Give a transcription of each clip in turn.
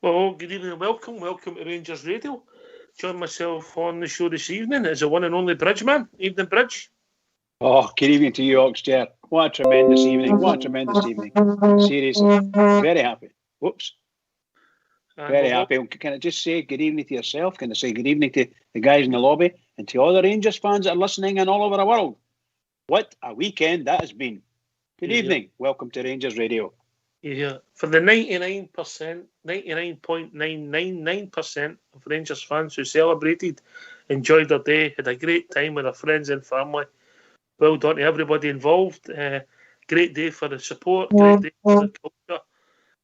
Well, good evening and welcome. Welcome to Rangers Radio. Join myself on the show this evening as the one and only Bridgeman. Evening, Bridge. Oh, good evening to you, Oxchair. What a tremendous evening. What a tremendous evening. Seriously. Very happy. Whoops. Very happy. Can I just say good evening to yourself? Can I say good evening to the guys in the lobby and to all the Rangers fans that are listening and all over the world? What a weekend that has been. Good evening. Welcome to Rangers Radio. Yeah. For the 99.999% of Rangers fans who celebrated, enjoyed their day, had a great time with their friends and family. Well done to everybody involved. Great day for the support, great day for the culture,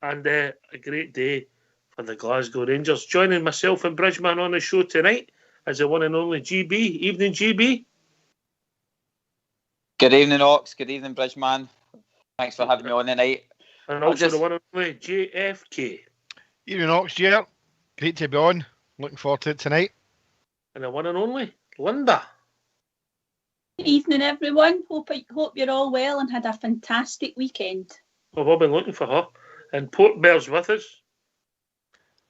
and a great day for the Glasgow Rangers. Joining myself and Bridgeman on the show tonight is the one and only GB. Evening, GB. Good evening, Ox. Good evening, Bridgeman. Thanks for having me on tonight. And also the one and only JFK. Evening, Ox. Yeah, great to be on. Looking forward to it tonight. And the one and only Linda. Good evening, everyone. Hope you're all well and had a fantastic weekend. Well, we've been looking for her. And Port Bear's with us.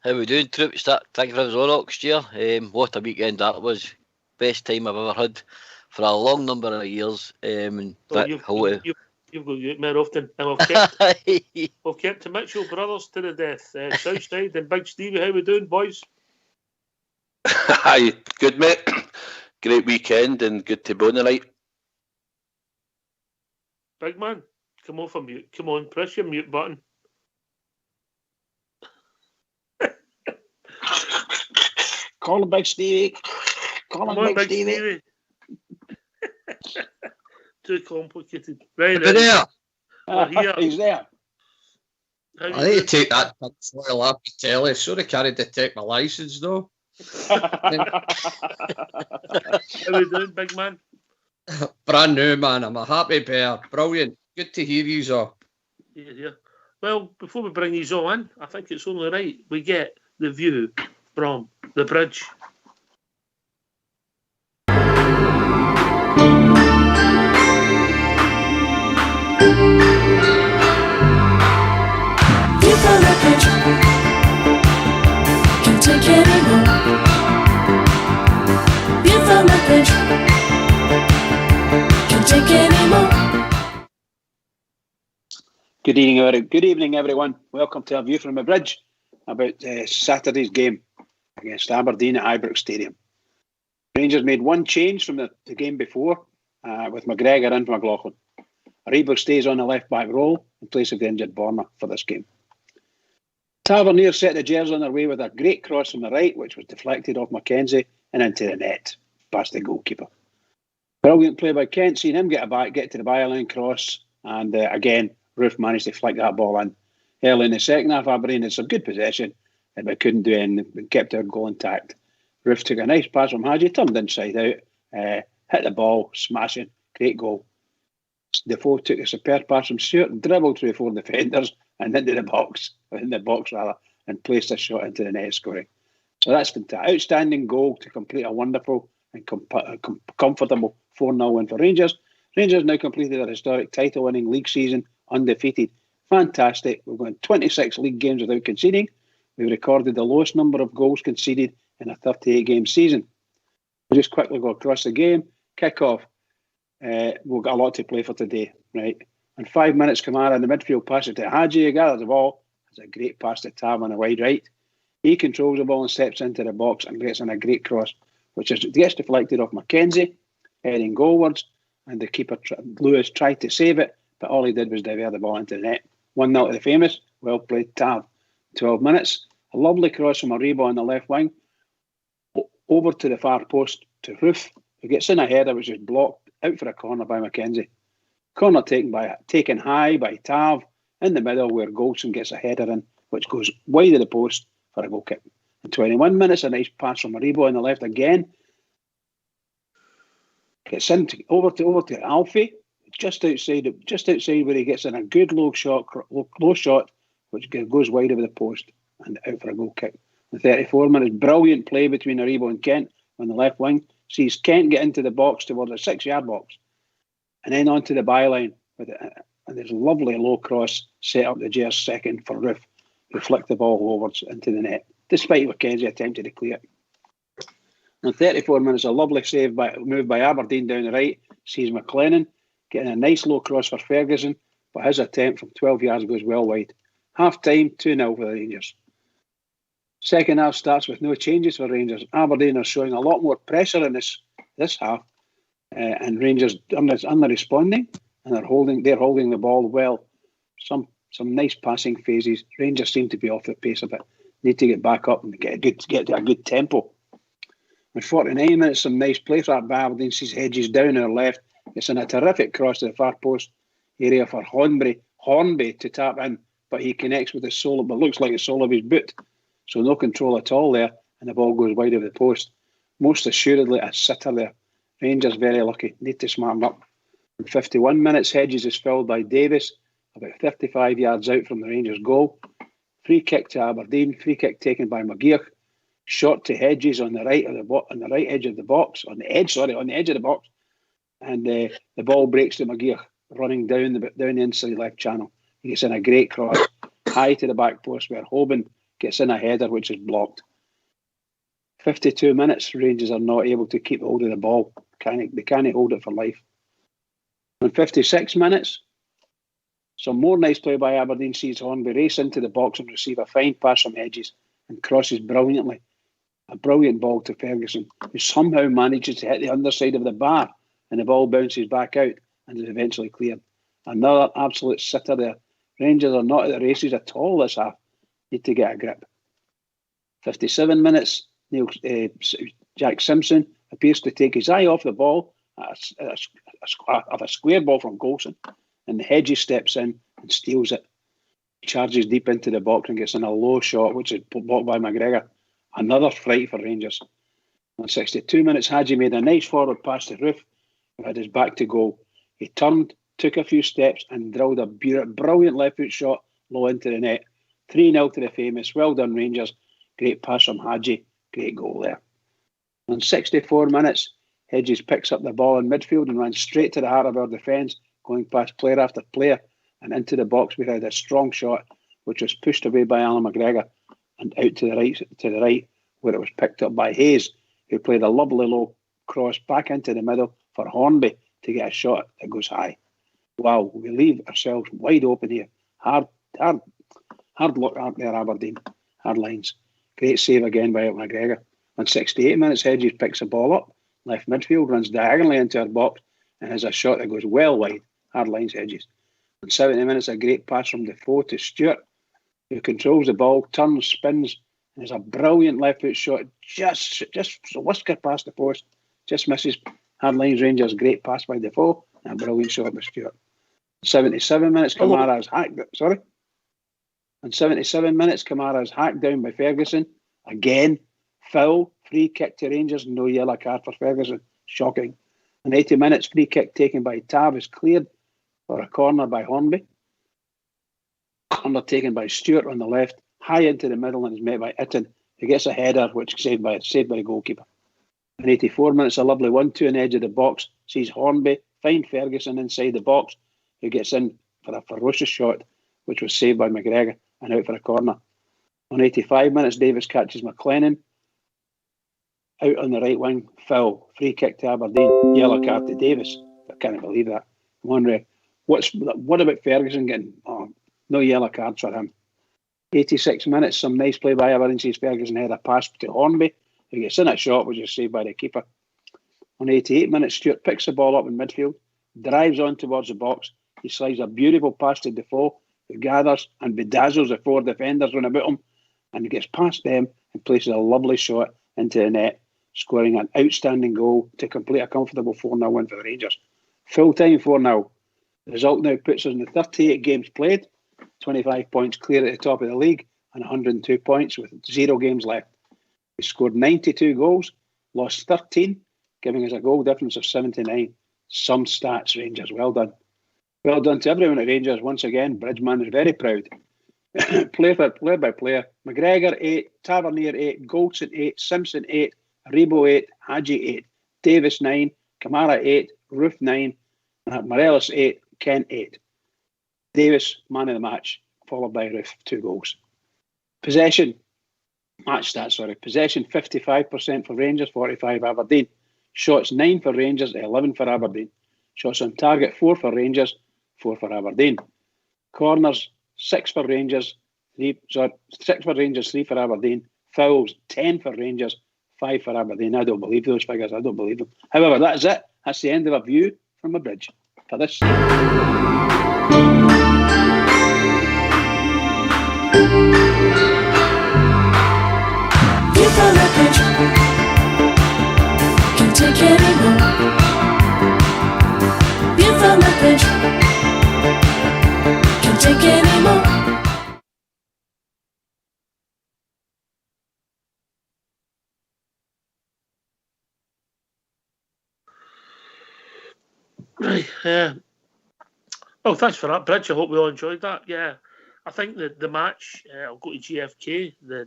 How we doing, troops? Thank you for having us on, Oxchair. What a weekend that was. Best time I've ever had for a long number of years. You've got you more often. And we've kept the Mitchell brothers to the death. Southside and Big Stevie, how we doing, boys? Hi, good mate. Great weekend and good to be on tonight. Big man, come off a mute. Come on, press your mute button. Call him Big Stevie. Call him Big Stevie. Too complicated. Right, there. Here. He's there. I need to take that foil up the telly. Sorry, carried to take my licence though. How you doing, big man? Brand new, man. I'm a happy bear. Brilliant. Good to hear you all. Yeah. Well, before we bring you all in, I think it's only right we get the view from the bridge. View from the bridge. Can't take anymore. View from the bridge. Can't take anymore. Good evening, everyone. Welcome to a view from the bridge about Saturday's game against Aberdeen at Ibrox Stadium. Rangers made one change from the game before with McGregor and McLaughlin. Ibrox stays on the left-back role in place of the injured Borna for this game. Tavernier set the Gers on their way with a great cross from the right, which was deflected off Mackenzie and into the net, past the goalkeeper. Brilliant play by Kent, seeing him get to the byline cross, and again, Roof managed to flick that ball in. Early in the second half, Aberdeen had some good possession, but couldn't do anything. We kept our goal intact. Roof took a nice pass from Hadji, turned inside out, hit the ball, smashing, great goal. Defoe took a superb pass from Stewart, dribbled through 4 defenders and into the box, and placed a shot into the net, scoring. So that's fantastic. Outstanding goal to complete a wonderful and comfortable 4-0 win for Rangers. Rangers now completed a historic title-winning league season undefeated. Fantastic. We've won 26 league games without conceding. We've recorded the lowest number of goals conceded in a 38-game season. We'll just quickly go across the game. Kick-off. We've got a lot to play for today, right? In 5 minutes, Kamara in the midfield passes to Hadji. He gathers the ball. It's a great pass to Tav on the wide right. He controls the ball and steps into the box and gets in a great cross, which gets deflected off Mackenzie, heading goalwards, and the keeper, Lewis, tried to save it, but all he did was divert the ball into the net. 1-0 to the famous. Well played, Tav. 12 minutes. A lovely cross from Aribo on the left wing. Over to the far post to Roof, who gets in a header which is blocked out for a corner by Mackenzie. Corner taken high by Tav in the middle where Goldson gets a header in, which goes wide of the post for a goal kick. In 21 minutes, a nice pass from Aribo on the left again. Gets in over to Alfie, just outside where he gets in a good low shot, which goes wide over the post and out for a goal kick. In 34 minutes, brilliant play between Aribo and Kent on the left wing. Sees Kent get into the box towards the 6-yard box, and then onto the byline. And there's a lovely low cross set up the Gers second for Roof. who flicked the ball overs into the net, despite McKenzie attempting to clear it. In 34 minutes, a lovely move by Aberdeen down the right sees McLennan getting a nice low cross for Ferguson, but his attempt from 12 yards goes well wide. Half time, 2-0 for the Rangers. Second half starts with no changes for Rangers. Aberdeen are showing a lot more pressure in this half, and Rangers are responding, and they're holding the ball well. Some nice passing phases. Rangers seem to be off the pace a bit. Need to get back up and get to a good tempo. In 49 minutes, some nice play for Aberdeen sees Hedges down our left. It's in a terrific cross to the far post area for Hornby to tap in, but he connects with the sole, but looks like the sole of his boot. So no control at all there, and the ball goes wide of the post. Most assuredly a sitter there. Rangers very lucky. Need to smarten up. In 51 minutes, Hedges is fouled by Davis, about 35 yards out from the Rangers' goal. Free kick to Aberdeen. Free kick taken by McGeoch. Shot to Hedges on the right edge of the box, on the edge of the box, and the ball breaks to McGeoch, running down the inside left channel. He gets in a great cross, high to the back post, where Hoban gets in a header which is blocked. 52 minutes, Rangers are not able to keep hold of the ball. They can't hold it for life. In 56 minutes, some more nice play by Aberdeen sees Hornby race into the box and receive a fine pass from Hedges and crosses brilliantly. A brilliant ball to Ferguson, who somehow manages to hit the underside of the bar, and the ball bounces back out and is eventually cleared. Another absolute sitter there. Rangers are not at the races at all this half. Need to get a grip. 57 minutes, Jack Simpson appears to take his eye off the ball at a square ball from Golson, and Hedges steps in and steals it. Charges deep into the box and gets in a low shot, which is blocked by McGregor. Another fright for Rangers. In 62 minutes, Hadji made a nice forward pass to Roof, who had his back to goal. He turned, took a few steps, and drilled a brilliant left foot shot low into the net. 3-0 to the famous. Well done, Rangers. Great pass from Hadji. Great goal there. In 64 minutes, Hedges picks up the ball in midfield and runs straight to the heart of our defence, going past player after player and into the box. We had a strong shot, which was pushed away by Alan McGregor and out to the right, where it was picked up by Hayes, who played a lovely low cross back into the middle for Hornby to get a shot that goes high. Wow, we leave ourselves wide open here. Hard luck out there, Aberdeen. Hard lines. Great save again by McGregor. On 68 minutes, Hedges picks the ball up, left midfield, runs diagonally into our box, and has a shot that goes well wide. Hard lines, Hedges. On 70 minutes, a great pass from Defoe to Stewart, who controls the ball, turns, spins, and has a brilliant left foot shot, just a whisker past the post, just misses. Hard lines, Rangers. Great pass by Defoe, and a brilliant shot by Stewart. 77 minutes, Kamara is hacked. In 77 minutes, Kamara is hacked down by Ferguson. Again, foul, free kick to Rangers, no yellow card for Ferguson. Shocking. In 80 minutes, free kick taken by Tav is cleared for a corner by Hornby. Undertaken by Stewart on the left, high into the middle, and is met by Itten, who gets a header, which is saved by the goalkeeper. In 84 minutes, a lovely 1-2 on the edge of the box sees Hornby find Ferguson inside the box, who gets in for a ferocious shot, which was saved by McGregor and out for a corner. On 85 minutes, Davis catches McLennan out on the right wing. Foul, free kick to Aberdeen, yellow card to Davis. I can't believe that. I'm wondering, what about Ferguson getting no yellow cards for him? 86 minutes, some nice play by Aberdeen sees Ferguson head a pass to Hornby, who gets in a shot, which is saved by the keeper. On 88 minutes, Stewart picks the ball up in midfield, drives on towards the box. He slides a beautiful pass to Defoe, who gathers and bedazzles the four defenders round about him, and he gets past them and places a lovely shot into the net, scoring an outstanding goal to complete a comfortable 4-0 win for the Rangers. Full time 4-0. The result now puts us in the 38 games played, 25 points clear at the top of the league, and 102 points with 0 games left. We scored 92 goals, lost 13, giving us a goal difference of 79. Some stats, Rangers. Well done. Well done to everyone at Rangers. Once again, Bridgeman is very proud. Player by player. McGregor 8, Tavernier 8, Goldson 8, Simpson 8, Rebo 8, Hadji 8, Davis 9, Kamara 8, Roof 9, Morelos 8, Kent 8. Davis, man of the match, followed by Roof, 2 goals. Possession, match stats, sorry. Possession 55% for Rangers, 45 Aberdeen. Shots 9 for Rangers, 11 for Aberdeen. Shots on target 4 for Rangers, 4 for Aberdeen. Corners 6 for Rangers, 3 for Aberdeen. Fouls 10 for Rangers, 5 for Aberdeen. I don't believe those figures. I don't believe them. However, that is it. That's the end of a view from a bridge for this. View from the bridge. Can't take anymore. View from the bridge. Can't take anymore. Right. Well, thanks for that, Bridge. I hope we all enjoyed that. Yeah, I think the match. I'll go to GFK. The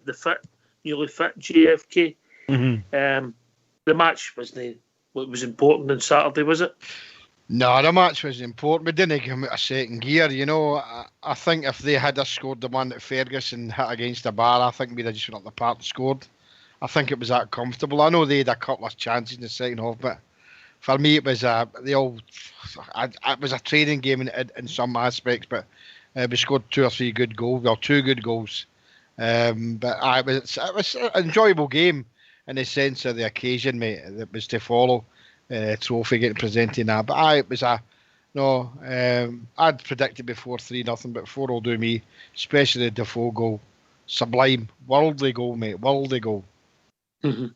newly fit GFK. Mm-hmm. The match was what was important on Saturday, was it? No, the match was important. We didn't give him a second gear, you know. I think if they had scored the one that Ferguson hit against the bar, I think we'd have just went up the park and scored. I think it was that comfortable. I know they had a couple of chances in the second half, but for me it was it was a training game in some aspects, but we scored 2 or 3 good goals. Well, 2 good goals. But it was an enjoyable game in the sense of the occasion, mate. That was to follow. Trophy getting presented now, but it was I'd predicted before 3-0, but 4 will do me, especially the Defoe goal. Sublime, worldly goal, mate, worldly goal. Mm-hmm.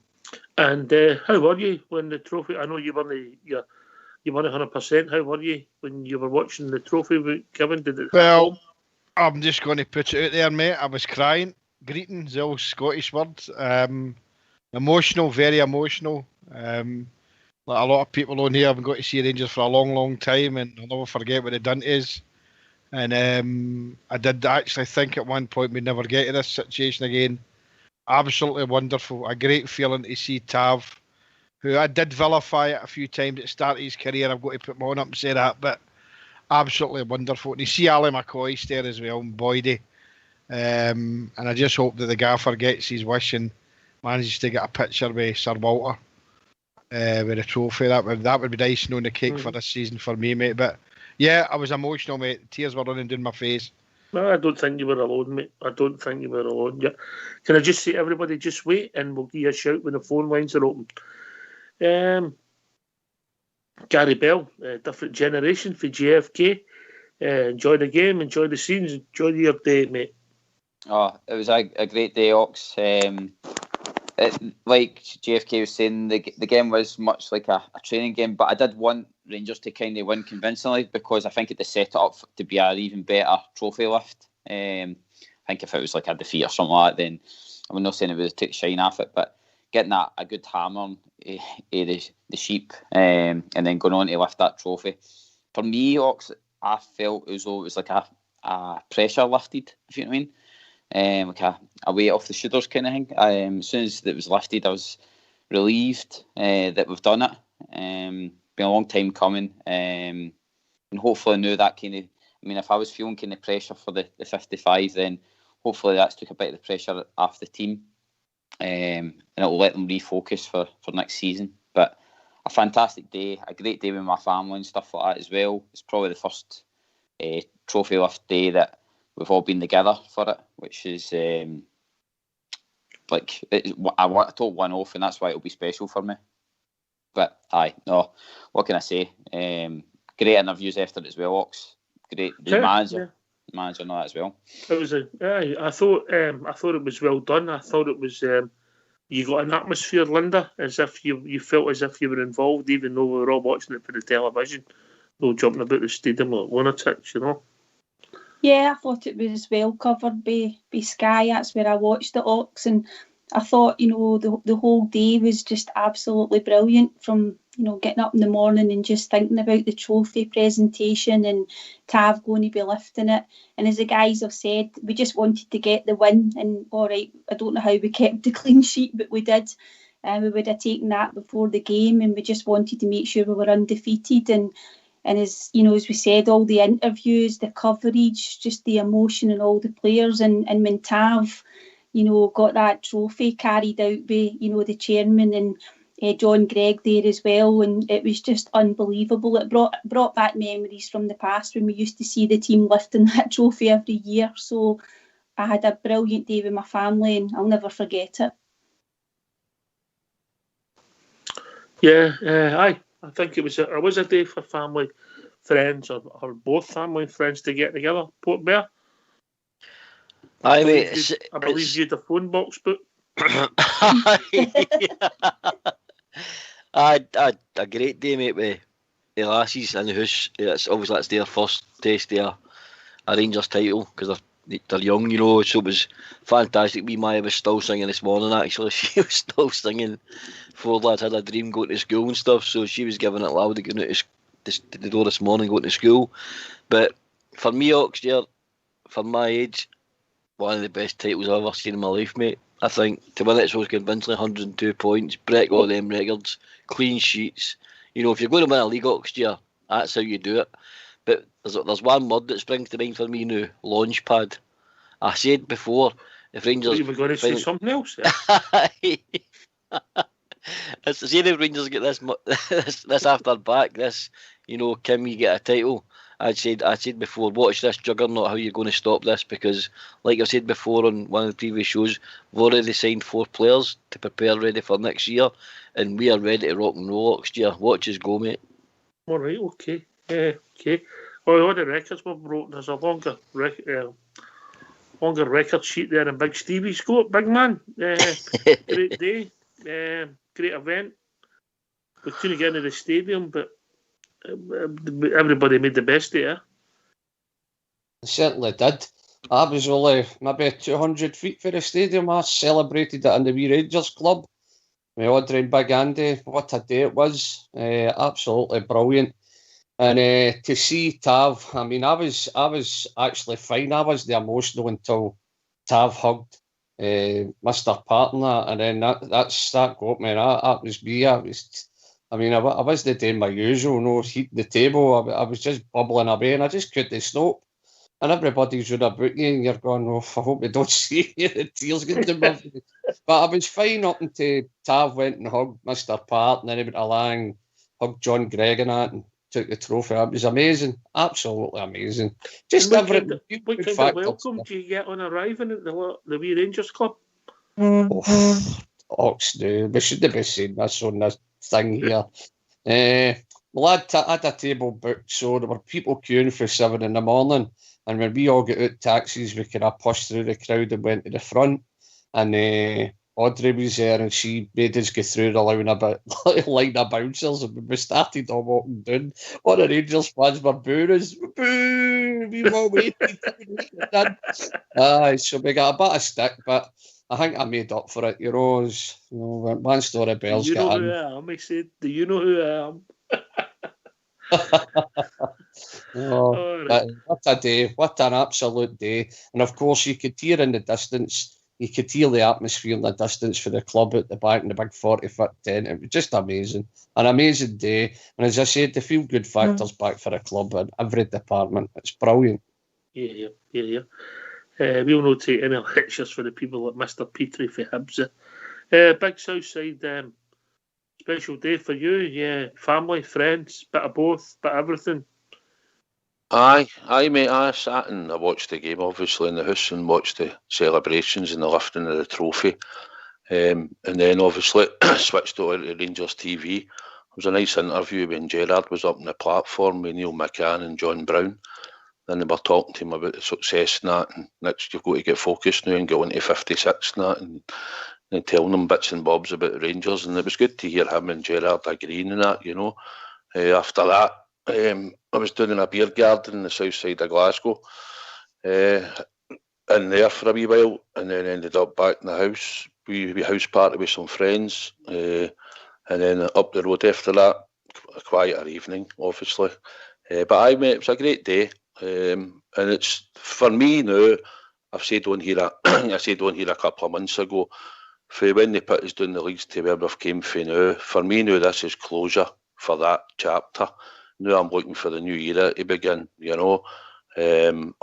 And how were you when the trophy? I know you won you won 100%. How were you when you were watching the trophy, Kevin? Did it? Well, I'm just going to put it out there, mate. I was crying, greeting, the old Scottish word. Emotional, very emotional. Like a lot of people on here, I've got to see Rangers for a long, long time, and I'll never forget what they've done to us. And I did actually think at one point we'd never get to this situation again. Absolutely wonderful. A great feeling to see Tav, who I did vilify it a few times at the start of his career. I've got to put my own up and say that, but absolutely wonderful. And you see Ali McCoy's there as well, and Boydie. And I just hope that the gaffer gets his wish and manages to get a picture with Sir Walter. With a trophy, that would be icing on the cake for this season for me, mate. But yeah, I was emotional, mate. Tears were running down my face. No, I don't think you were alone, mate. I don't think you were alone. Yeah. Can I just say, everybody, just wait, and we'll give you a shout when the phone lines are open. Gary Bell, different generation for JFK. Enjoy the game, enjoy the scenes, enjoy your day, mate. Oh, it was a great day, Ox. Like JFK was saying, the game was much like a training game, but I did want Rangers to kind of win convincingly because I think it set it up to be an even better trophy lift. I think if it was like a defeat or something like that, then I'm not saying it would take shine off it, but getting a good hammer on the sheep and then going on to lift that trophy. For me, Ox, I felt as though it was like a pressure lifted, if you know what I mean. Like a weight off the shoulders kind of thing. As soon as it was lifted, I was relieved that we've done it. Been a long time coming, and hopefully now that kind of. I mean, if I was feeling kind of pressure for the 55, then hopefully that's took a bit of the pressure off the team, and it will let them refocus for next season. But a fantastic day, a great day with my family and stuff like that as well. It's probably the first trophy lift day that we've all been together for it, which is I told one off, and that's why it'll be special for me. But what can I say? Great interviews after it as well, Ox. Great manager and all that as well. It was I thought it was well done. I thought it was you got an atmosphere, Linda, as if you felt as if you were involved, even though we were all watching it for the television, no jumping about the stadium like lunatics, you know. Yeah, I thought it was well covered by Sky. That's where I watched it, Ox, and I thought, the whole day was just absolutely brilliant, from, getting up in the morning and just thinking about the trophy presentation and Tav going to be lifting it. And as the guys have said, we just wanted to get the win, and all right, I don't know how we kept the clean sheet, but we did. We would have taken that before the game, and we just wanted to make sure we were undefeated. And as as we said, all the interviews, the coverage, just the emotion in all the players, and when Tav got that trophy carried out by, the chairman and John Gregg there as well, and it was just unbelievable. It brought back memories from the past when we used to see the team lifting that trophy every year. So I had a brilliant day with my family, and I'll never forget it. Yeah, I think it was a day for family, friends, or both family and friends to get together. Port Bear. I believe you had a phone box book. I had a great day, mate, with the lassies in the house. That's their first taste of a Rangers title, because they're young, so it was fantastic. Maya was still singing this morning, actually. She was still singing. Four lads had a dream going to school and stuff, so she was giving it loud going out to the door this morning going to school. But for me, Oxdear, for my age, one of the best titles I've ever seen in my life, mate. I think to win it so convincingly, 102 points, break all them records, clean sheets. If you're going to win a league, Oxdear, that's how you do it. But there's one word that springs to mind for me now: launchpad. I said before, if Rangers... You were going to say something else? It's the same if Rangers get this after back, can we get a title? I said before, watch this juggernaut, how you're going to stop this, because like I've said before on one of the previous shows, we've already signed 4 players to prepare ready for next year, and we are ready to rock and roll next year. Watch us go, mate. All right, okay. Okay. Well, all the records were broken. There's a longer record sheet there in Big Stevie's got. Big man. Great day. Great event. We couldn't get into the stadium, but everybody made the best of it. Certainly did. I was only maybe 200 feet from the stadium. I celebrated it in the Wee Rangers Club with Audrey and Big Andy. What a day it was. Absolutely brilliant. And to see Tav, I mean, I was actually fine. I wasn't emotional until Tav hugged Mr. Partner, and then that got me. That was me. I wasn't doing my usual, heating the table. I was just bubbling away, and I just couldn't stop. And everybody's running about you, and you're going, I hope they don't see you. The tears get to my face. But I was fine up until Tav went and hugged Mr. Part, and then he went along, hugged John Gregg and that, and took the trophy. It was amazing, absolutely amazing. Just what kind of welcome do you get on arriving at the Wee Rangers Club? Oxdear, we shouldn't be saying this on this thing here. Well, I had a table booked, so there were people queuing for 7 in the morning, and when we all got out taxis, we kind of pushed through the crowd and went to the front, and Audrey was there, and she made us go through the line of bouncers, and when we started all walking down, all the Rangers fans were booing us. Boo! We were waiting. So we got a bit of stick, but I think I made up for it, one story bells get in. You know who I am, he said. Do you know who I am? Right. What a day, what an absolute day. And of course you could hear in the distance, you could hear the atmosphere in the distance for the club at the back in the big 40-foot tent. It was just amazing, an amazing day. And as I said, the feel-good factor's back for the club in every department. It's brilliant. Yeah. We'll not take any lectures for the people like Mr. Petrie for Hibs. Big Southside, special day for you. Yeah, family, friends, bit of both, bit of everything. Aye, mate. I sat and I watched the game, obviously, in the house, and watched the celebrations and the lifting of the trophy. And then, obviously, switched over to Rangers TV. It was a nice interview when Gerrard was up on the platform with Neil McCann and John Brown. Then they were talking to him about the success and that, and next you've got to get focused now and go into 56 and that, and telling them bits and bobs about the Rangers. And it was good to hear him and Gerrard agreeing on that, After that, I was doing a beer garden in the south side of Glasgow, in there for a wee while, and then ended up back in the house. We house party with some friends, and then up the road after that, a quieter evening, obviously. But mate, it was a great day, and it's for me now. I've said on here, a couple of months ago, for when they put us down the leagues to where we've came from now. For me now, this is closure for that chapter. Now I'm looking for the new era to begin. I'll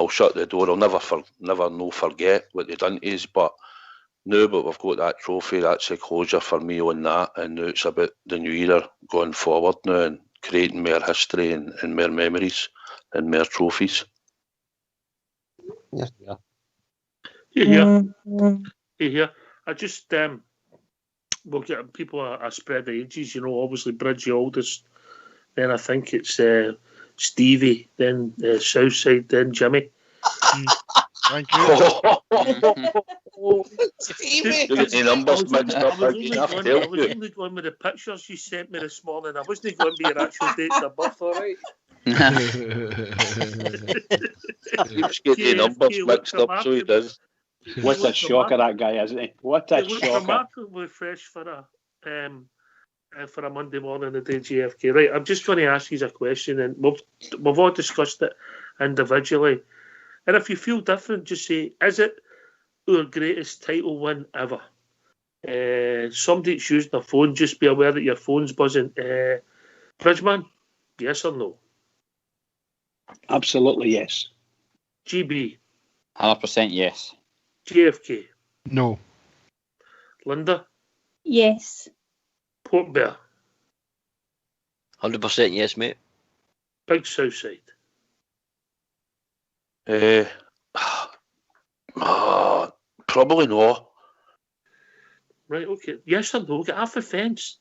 shut the door. I'll never forget what they done to us, but now, but we've got that trophy. That's the closure for me on that, and now it's about the new era going forward now and creating more history and more memories and more trophies. Yes, yeah. Yeah. I just we'll get people a spread of ages. Obviously Bridgie oldest. Then I think it's Stevie. Then Southside. Then Jimmy. Thank you. Stevie! You're getting the numbers mixed up. I was only going with the pictures you sent me this morning. I wasn't going with your actual dates of birth, all right? Keeps getting the numbers mixed up, so he does. What a shocker that guy, isn't he? What a It looks shocker. remarkably fresh for a Monday morning the day GFK. Right, I'm just going to ask you a question, and we've all discussed it individually. And if you feel different, just say, is it our greatest title win ever? Somebody that's using their phone, just be aware that your phone's buzzing. Bridgeman, yes or no? Absolutely yes. GB, 100% yes. JFK, No. Linda, Yes. Port Bear, 100% yes, mate. Big Southside. Probably no. Right, okay. Yes or no? Get half the fence.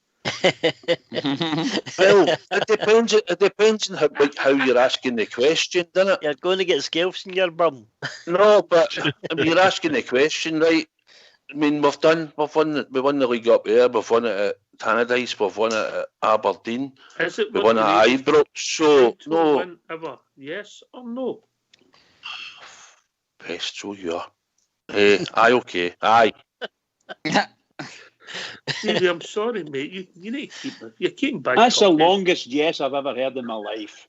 Well, it depends on how you're asking the question, doesn't it? You're going to get scalps in your bum. No, but I mean, you're asking the question, right? I mean, we won the league up there, we've won it at Tannadice, we've won it at Aberdeen, Is it we won it at Ibrox, so no. win ever? Yes or no? Best, so you are. Aye, okay, aye. Stevie, I'm sorry, mate. You need to keep it. You're keeping back. That's the longest yes I've ever heard in my life.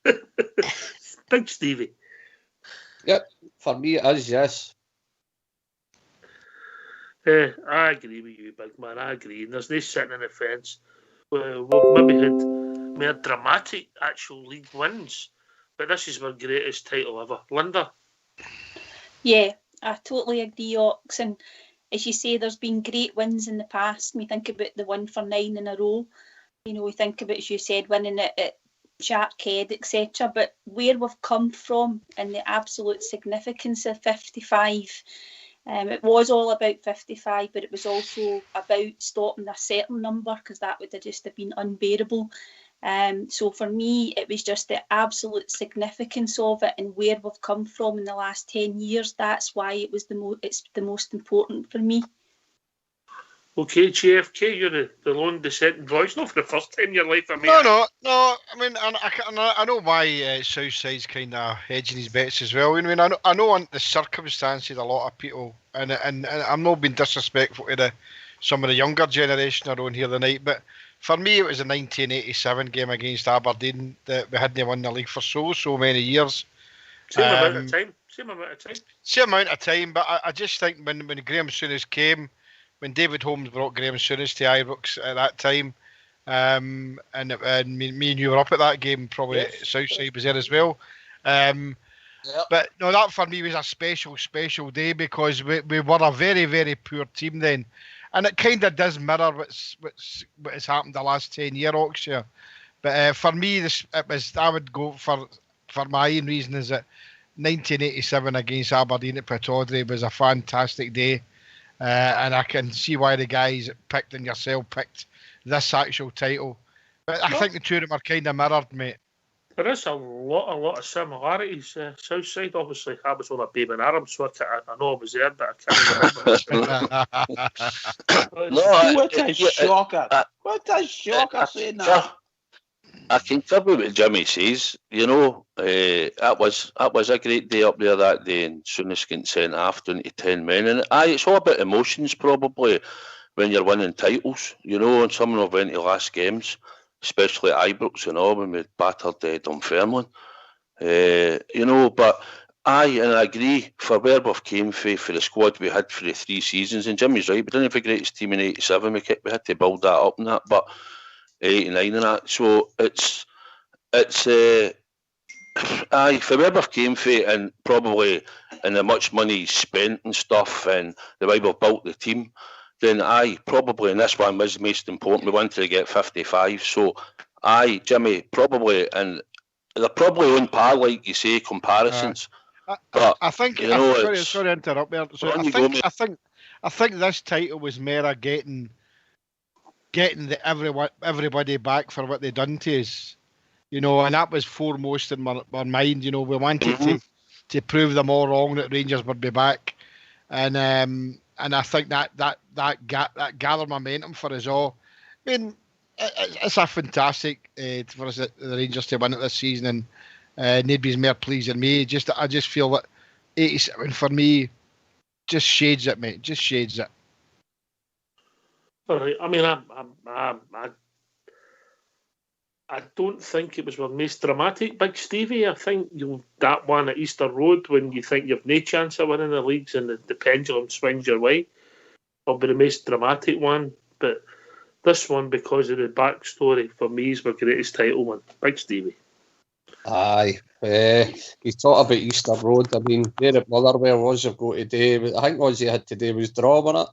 Big Stevie. Yep, for me it is yes. I agree with you, big man. I agree. And there's no sitting on the fence. We've maybe had more dramatic actual league wins, but this is my greatest title ever. Linda? Yeah, I totally agree, Ox. And as you say, there's been great wins in the past. We think about the 1 for 9 in a row. We think about, as you said, winning it at Sharkhead, etc. But where we've come from and the absolute significance of 55, it was all about 55, but it was also about stopping a certain number because that would have just have been unbearable. So for me, it was just the absolute significance of it and where we've come from in the last 10 years. That's why it was it's the most important for me. Okay, JFK, you're the lone dissenting voice, not for the first time in your life. I mean, No. I mean, I know why Southside's kind of hedging his bets as well. I mean, I know on the circumstances, a lot of people, and I'm not being disrespectful to some of the younger generation around here tonight, but for me, it was a 1987 game against Aberdeen that we hadn't won the league for so many years. Same amount of time, but I just think when Graham Souness came, when David Holmes brought Graham Souness to Ibrox at that time, and me and you were up at that game, probably yes. Southside was there as well. But no, that for me was a special day because we were a very, very poor team then. And it kind of does mirror what has happened the last 10 years, Oxford. But for me, I would go for my own reason is that 1987 against Aberdeen at Pittodrie was a fantastic day. And I can see why the guys that picked and yourself picked this actual title. But I think the two of them are kind of mirrored, mate. There is a lot of similarities. Southside, obviously, I was on a baby in Arab, so I know I was there, but I can't remember. What a shocker! What a shocker saying that. I can cover what Jimmy says. That was a great day up there that day, and Souness getting sent after into 10 men. And it's all about emotions probably when you're winning titles, and some of them went to last games, especially at Ibrox when we battered Dunfermline. But I agree for where we've came for the squad we had for the 3 seasons, and Jimmy's right, we didn't have the greatest team in 87, we had to build that up and that, but 89 and that, so it's aye, for whoever came for it, and probably and the much money spent and stuff, and the way we've built the team, then aye, probably, and this one was most important. We wanted to get 55, so aye, Jimmy, probably, and they're probably on par, like you say, comparisons. But I think. you know, Sorry to interrupt there. So on you go, mate. I think this title was more getting everybody back for what they done to us, you know, and that was foremost in my mind. You know, we wanted to prove them all wrong that Rangers would be back, and I think that gathered momentum for us all. I mean, it's a fantastic for us the Rangers to win it this season, and nobody's more pleased than me. I just feel that 87 for me just shades it, mate. Just shades it. All right. I mean, I don't think it was the most dramatic, Big Stevie. I think that one at Easter Road, when you think you've no chance of winning the leagues and the pendulum swings your way, will be the most dramatic one. But this one, because of the backstory, for me, is my greatest title one. Big Stevie. Aye. You talk about Easter Road. I mean, there at Motherwell was of go today. I think all he had today was draw on it.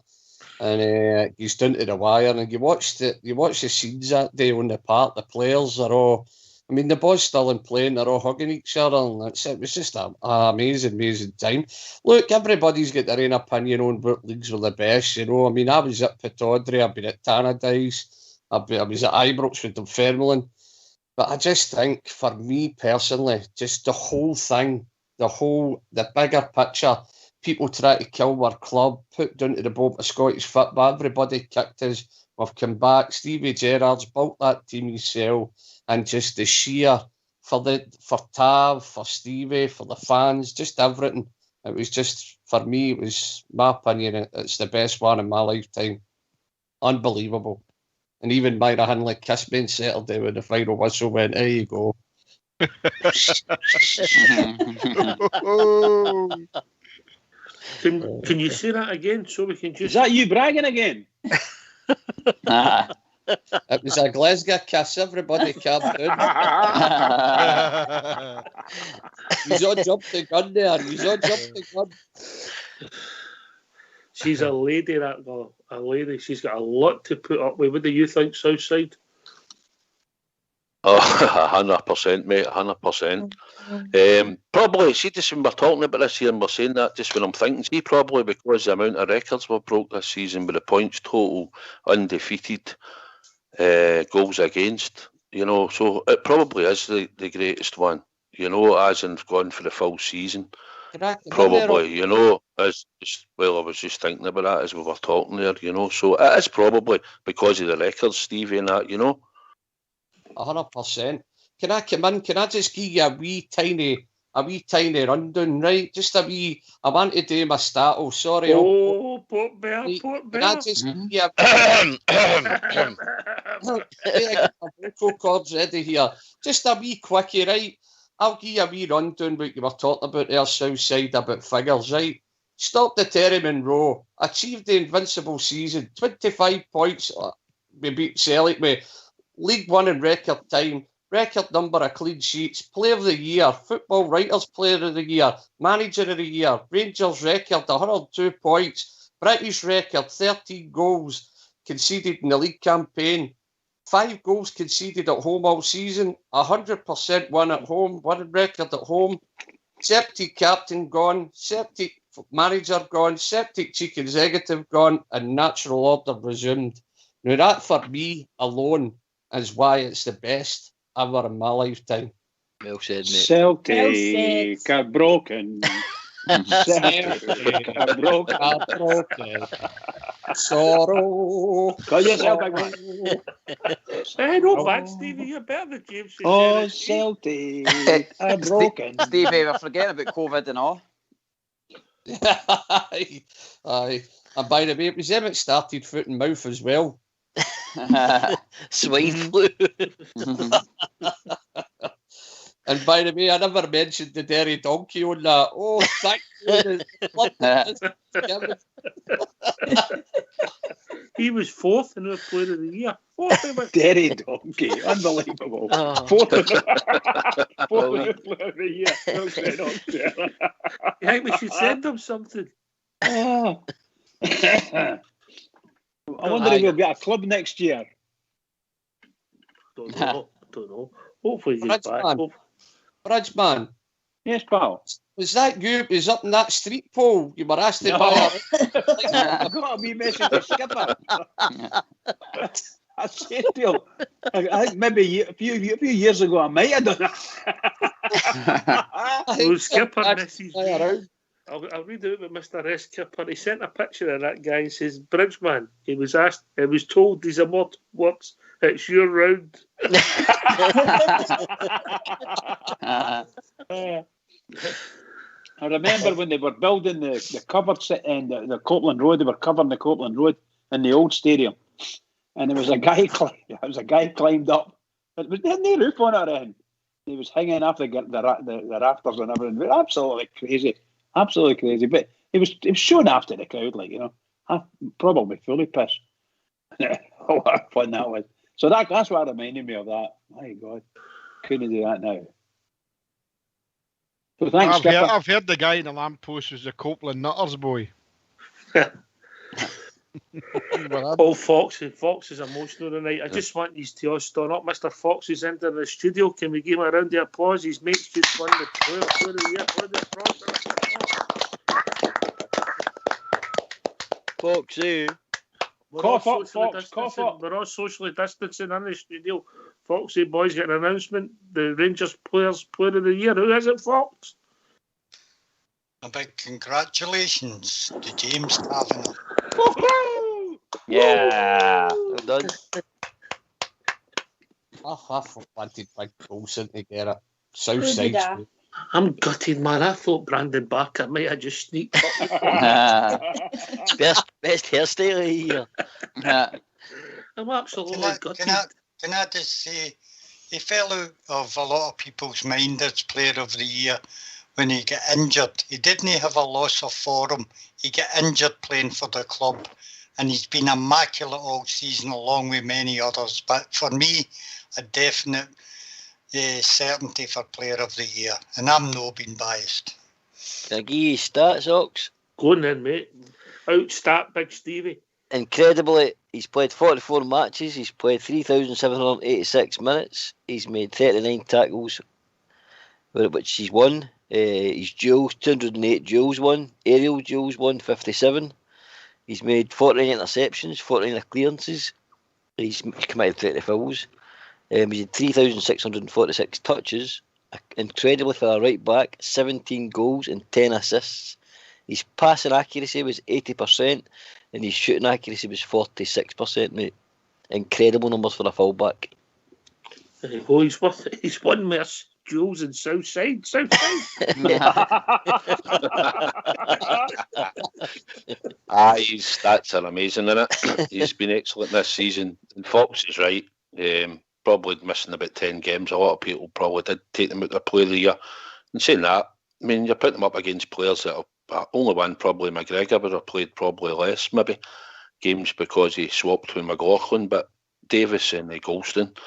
And he's down to the wire, and you watch the scenes that day on the park. The players are all, I mean, the boys still in play, and they're all hugging each other, and it was just an amazing time. Look, everybody's got their own opinion on what leagues were the best, you know. I mean, I was at Pittodrie, I've been at Tannadice, I was at Ibrox with Dunfermline, but I just think, for me personally, just the whole thing, the bigger picture. People try to kill our club, put down to the bottom of Scottish football. Everybody kicked us. We've come back. Stevie Gerrard's built that team himself, and just the sheer for Tav, for Stevie, for the fans, just everything. It was just, for me, it was my opinion. It's the best one in my lifetime. Unbelievable. And even Myra Hinley kissed me on Saturday when the final whistle went. There you go. Can you say that again so we can just... Is that you bragging again? It was a Glasgow kiss. Everybody calmed down. He's on jump the gun there. She's a lady, that girl. A lady. She's got a lot to put up with. What do you think, Southside? Oh, 100%, mate, 100%. Probably, see, just when we're talking about this here and we're saying that, just when I'm thinking, see, probably because the amount of records we've broke this season with the points total, undefeated, goals against, you know, so it probably is the greatest one, you know, as in gone for the full season. Probably, you know, I was just thinking about that as we were talking there, you know, so it is probably because of the records, Stevie, and that, you know. 100%. Can I come in? Can I just give you a wee tiny rundown, right? Just a wee. I want to do my status. Sorry. Port Bear. Can I just give you a vocal cords ready here? Just a wee quickie, right? I'll give you a wee rundown what you were talking about there, Southside, about figures, right? Stop the Terry Monroe. Achieved the invincible season. 25 points. We beat Celtic with League One in record time, record number of clean sheets, Player of the Year, Football Writers Player of the Year, Manager of the Year, Rangers record 102 points, British record 13 goals conceded in the league campaign, 5 goals conceded at home all season, 100% won at home, winning record at home, Septic captain gone, Septic manager gone, Septic chief executive gone, and natural order resumed. Now that for me alone is why it's the best ever in my lifetime. Well said, mate. Celtic are broken. Celtic are broken. Sorrow. Call yourself a man. Hey, no bad, Stevie. You're better than James. Oh, Celtic are broken. Stevie, we're forgetting about COVID and all. Aye. And by the way, it was them that started foot and mouth as well. Swine flu. And by the way, I never mentioned the Derry Donkey on that. Oh, thank you. He was fourth in the Player of the Year. Fourth in it. Derry Donkey, unbelievable. Fourth in the Player of the Year. Well said, Oxford. You think we should send him something? I wonder if he'll get a club next year. Don't know. Hopefully he's back. Bridgeman. Yes, pal. Was that you? Was up in that street pole? You were asked to buy I got a wee message to Skipper. I said to him, I think maybe a few years ago I might have done that. Well, Skipper messaged me. I'll read out what Mr. S. Skipper. He sent a picture of that guy and says, Bridgeman, he was told these are words, it's your round. I remember when they were building the covered and the Copeland Road, they were covering the Copeland Road in the old stadium. And there was a guy climbed up. It was no roof on it, and he was hanging off the rafters and everything. Absolutely crazy. Absolutely crazy. But he was showing after the crowd, like, you know. Probably fully pissed. Oh, what fun that was. So that's what reminded me of that. My God. Couldn't do that now. So thanks, I've heard the guy in the lamppost was the Copeland Nutters boy. Oh, Fox is emotional tonight. I just want these to all stand up. Mr. Fox is into the studio. Can we give him a round of applause? His mates just won the Player of the Year. Foxy. Cough up. We're all socially distancing in the studio. Foxy boys get an announcement. The Rangers Player of the Year. Who is it, Fox? A big congratulations to James Kavanagh. Yeah. Well done. I wanted Big Coulson to get it. Southside. I'm gutted, man. I thought Brandon Barker might have just sneaked up. best hairstyle of the year. I'm absolutely gutted. Can I just say, he fell out of a lot of people's mind as Player of the Year when he got injured. He didn't have a loss of form. He got injured playing for the club, and he's been immaculate all season along with many others. But for me, a definite certainty for Player of the Year, and I'm not being biased. Can I give you stats, Ox? Go on then, mate. Outstat Big Stevie. Incredibly, he's played 44 matches, he's played 3,786 minutes, he's made 39 tackles, which he's won. He's duels, 208 duels won, aerial duels won, 57. He's made 49 interceptions, 49 clearances. He's committed 30 fouls. He's had 3,646 touches. Incredibly for a right back, 17 goals and 10 assists. His passing accuracy was 80%, and his shooting accuracy was 46%, mate. Incredible numbers for a fullback. There you go. He's won more duels in Southside. His stats are amazing, isn't it? He's been excellent this season. And Fox is right. Probably missing about 10 games. A lot of people probably did take them out of Player of the Year. And saying that, I mean, you're putting them up against players that are only one, probably McGregor, would have played probably less, maybe, games because he swapped with McLaughlin. But Davis and Golston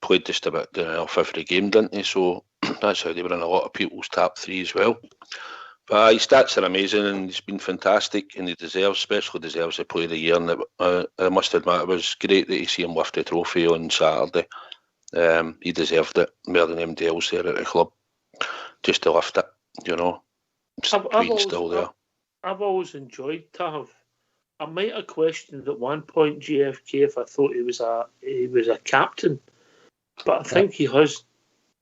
played just about off every game, didn't he? So that's how they were in a lot of people's top three as well. But his stats are amazing, and he's been fantastic, and he especially deserves the Player of the Year. And I must admit, it was great that you see him lift the trophy on Saturday. He deserved it more than anybody else there at the club, just to lift it, you know. I've always enjoyed Tav. I might have questioned at one point GFK if I thought he was a captain, but I think he has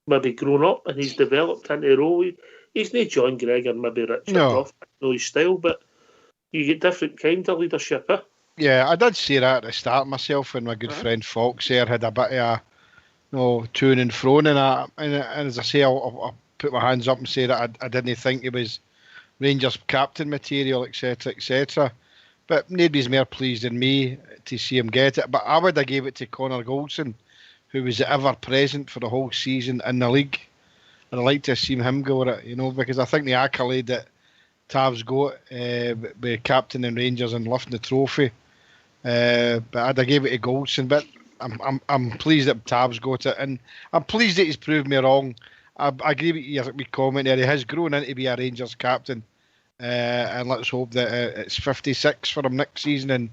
maybe grown up and he's developed into a role. He's not John Gregor, maybe Richard Duff, I know his style, but you get different kind of leadership, eh? Yeah, I did say that at the start myself, and my good friend Fox there had a bit of a to and fro and that. And as I say, I'll put my hands up and say that I didn't think he was Rangers captain material, etc., etc. But nobody's more pleased than me to see him get it. But I would have gave it to Connor Goldson, who was ever present for the whole season in the league. And I'd like to have seen him go at it, because I think the accolade that Tav's got with captain and Rangers and lifting the trophy, But I'd give it to Goldson. But I'm pleased that Tab's got it, and I'm pleased that he's proved me wrong. I agree with your comment there. He has grown into be a Rangers captain, and let's hope that it's 56 for him next season, and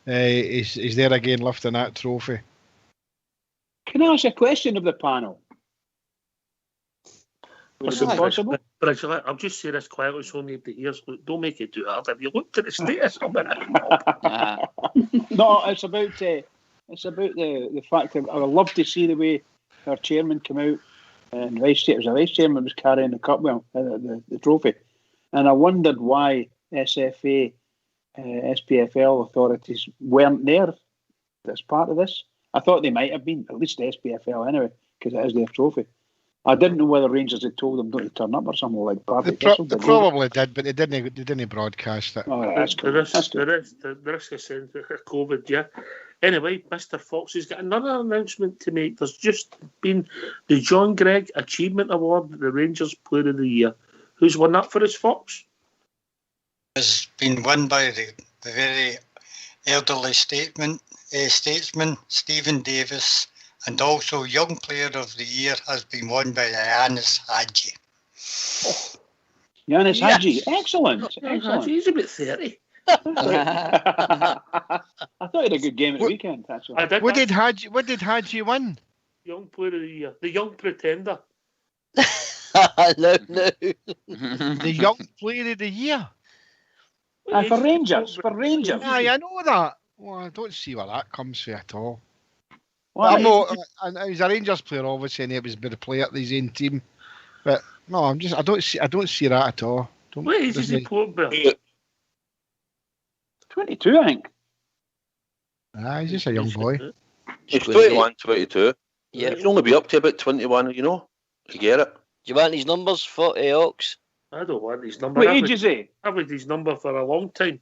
he's there again lifting that trophy. Can I ask a question of the panel? Would it be possible? But actually, I'll just say this quietly so nobody hears. Don't make it too hard. Have you looked at the status of it? No, it's about the fact that I would love to see the way our chairman come out and vice chairman was carrying the cup, the trophy, and I wondered why SFA, SPFL authorities weren't there as part of this. I thought they might have been, at least the SPFL anyway, because it is their trophy. I didn't know whether Rangers had told them don't turn up or something like that. They probably did, but they didn't broadcast it. Oh, that's the risk of saying COVID, yeah. Anyway, Mr. Fox has got another announcement to make. There's just been the John Gregg Achievement Award, the Rangers Player of the Year. Who's won that for us, Fox? Has been won by the very elderly statesman Stephen Davis. And also, Young Player of the Year has been won by Yanis Hadji. Yanis Hadji, excellent. He's about 30. I thought he had a good game at the weekend, actually. What did Hadji win? Young Player of the Year. The Young Pretender. No. The Young Player of the Year? For Rangers. Aye, I know that. Well, I don't see where that comes from at all. Well, I'm not. He's a Rangers player, obviously, and he was the player at his own team. But no, I don't see that at all. What age is he playing? 22, I think. He's just a young boy. He's 21, 22. Yeah. He'll only be up to about 21, you know. You get it. Do you want his numbers for Ox? I don't want his number. What age is he? I've had his number for a long time.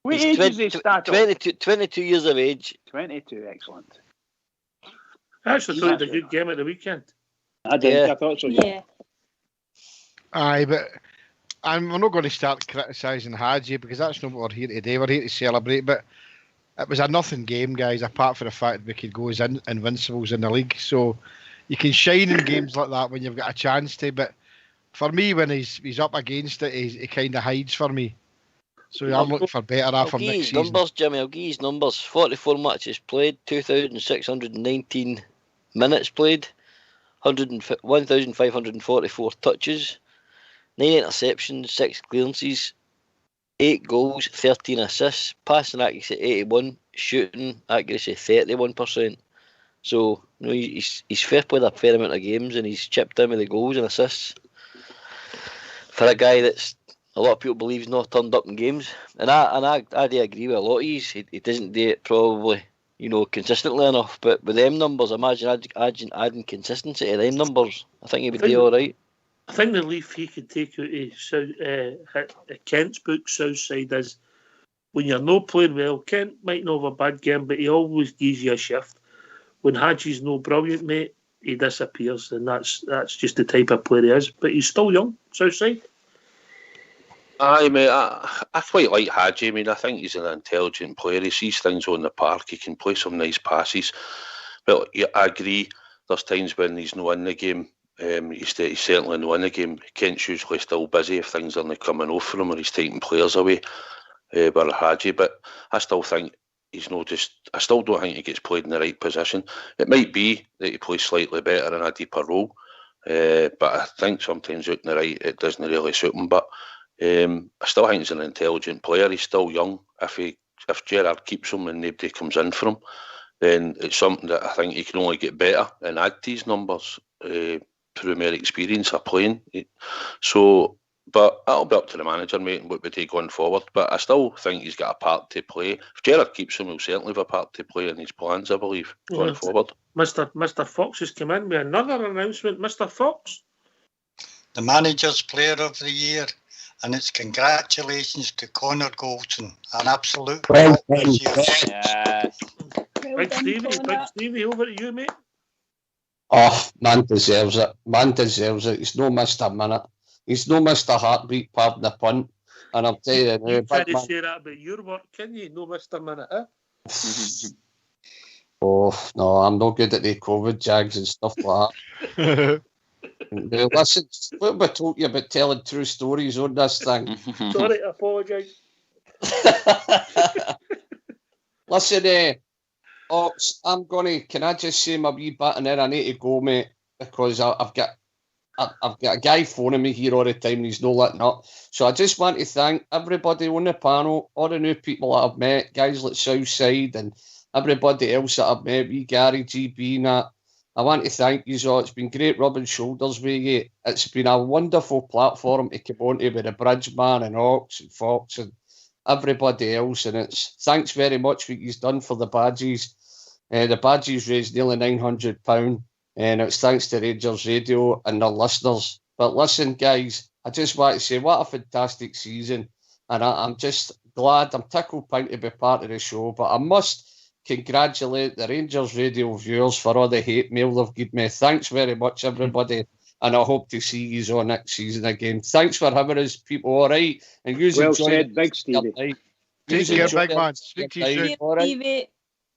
What age is he started? 22 years of age. 22, excellent. I actually thought he had a good game at the weekend. I did. Yeah. I thought so. Yeah. Aye, but we're not going to start criticising Hadji because that's not what we're here today. We're here to celebrate, but it was a nothing game, guys, apart from the fact that we could go as invincibles in the league. So you can shine in games like that when you've got a chance to, but for me, when he's up against it, he kind of hides for me. So I'm looking for better off him next season. Numbers, Jimmy, I'll give you his numbers. 44 matches played, 2,619 minutes played, 1,544 touches, 9 interceptions, 6 clearances, 8 goals, 13 assists, passing accuracy 81, shooting accuracy 31%. So he's fair played a fair amount of games and he's chipped in with the goals and assists. For a guy that's a lot of people believe he's not turned up in games, and I do agree with a lot of these. He doesn't do it probably, consistently enough. But with them numbers, imagine adding consistency to them numbers. I think he would do all right. I think the leaf he could take out of Kent's book, Southside, is when you're not playing well. Kent might not have a bad game, but he always gives you a shift. When Hadji's no brilliant, mate, he disappears, and that's just the type of player he is. But he's still young, Southside. Aye, mate, I quite like Hadji. I mean, I think he's an intelligent player. He sees things on the park. He can play some nice passes. But yeah, I agree. There's times when he's not in the game. He's certainly not in the game. Kent's usually still busy if things aren't coming off for him or he's taking players away. But Hadji, but I still think he's not just. I still don't think he gets played in the right position. It might be that he plays slightly better in a deeper role, but I think sometimes out in the right it doesn't really suit him. But I still think he's an intelligent player. He's still young. If Gerrard keeps him and nobody comes in for him, then it's something that I think he can only get better and add to his numbers through more experience of playing. So, but that'll be up to the manager, mate, and what we do going forward. But I still think he's got a part to play. If Gerrard keeps him, he'll certainly have a part to play in his plans, I believe, going forward. Mr. Fox has come in with another announcement. Mr. Fox? The Manager's Player of the Year. And it's congratulations to Connor Goldson, an absolute top this year. Yes. Big Stevie, over to you, mate. Oh, man deserves it. He's no missed a minute. He's no missed a heartbeat, pardon the punt. And I'm telling you, You big can't man. say that about your work, can you? No, Mr. Minute, eh? Oh, no, I'm not good at the COVID jags and stuff like that. Now, listen, what have I told you about telling true stories on this thing? Sorry, I apologise. Listen, Ox, can I just say my wee bit and then I need to go, mate, because I've got a guy phoning me here all the time and he's not letting up. So I just want to thank everybody on the panel, all the new people that I've met, guys like Southside and everybody else that I've met, wee Gary, GB and that. I want to thank you all. It's been great rubbing shoulders with you. It's been a wonderful platform to come on to with the Bridgeman and Ox and Fox and everybody else. And it's thanks very much for what you've done for the badges. The badges raised nearly £900. And it's thanks to Rangers Radio and their listeners. But listen, guys, I just want to say what a fantastic season. And I'm just glad, I'm tickled pink to be part of the show. But I must congratulate the Rangers Radio viewers for all the hate mail they've given me. Thanks very much, everybody. And I hope to see you all next season again. Thanks for having us, people. All right. And you Well enjoy said, it. Big Stevie. Take care, big man. Speak to you soon. All right. Stevie.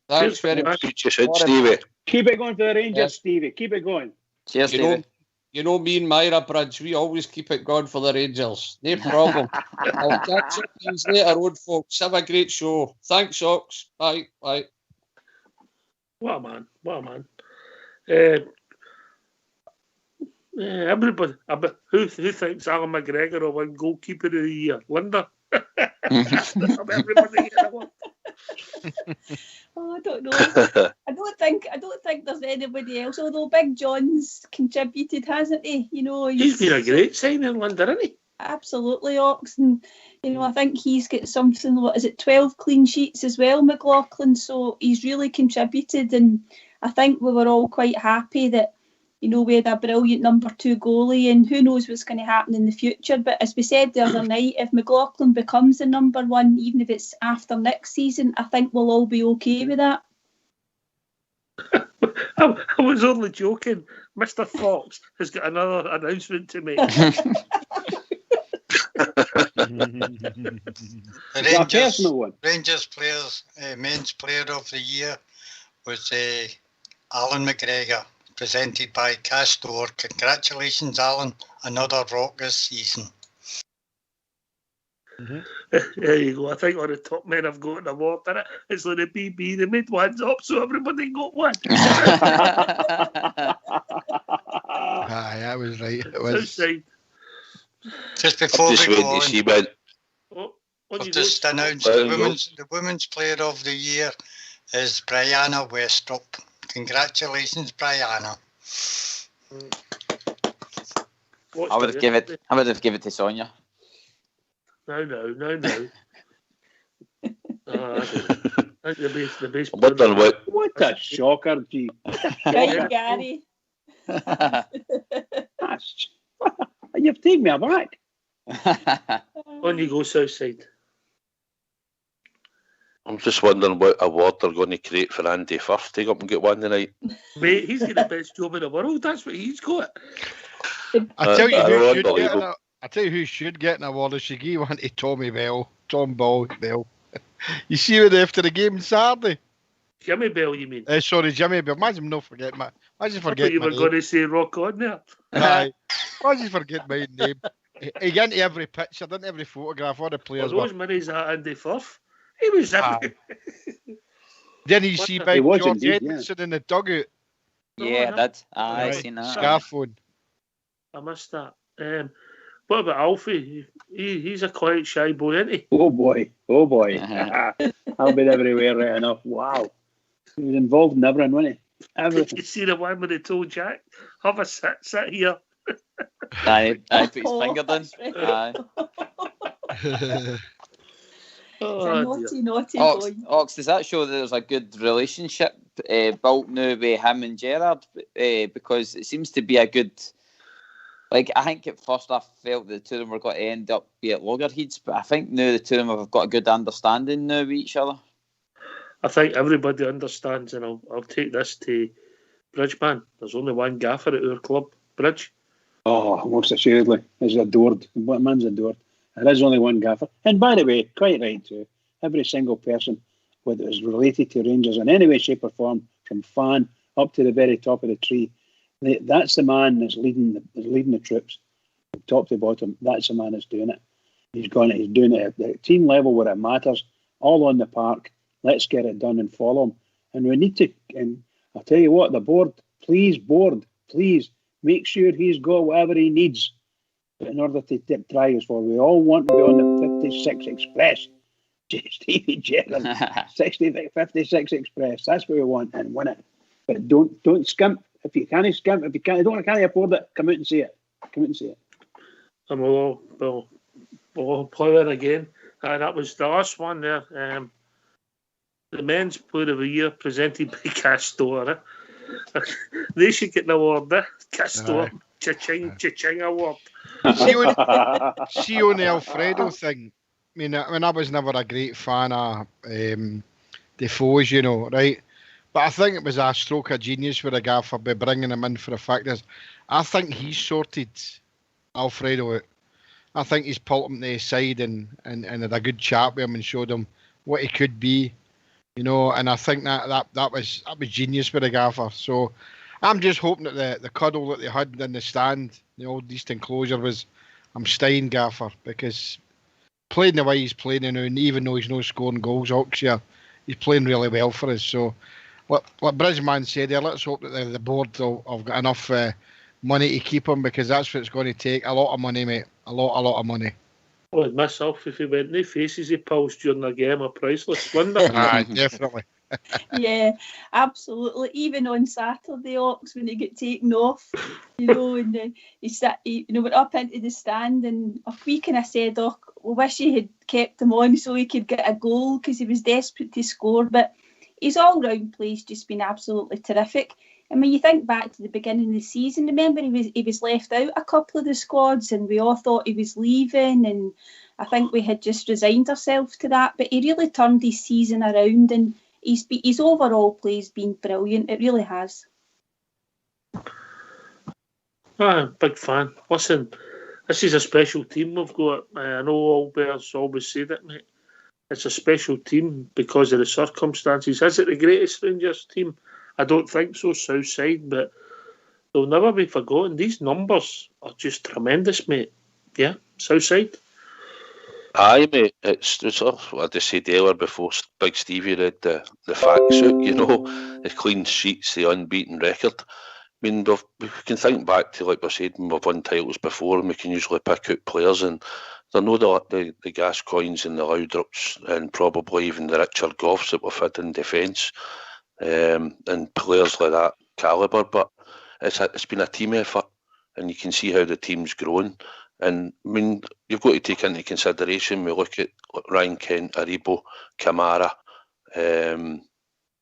Thanks very much. Speak to you soon, Stevie. Keep it going for the Rangers, Yeah. Stevie. Keep it going. Cheers, You know, Stevie. you know me and Myra Bridge, we always keep it going for the Rangers. No problem. I'll catch up with you later on, folks. Have a great show. Thanks, Ox. Bye. Bye. What a man. What a man. Everybody. Who thinks Alan McGregor will win goalkeeper of the year? Linda? Everybody here. Oh, I don't know. I don't think there's anybody else. Although Big John's contributed, hasn't he? You know, He's been a great signing, Linda, hasn't he? Absolutely, Oxen. You know, I think he's got something. What is it? 12 clean sheets as well, McLaughlin. So he's really contributed, and I think we were all quite happy that, you know, we had a brilliant number 2 goalie, and who knows what's going to happen in the future. But as we said the other night, if McLaughlin becomes the number 1, even if it's after next season, I think we'll all be okay with that. I was only joking. Mr. Fox has got another announcement to make. The A personal one. Rangers players, men's player of the year was Alan McGregor, presented by Castor. Congratulations, Alan. Another rock this season. There you go. I think all the top men have got an award in it. It's like the BB. They made ones up, so everybody got one. Aye, that was right. It was. Outside. Just before Just we go waiting to on, see when. I've just announced the women's player of the year is Brianna Westrup. Congratulations, Brianna. I would have given it to Sonia. No. The base. What done what? What a shocker, G. Right, Gary. You've taken me aback. On you go, Southside. I'm just wondering what award they're going to create for Andy Firth. Take up and get one tonight. Mate, he's got the best job in the world. That's what he's got. I tell you who should get unbelievable. I tell you who should get an award. I should give one to Tom Bell. You see what after the game Saturday? Jimmy Bell, you mean? Sorry, Jimmy Bell. Imagine not forget my. Imagine I thought forget you my were name. going to say Rock On there. Aye. Imagine forget my name. He got into every picture, didn't every photograph, all the Well, players. those minis at Andy Firth. He was Aye. Then you see by He was George indeed, Edmondson in the dugout. Yeah, I did. I Right. seen that. Scarphone. I missed that. What about Alfie? He's a quiet, shy boy, isn't he? Oh boy. I'll be everywhere right enough. Wow. He was involved in everything, wasn't he? Did Everything. you see the one where they told Jack, have a sit here? I put his finger down. That's right. Aye. Oh, He's a dear. naughty Ox, boy. Ox, does that show that there's a good relationship built now with him and Gerrard? Because it seems to be a good. Like, I think at first I felt the two of them were going to end up be at loggerheads, but I think now the two of them have got a good understanding now with each other. I think everybody understands, and I'll take this to Bridgeman. There's only one gaffer at our club, Bridge. Oh, most assuredly. He's adored. What man's adored. There is only one gaffer. And by the way, quite right too. Every single person, whether it is related to Rangers in any way, shape or form, from fan up to the very top of the tree, that's the man that's leading the troops, from top to bottom. That's the man that's doing it. He's doing it at the team level where it matters, all on the park. Let's get it done and follow him. And we need to, and I'll tell you what, the board, please, make sure he's got whatever he needs in order to try us for. We all want to be on the 56 Express. Stevie Gerrard, 56 Express. That's what we want, and win it. But don't skimp. If you can't skimp, if you can't afford it, come out and see it. And we'll play it again. That was the last one there. The men's player of the year presented by Castor. They should get an award there. Castor, cha-ching award. See on the Alfredo thing. I mean, I was never a great fan of Defoe's, right? But I think it was a stroke of genius for the gaffer by bringing him in for the fact is, I think he sorted Alfredo out. I think he's pulled him to his side and had a good chat with him and showed him what he could be, and I think that was genius for the gaffer. So I'm just hoping that the cuddle that they had in the stand, the old East enclosure, was I'm staying gaffer, because playing the way he's playing now, and even though he's not scoring goals, Oxia, he's playing really well for us. So, like Bridgeman said there, let's hope that the board have got enough money to keep him, because that's what it's going to take. A lot of money, mate. A lot of money. Well, myself, if he went no faces he pulls during the game, are priceless. Wonder. Definitely. Yeah, absolutely. Even on Saturday, Ox, when he get taken off, and he went up into the stand, and we kind of said, "Oh, we wish he had kept him on so he could get a goal," because he was desperate to score. But his all-round play's just been absolutely terrific. I mean, you think back to the beginning of the season. Remember, he was left out a couple of the squads, and we all thought he was leaving, and I think we had just resigned ourselves to that. But he really turned his season around, and his overall play's been brilliant. It really has. Big fan. Listen, this is a special team we've got. I know all Bears always say that, mate. It's a special team because of the circumstances. Is it the greatest Rangers team? I don't think so, Southside, but they'll never be forgotten. These numbers are just tremendous, mate. Yeah, Southside. Aye, mate. It's what I just said earlier before Big Stevie read the facts out, the clean sheets, the unbeaten record. I mean, we can think back to, like we said, when we've won titles before, and we can usually pick out players, and they're not the Gascoignes and the Laudrups and probably even the Richard Goffs that we've had in defence, and players like that calibre. But it's been a team effort, and you can see how the team's grown. And I mean, you've got to take into consideration, we look at Ryan Kent, Aribo, Kamara,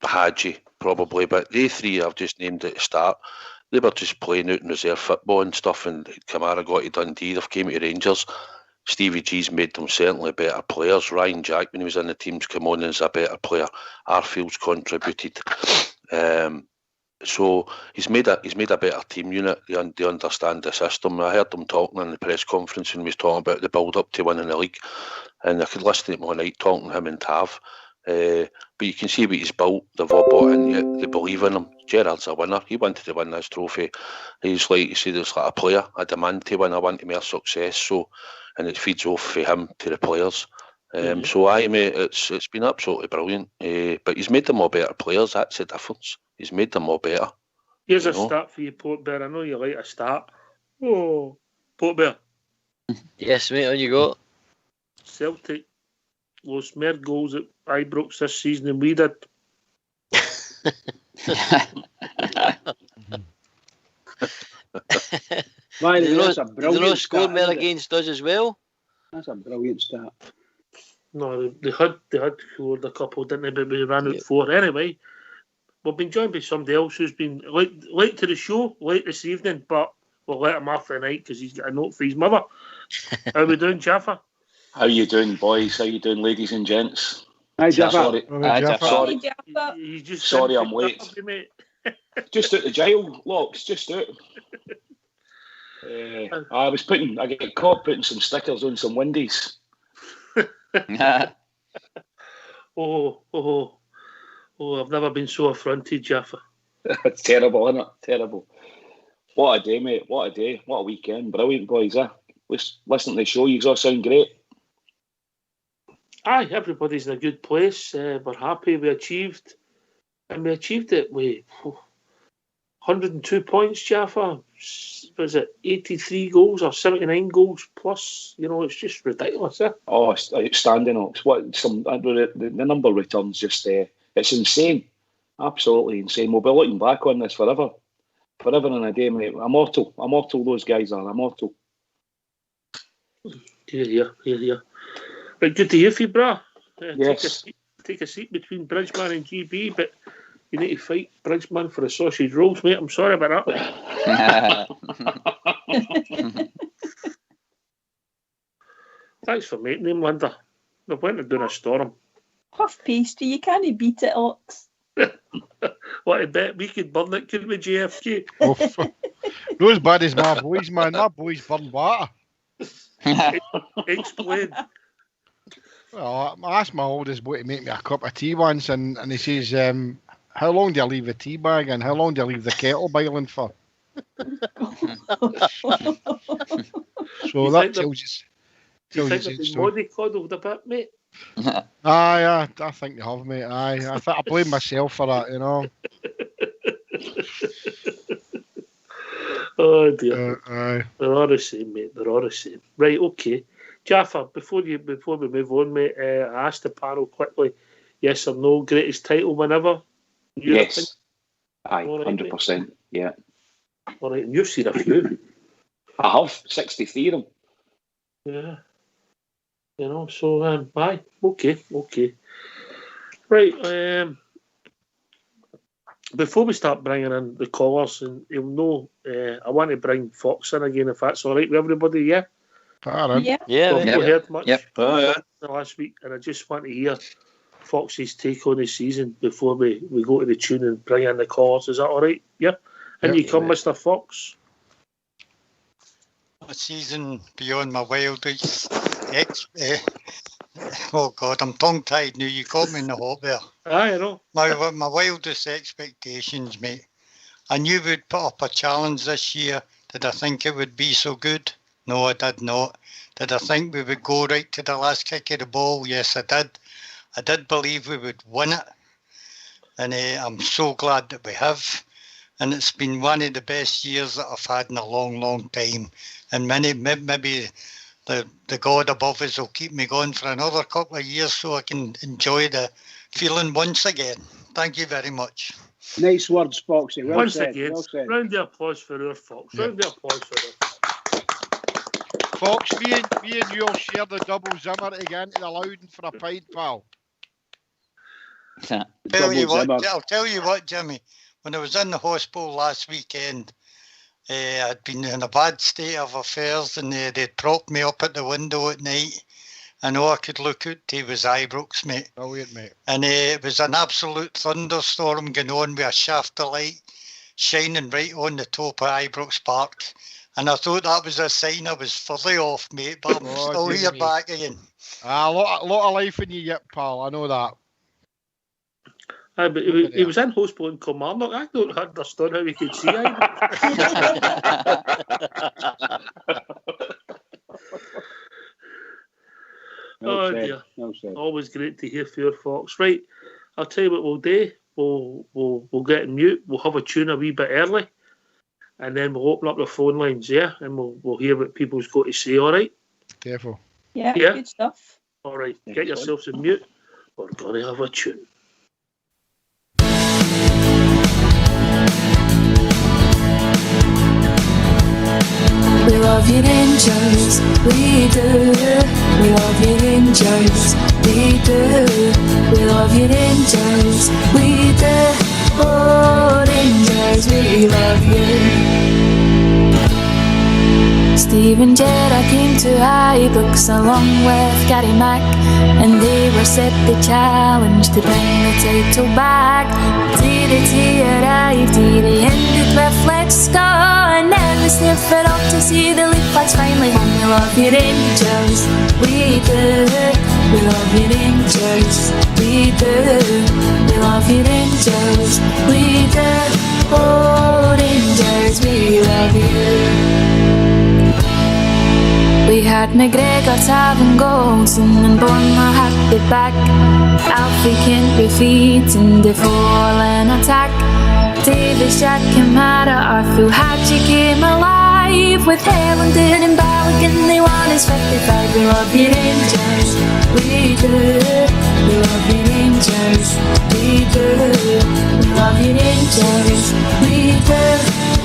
Hadji probably, but they three I've just named at the start, they were just playing out in reserve football and stuff, and Kamara got to Dundee, they've came to Rangers. Stevie G's made them certainly better players. Ryan Jack, when he was in the team's come on as a better player. Arfield's contributed. So he's made a better team unit. They understand the system. I heard them talking in the press conference when he was talking about the build up to winning the league, and I could listen to him all night talking to him and Tav. But you can see what he's built. They've all bought in, yet they believe in him. Gerrard's a winner. He wanted to win this trophy. He's like you said, it's like a player. I demand to win. I want more success. So, and it feeds off for him to the players. So aye, mate, it's been absolutely brilliant. But he's made them all better players. That's the difference. He's made them all better. Here's a start for you, Port Bear. I know you like a start. Oh, Port Bear. Yes, mate, on you go. Celtic lost more goals at Ibrox this season than we did. They not scored more against us as well. That's a brilliant start. No, they had scored a couple, didn't they? But we ran out 4 anyway. We've been joined by somebody else who's been late to the show, late this evening, but we'll let him off the night because he's got a note for his mother. How are we doing, Jaffa? How you doing, boys? How you doing, ladies and gents? Hi, Jaffa. Sorry, Sorry. Sorry, I'm late. Just out the jail, Locks, just out. I get caught putting some stickers on some windies. Oh, I've never been so affronted, Jaffa. It's terrible, isn't it? Terrible. What a day, mate. What a day. What a weekend. Brilliant, boys. Listen to the show. You all sound great. Aye, everybody's in a good place. We're happy we achieved it with 102 points, Jaffa. Was it 83 goals or 79 goals plus? You know, it's just ridiculous, eh? Oh, it's outstanding. The number of returns just it's insane. Absolutely insane. We'll be looking back on this forever. Forever and a day, mate. Immortal, those guys are. Immortal. Here. Right, good to hear from you, brah. Yes. Take a seat between Bridgeman and GB, but you need to fight Bridgeman for the sausage rolls, mate. I'm sorry about that. Thanks for making them, Linda. They went to do a storm. Puff pastry, you can't beat it, Ox. What I bet we could burn it, could we, JFK? Not as bad as my boys, man. My boys burn water. Explain. Well, I asked my oldest boy to make me a cup of tea once, and he says, how long do I leave the tea bag and how long do I leave the kettle boiling for? So that tells you. Do you think they've been mollycoddled a bit, mate? Aye, I think they have, mate. Aye, I blame myself for that, you know. Oh dear. Aye. They're all the same, mate. They're all the same. Right, okay. Jaffa, before we move on, mate, I asked the panel quickly, yes or no, greatest title whenever? Yes. Aye, 100%. Yeah. All right, and you've seen a few. I have 63 of them. Yeah. You know, so aye, okay. Right, before we start bringing in the callers, and you'll know, I want to bring Fox in again, if that's all right with everybody, yeah? Yeah. We've not heard much the last week, and I just want to hear Fox's take on the season before we go to the tune and bring in the callers. Is that all right? Yeah? And you come, Mr. Fox. A season beyond my wildest. Oh God, I'm tongue-tied now. You caught me in the hot there. Aye, I know. My wildest expectations, mate. I knew we'd put up a challenge this year. Did I think it would be so good? No, I did not. Did I think we would go right to the last kick of the ball? Yes, I did. I did believe we would win it. And I'm so glad that we have. And it's been one of the best years that I've had in a long, long time. And maybe the God above us will keep me going for another couple of years so I can enjoy the feeling once again. Thank you very much. Nice words, Foxy. Once again, round the applause for our Fox. Round the applause for us. Fox, me and you will share the double zimmer to get into the Loudon for a pint, pal. I'll tell you what, Jimmy. When I was in the hospital last weekend, I'd been in a bad state of affairs, and they'd propped me up at the window at night, and all I could look out to was Ibrox, mate. Brilliant, mate. And it was an absolute thunderstorm going on with a shaft of light shining right on the top of Ibrox Park. And I thought that was a sign I was fully off, mate, but I'm still here back again. A lot of life in you yet, pal. I know that. Aye, but he was in hospital in Kilmarnock. I don't understand how he could see Ibrox. Oh dear. Always great to hear from your Fox. Right, I'll tell you what we'll do. We'll get in mute. We'll have a tune a wee bit early, and then we'll open up the phone lines, yeah, and we'll hear what people's got to say. All right. Careful. Yeah. Good stuff. All right. Get yourselves in mute. We're gonna have a tune. We love you Rangers, we do. We love you Rangers, we do. We love you Rangers, we do. Oh Rangers, we love you. Steve and Gerard came to Ibrox along with Gary Mack, and they were set the challenge to bring the title back. DDT arrived, he ended with let's go, and then we sniff it up to see the leaf flags finally home. We love you Rangers, we do. We love you Rangers, we do. We love you Rangers, we do. Oh Rangers, we love you. We had McGregor, Taven, Goldson and Bournemouth at the back. Alfie Kent defeat and the fallen attack. Davis, Jack, Kamara, Arthur Hadji came alive. With Helen, and Balogun, they won his 55. We love you Rangers, we do. We love you Rangers, we do. We love you Rangers, we do.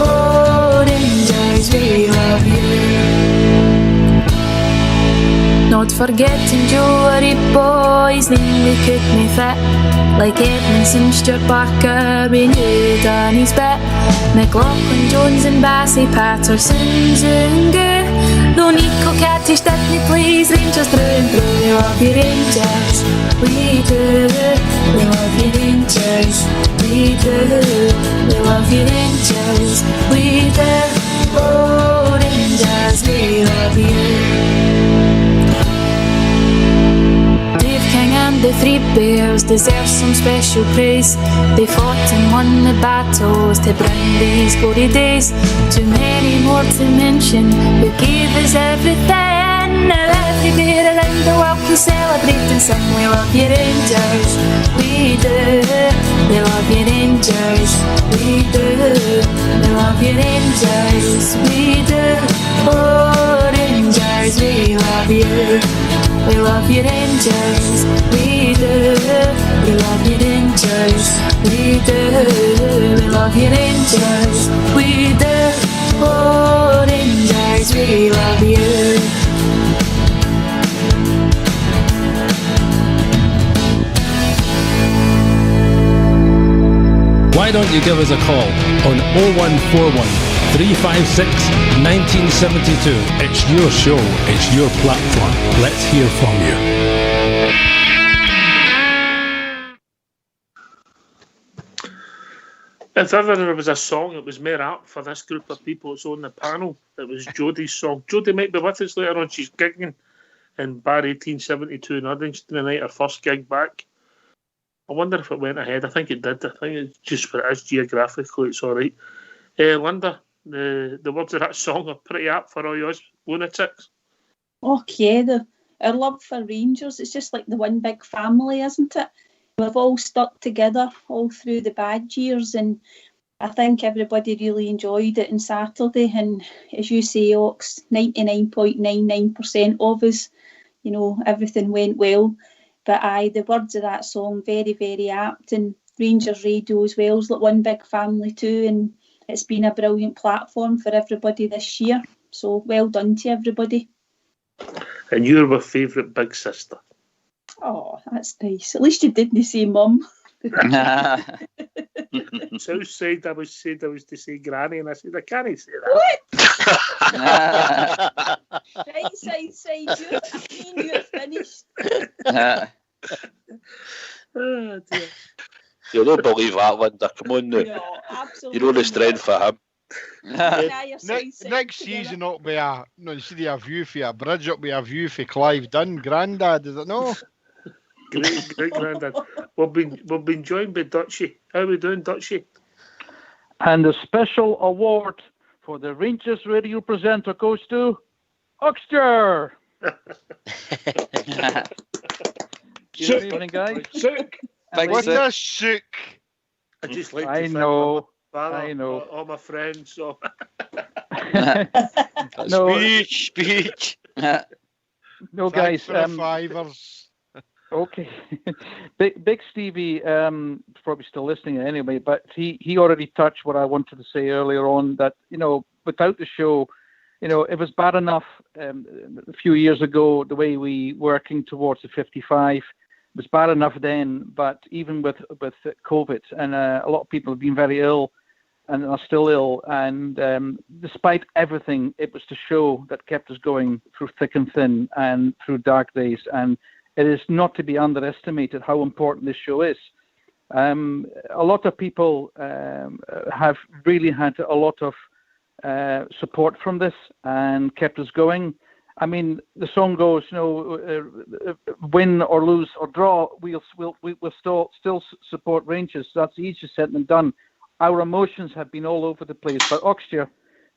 Oh Rangers, we love you. Not forgetting Jory boys, name we could me fit. Like Edmondson, Stuart Barker, we knew Danny's bit. McLaughlin, Jones and Bassey, Patterson, Zungu. Though Nico Cattish didn't please, Rangers through and through. We love you Rangers, we do. We love you Rangers, we do. We love you Rangers, we do. Oh Rangers, we love you. And the Three Bears deserve some special praise. They fought and won the battles to bring these glory days. Too many more to mention who gave us everything. Now every bear around the world can celebrate and sing. We love you Rangers, we do. We love you Rangers, we do. We love you Rangers, we do. Oh Rangers, we love you. We love you Rangers, we do. We love you Rangers, we do. We love you Rangers, we do. Oh Rangers, we love you. Why don't you give us a call on 0141 356 1972. It's your show, it's your platform. Let's hear from you. If ever there was a song that was more apt for this group of people that's on the panel, it was Jodie's song. Jodie might be with us later on. She's gigging in Bar 1872 in Uddingston tonight, her first gig back. I wonder if it went ahead. I think it did. I think it's just where it is geographically, it's all right. Linda, the words of that song are pretty apt for all you lunatics. Okay, our love for Rangers, it's just like the one big family, isn't it? We've all stuck together all through the bad years, and I think everybody really enjoyed it on Saturday. And as you say, Ox, 99.99% of us, you know, everything went well. But the words of that song, very, very apt, and Rangers Radio as well is like one big family too, and it's been a brilliant platform for everybody this year. So well done to everybody. And you're my favourite big sister. Oh, that's nice. At least you didn't say mum. Southside, I was to say granny, and I said I can't say that. What? Right side, you're finished. Oh dear. You don't believe that, Linda. Come on now. No, absolutely. You know the strength for him. Next season it'll be instead of a view for a bridge, it'll be a view for Clive Dunn, Grandad, is it no? Great Grandad. We've been joined by Dutchie. How are we doing, Dutchie? And the special award for the Rangers radio presenter goes to Oxter. Good evening, guys. Sook. What's a sook? I just like I know. All my friends. So. No. Speech. No, guys. Fivers. Okay. Big Stevie, probably still listening anyway, but he already touched what I wanted to say earlier on, that, you know, without the show, you know, it was bad enough a few years ago, the way we working towards the 55. It was bad enough then, but even with COVID, and a lot of people have been very ill and are still ill, and despite everything, it was the show that kept us going through thick and thin and through dark days, and it is not to be underestimated how important this show is. A lot of people have really had a lot of support from this and kept us going. I mean, the song goes, win or lose or draw, we'll still support Rangers. That's easier said than done. Our emotions have been all over the place. But Oxtear,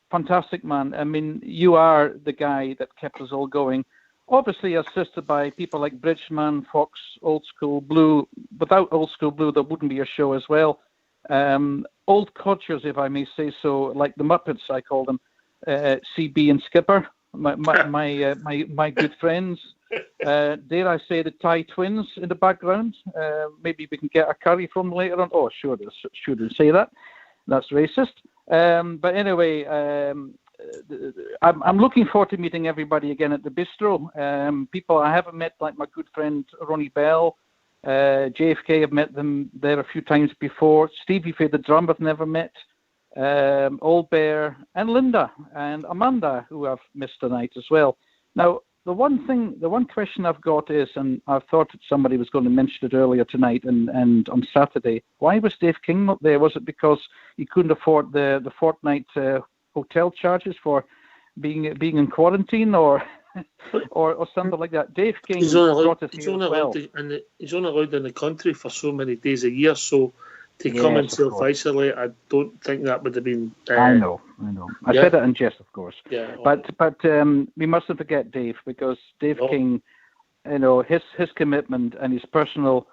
fantastic man. I mean, you are the guy that kept us all going. Obviously assisted by people like Bridgeman, Fox, Old School Blue. Without Old School Blue, there wouldn't be a show as well. Old codgers, if I may say so, like the Muppets, I call them, CB and Skipper. My good friends. Dare I say the Thai twins in the background? Maybe we can get a curry from them later on. Oh, sure, shouldn't say that. That's racist. But anyway, I'm looking forward to meeting everybody again at the bistro. People I haven't met, like my good friend Ronnie Bell, JFK. I've met them there a few times before. Stevie Faye, the drummer, I've never met. Old Bear and Linda and Amanda, who I've missed tonight as well. Now, the one question I've got is, and I thought somebody was going to mention it earlier tonight and on Saturday, why was Dave King not there? Was it because he couldn't afford the fortnight hotel charges for being in quarantine, or something like that? Dave King he's only brought us here as well. He's only allowed in the country for so many days a year, so to come and self-isolate, I don't think that would have been... I know. I said it in jest, of course. Yeah. But we mustn't forget Dave, because Dave King, his commitment and his personal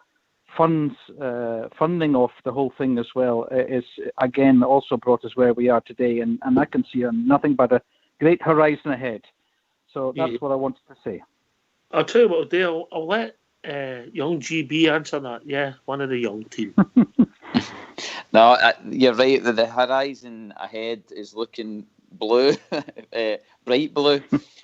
funding of the whole thing as well is, again, also brought us where we are today. And I can see nothing but a great horizon ahead. So that's what I wanted to say. I'll tell you what I'll do. I'll let young GB answer that. Yeah, one of the young team. No, you're right. The horizon ahead is looking blue, bright blue.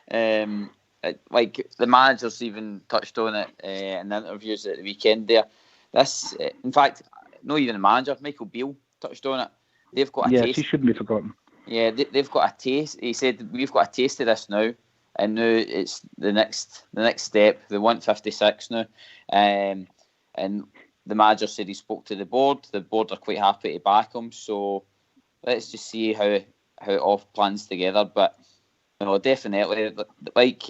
Like the managers even touched on it in the interviews at the weekend there. This, in fact, not even the manager, Michael Beale touched on it. They've got a taste. Yes, he shouldn't be forgotten. Yeah, they've got a taste. He said, we've got a taste of this now. And now it's the next step. They want 56 now. And the manager said he spoke to the board. The board are quite happy to back him. So let's just see how it all plans together. But definitely, like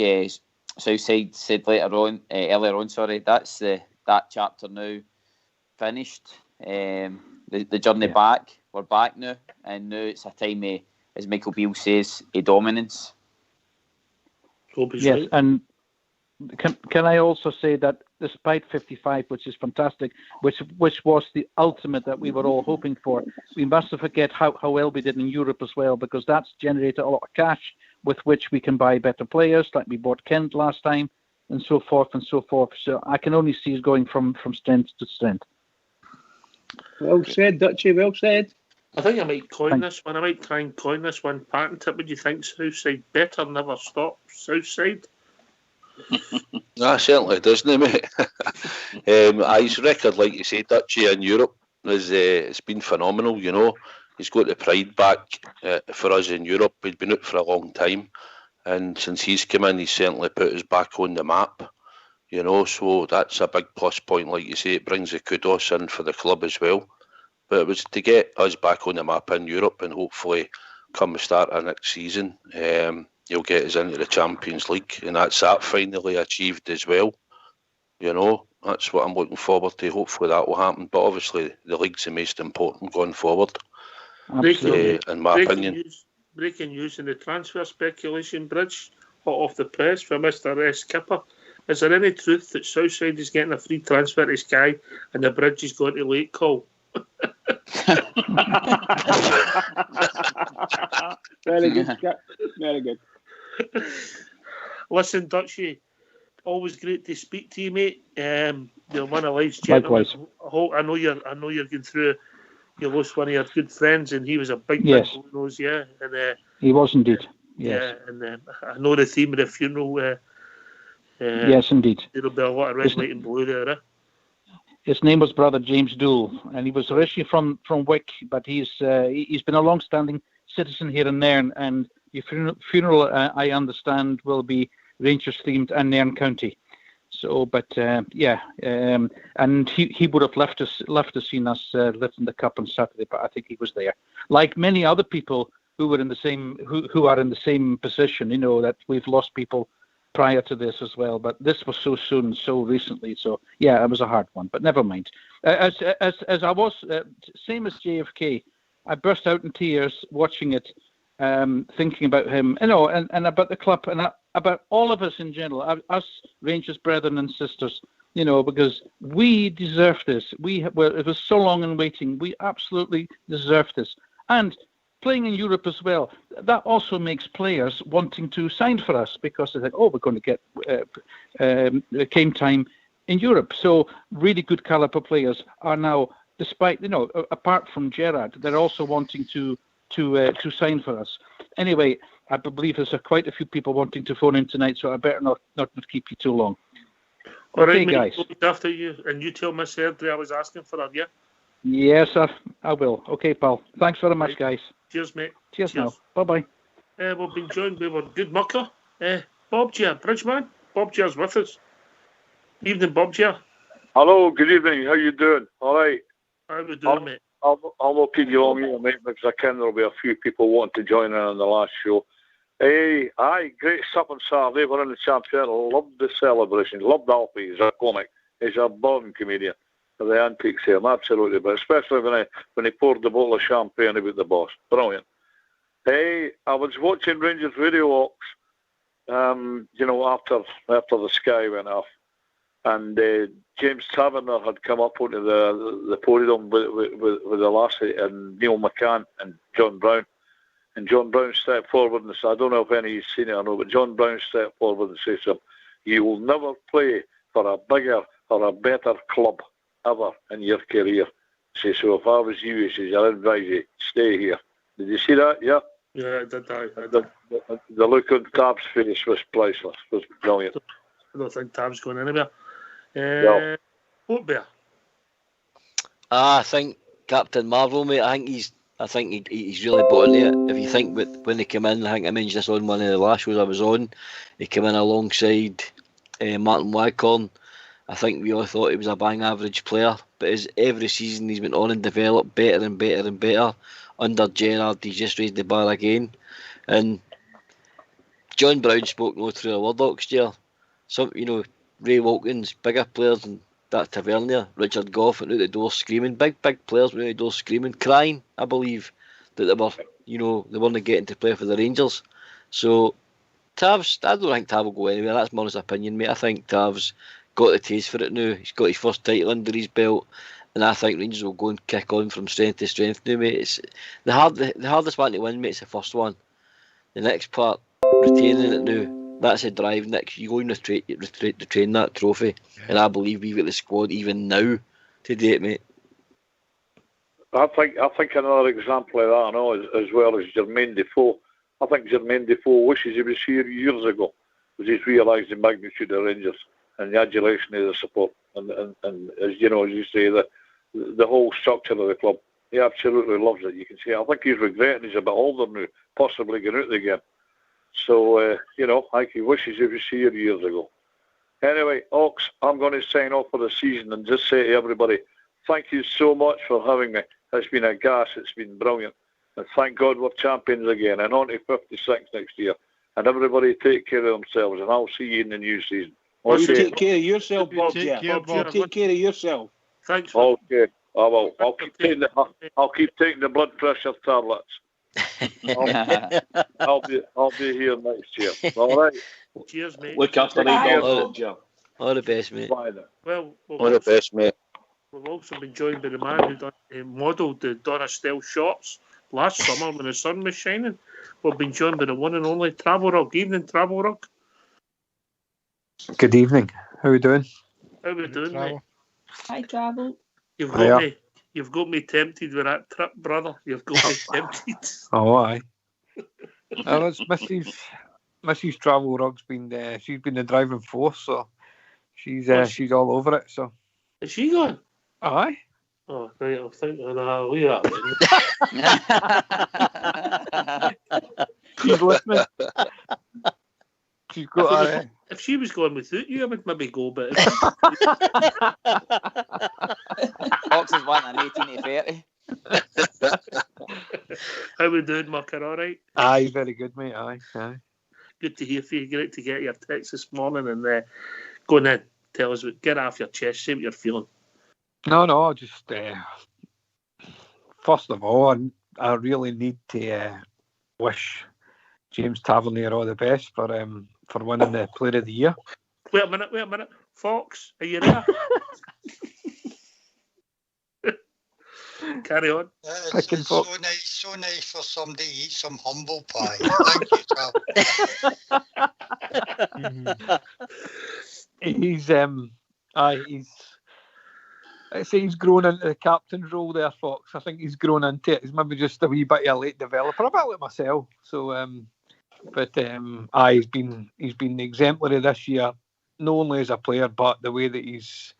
Southside said earlier on, that's that chapter now finished. The journey back, we're back now, and now it's a time of, as Michael Beale says, a dominance. Yes, and can I also say that despite 55, which is fantastic, which was the ultimate that we were all hoping for, we mustn't forget how well we did in Europe as well, because that's generated a lot of cash with which we can buy better players, like we bought Kent last time, and so forth and so forth. So I can only see us going from strength to strength. Well said, Dutchie, well said. I think I might coin this one. I might try and coin this one, patent it. Would you think, Southside? Better never stop, Southside? Nah, certainly doesn't, mate. His record, like you say, Dutchie in Europe, it's been phenomenal, He's got the pride back for us in Europe. He'd been out for a long time. And since he's come in, he's certainly put us back on the map, So that's a big plus point, like you say. It brings the kudos in for the club as well. But it was to get us back on the map in Europe, and hopefully come the start of next season, he'll get us into the Champions League, and that's that finally achieved as well. That's what I'm looking forward to. Hopefully that will happen. But obviously the league's the most important going forward, in my opinion. Breaking news in the transfer speculation bridge, hot off the press for Mr. Skipper. Is there any truth that Southside is getting a free transfer to Sky and the bridge is going to late call? Very good, Skip. Very good. Listen, Dutchie, always great to speak to you, mate. You're one of life's gentlemen. Likewise. I know you're going through. You lost one of your good friends, and he was a big nose, yeah. And he was indeed. Yes. Yeah, and I know the theme of the funeral. Yes, indeed. There'll be a lot of red, white, and blue there. His name was Brother James Doole, and he was originally from Wick, but he's been a long-standing citizen here and there. And your funeral, I understand, will be Rangers themed and Nairn County. So, but and he would have left us seen us lifting the cup on Saturday, but I think he was there. Like many other people who are in the same position. You know, that we've lost people prior to this as well, but this was so soon, so recently. So yeah, it was a hard one, but never mind. As I was, same as JFK, I burst out in tears watching it, thinking about him, you know, and about the club and about all of us in general, us Rangers brethren and sisters, you know, because we deserve this. It was so long in waiting. We absolutely deserve this. And playing in Europe as well, that also makes players wanting to sign for us because they think, oh, we're going to get game time in Europe. So really good caliber players are now, despite, you know, apart from Gerrard, they're also wanting to sign for us. Anyway, I believe there's quite a few people wanting to phone in tonight, so I better not keep you too long. All Okay, right, mate, guys. after you, and you tell Miss Airdrie I was asking for her, yeah? Yes, I will. Okay, pal. Thanks very much, guys. Cheers, mate. Cheers. Now. Bye-bye. We've been joined by our good mucker, Bob Gia, Bridgeman. Bob Gia's with us. Evening, Bob Gia. Hello, good evening. How you doing? All right. How we doing, mate? I'll not keep you long here, mate, because I can there'll be a few people wanting to join in on the last show. Aye, great stuff on Saturday. We're in the championship. Loved the celebration. Loved Alfie. He's a comic. He's a born comedian. For the antiques here, absolutely. But especially when he poured the bottle of champagne about the boss. Brilliant. I was watching Rangers Radio Oaks, you know, after the Sky went off. And James Taverner had come up onto the podium with the lassie and Neil McCann and John Brown. And John Brown stepped forward and said, I don't know if any of you've seen it or not, but John Brown stepped forward and said to him, you will never play for a bigger or a better club ever in your career. So if I was you, he says, I'd advise you, stay here. Did you see that? Yeah? Yeah, I did. The look on Tab's face was priceless. It was brilliant. I don't think Tab's going anywhere. Bear. I think Captain Marvel, mate. I think he's really bought into it. If you think when they came in, I think I mentioned this on one of the last shows I was on. He came in alongside Martin Waghorn. I think we all thought he was a bang average player, but as every season he's went on and developed better and better and better. Under Gerrard, he's just raised the bar again. And John Brown spoke no through a word last year. Some, you know, Ray Wilkins, bigger players than that Tavernier, Richard Gough went out the door screaming, big players went out the door screaming, crying, I believe, that they were, you know, they weren't getting to play for the Rangers. So Tav's, I don't think Tav will go anywhere. That's Murray's opinion, mate. I think Tav's got the taste for it now. He's got his first title under his belt, and I think Rangers will go and kick on from strength to strength now, mate. It's the hardest one to win, mate. It's the first one. The next part, retaining it now. That's a drive. Next, you go and retain that trophy, and I believe we've got the squad even now to do it, mate. I think another example of that, I know, as well as Jermaine Defoe. I think Jermaine Defoe wishes he was here years ago, because he's realised the magnitude of Rangers and the adulation of the support, and as you know, as you say, the whole structure of the club. He absolutely loves it. You can see. I think he's regretting he's a bit older now, possibly getting out again. So, you know, I think he wishes he was here years ago. Anyway, Ox, I'm going to sign off for the season and just say to everybody, thank you so much for having me. It's been a gas. It's been brilliant. And thank God we're champions again and on to 56 next year. And everybody take care of themselves, and I'll see you in the new season. Okay. Take care of yourself, Bob. Take care of yourself. Thanks. Okay, I will. I'll keep taking the blood pressure tablets. I'll be here next year. All right. Cheers, mate. Look after you, all the best, mate. Well, all the best, mate. We've also been joined by the man who modelled the Donna Style shorts last summer when the sun was shining. We've been joined by the one and only Travel Rock. Evening, Travel Rock. Good evening. How are we doing? How are we doing, mate? Hi, Travel. You've got me tempted with that trip, brother. You've got me tempted. Oh, aye. It's Mrs. Travel Rock's been she's been the driving force, so she's all over it. So is she gone? Aye. Oh, right. I'm thinking, we are. She's listening. She's got if she was going without you, I would maybe go, but Ox is wanting an 18 to 30. How we doing, Mucker? All right? Aye, very good, mate. Aye. Good to hear from you. Great to get your text this morning and go on in. Tell us, get off your chest, say what you're feeling. No, just first of all, I really need to wish James Tavernier all the best for winning the Player of the Year. Wait a minute. Fox, are you there? Carry on. It's so nice for somebody to eat some humble pie. Thank you, Tom. He's grown into the captain's role there, Fox. I think he's grown into it. He's maybe just a wee bit of a late developer, a bit like myself. So, he's been exemplary this year, not only as a player but the way that he's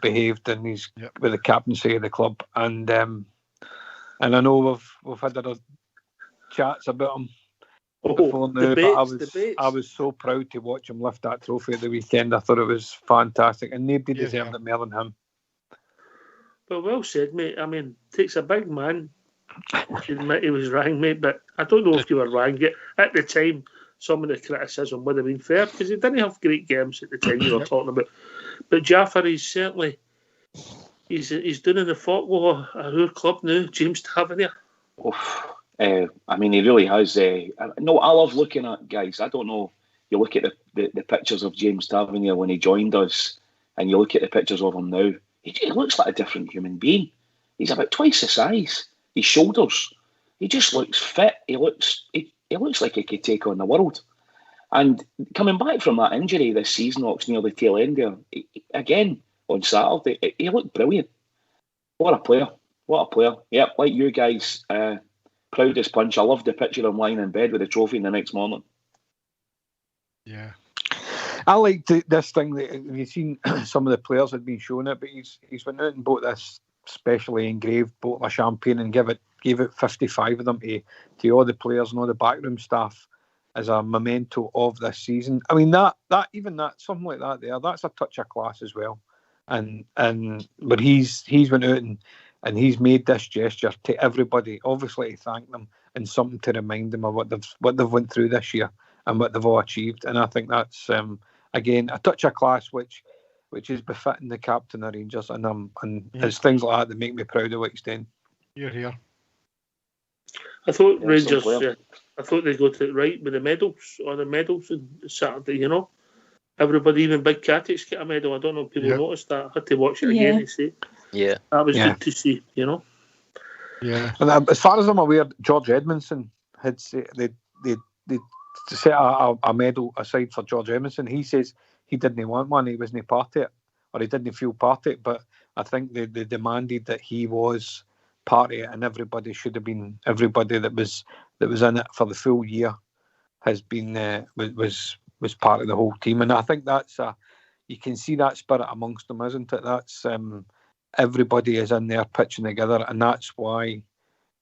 behaved and he's with the captaincy of the club. And I know we've had other chats about him before now, but I was so proud to watch him lift that trophy at the weekend. I thought it was fantastic, and nobody deserved it more than him. But well said, mate. I mean, it takes a big man to admit he was wrong, mate. But I don't know if you were wrong. At the time, some of the criticism would have been fair because he didn't have great games at the time you were talking about. But Jaffer, he's certainly he's doing in the folklore at our club now, James Tavernier. I mean, he really has. No, I love looking at guys. I don't know. You look at the pictures of James Tavernier when he joined us, and you look at the pictures of him now. He looks like a different human being. He's about twice the size. His shoulders. He just looks fit. He looks like he could take on the world. And coming back from that injury this season, near the tail end there, again on Saturday, he looked brilliant. What a player! What a player! Yep, like you guys, proud as punch. I love the picture of him lying in bed with the trophy the next morning. Yeah. I liked this thing that you've seen. Some of the players had been showing it, but he's went out and bought this specially engraved bottle of champagne and gave it 55 of them to all the players and all the backroom staff as a memento of this season. I mean that something like that there, that's a touch of class as well. But he's went out and he's made this gesture to everybody, obviously to thank them and something to remind them of what they've went through this year and what they've all achieved. And I think that's again a touch of class which is befitting the captain of Rangers, and it's things like that make me proud of what he's doing. You're here. I thought Rangers. I thought they got it right with the medals on Saturday. You know, everybody, even Big Cattick's got a medal. I don't know if people noticed that. I had to watch it again to see. Yeah, that was good to see. You know. Yeah, and as far as I'm aware, George Edmondson had said they set a medal aside for George Edmondson. He says he didn't want one. He wasn't part of it, or he didn't feel part of it. But I think they demanded that he was part of it, and everybody should have been. Everybody that was in it for the full year has been was part of the whole team, and I think that's you can see that spirit amongst them, isn't it? That's everybody is in there pitching together, and that's why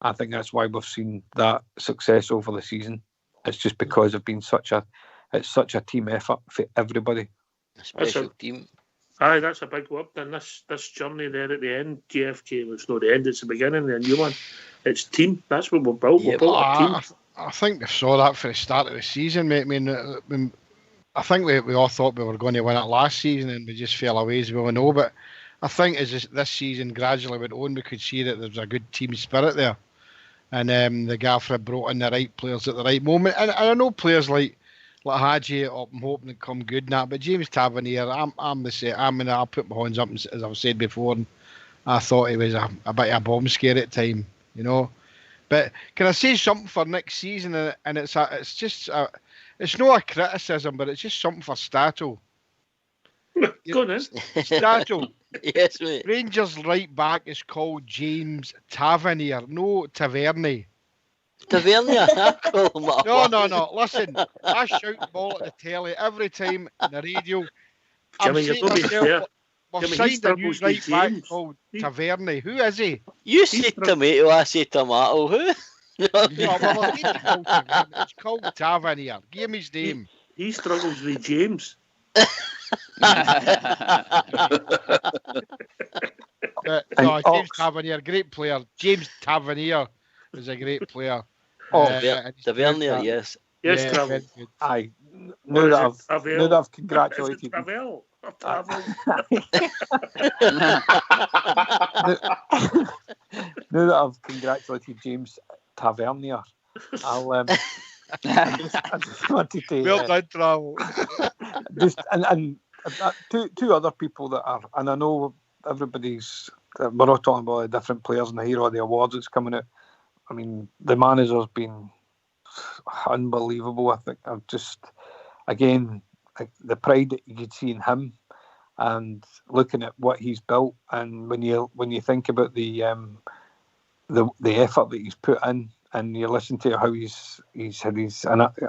we've seen that success over the season. It's just because of being such a team effort for everybody. A special team. Aye, that's a big word. And this journey there at the end, JFK was not the end; it's the beginning. The new one, it's team. That's what we're built. We're built a team. I think we saw that for the start of the season, mate. I mean, I think we all thought we were going to win it last season, and we just fell away, as we all know. But I think as this season gradually went on, we could see that there's a good team spirit there. And the gaffer brought in the right players at the right moment. And I know players like Hadji, I'm hoping to come good now. But James Tavernier, I'm the same. I mean, I'll put my hands up, as I've said before. And I thought he was a bit of a bomb scare at time, you know. But can I say something for next season? And it's not a criticism, but it's just something for Stato. Go on then. Stato. Yes, mate. Rangers right back is called James Tavernier, no Tavernier. Tavernier? No. Listen, I shout the ball at the telly every time on the radio. Jimmy, you're not being fair. We've signed a new right back called Tavernier. Who is he? You say tomato, I say tomato. Who? It's called Tavernier. Give him his name. He struggles with James. James Tavernier, great player. James Tavernier is a great player. Oh, Tavernier, yes. Yes, Yeah, Travel. very good. Aye. Or Now is that it Travel? I've Is it congratulated. Travel or Travel? Now that I've congratulated James Tavernier, I just wanted to Well done, Travel. just and two other people that are, and I know everybody's. We're all talking about the different players and the hero of the awards that's coming out. I mean, the manager's been unbelievable. I think I've just again the pride that you could see in him, and looking at what he's built, and when you think about the effort that he's put in, and you listen to how he's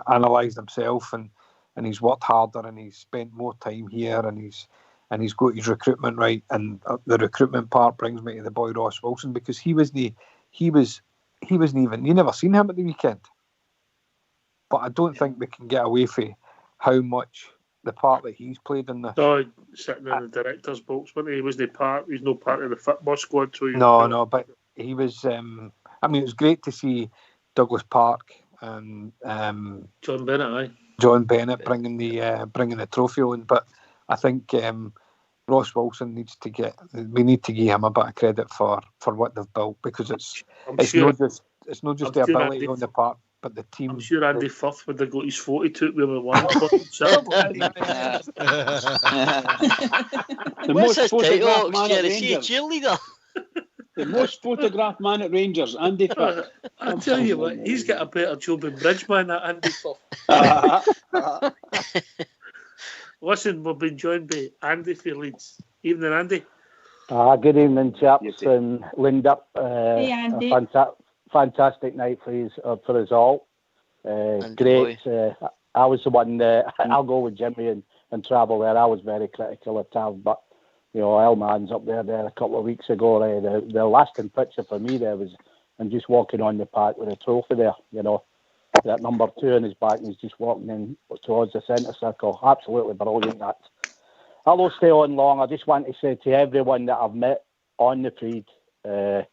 analysed himself, and he's worked harder, and he's spent more time here, and he's got his recruitment right, and the recruitment part brings me to the boy Ross Wilson, because he wasn't even, you never seen him at the weekend, but I don't think we can get away from how much the part that he's played in this. No, sitting in the director's box, wasn't he? He wasn't part. He's no part of the football squad. So No, but he was. I mean, it was great to see Douglas Park and John Bennett, bringing the trophy on. But I think Ross Wilson needs to give him a bit of credit for what they've built, because it's not just the ability on the part, but the team. I'm sure Andy Firth would have got his photo took with him at one point. What's his title? Is he a cheerleader? The most photographed man at Rangers, Andy Firth. I tell you what, he's got a better job in Bridgeman than Andy Firth. Listen, we've been joined by Andy for Leeds. Evening, Andy. Good evening, chaps, and Linda. Hey, Andy. Fantastic night for us all. Great. I was the one. I'll go with Jimmy and Travel there. I was very critical of Tav, but Elman's up there a couple of weeks ago. The lasting picture for me there was, and just walking on the park with a trophy there. That number 2 on his back, and he's just walking in towards the centre circle. Absolutely brilliant. That. I won't stay on long. I just want to say to everyone that I've met on the feed, the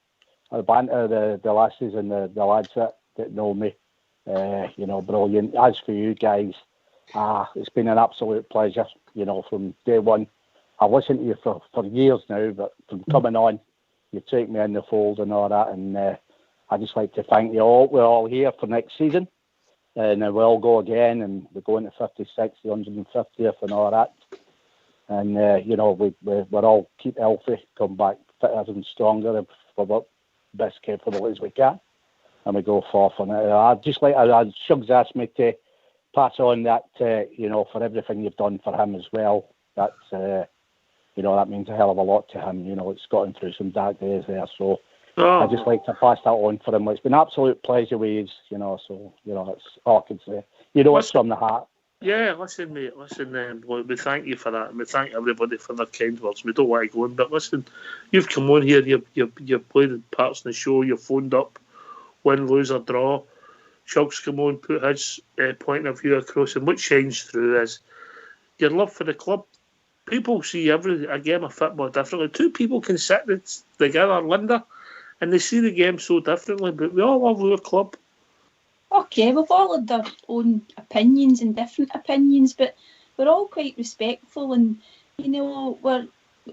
banter, the lasses and the lads that know me, brilliant. As for you guys, it's been an absolute pleasure. From day one, I've listened to you for years now, but from coming on, you take me in the fold and all that, and I just like to thank you all. We're all here for next season, and then we'll go again, and we're going to 56, the 150th and all that. And, we're all keep healthy, come back fitter and stronger for the best capable as we can. And we go forth on it. Shugs asked me to pass on that, for everything you've done for him as well. That's, that means a hell of a lot to him. It's got him through some dark days there. So I just like to pass that on for him. It's been an absolute pleasure with you, so, that's all I can say. It's from the heart. Yeah, listen, mate. Listen, we thank you for that, and we thank everybody for their kind words. We don't want to go on, but listen, you've come on here, you've played parts in the show, you've phoned up, win, lose or draw. Shug's come on, put his point of view across, and what shines through is your love for the club. People see a game of football differently. Two people can sit together, Linda, and they see the game so differently, but we all love our club. Okay, we've all had our own opinions and different opinions, but we're all quite respectful, and we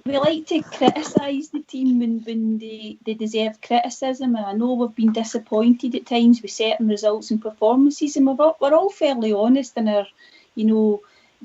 like to criticise the team when they deserve criticism. And I know we've been disappointed at times with certain results and performances, and we're all fairly honest in our, the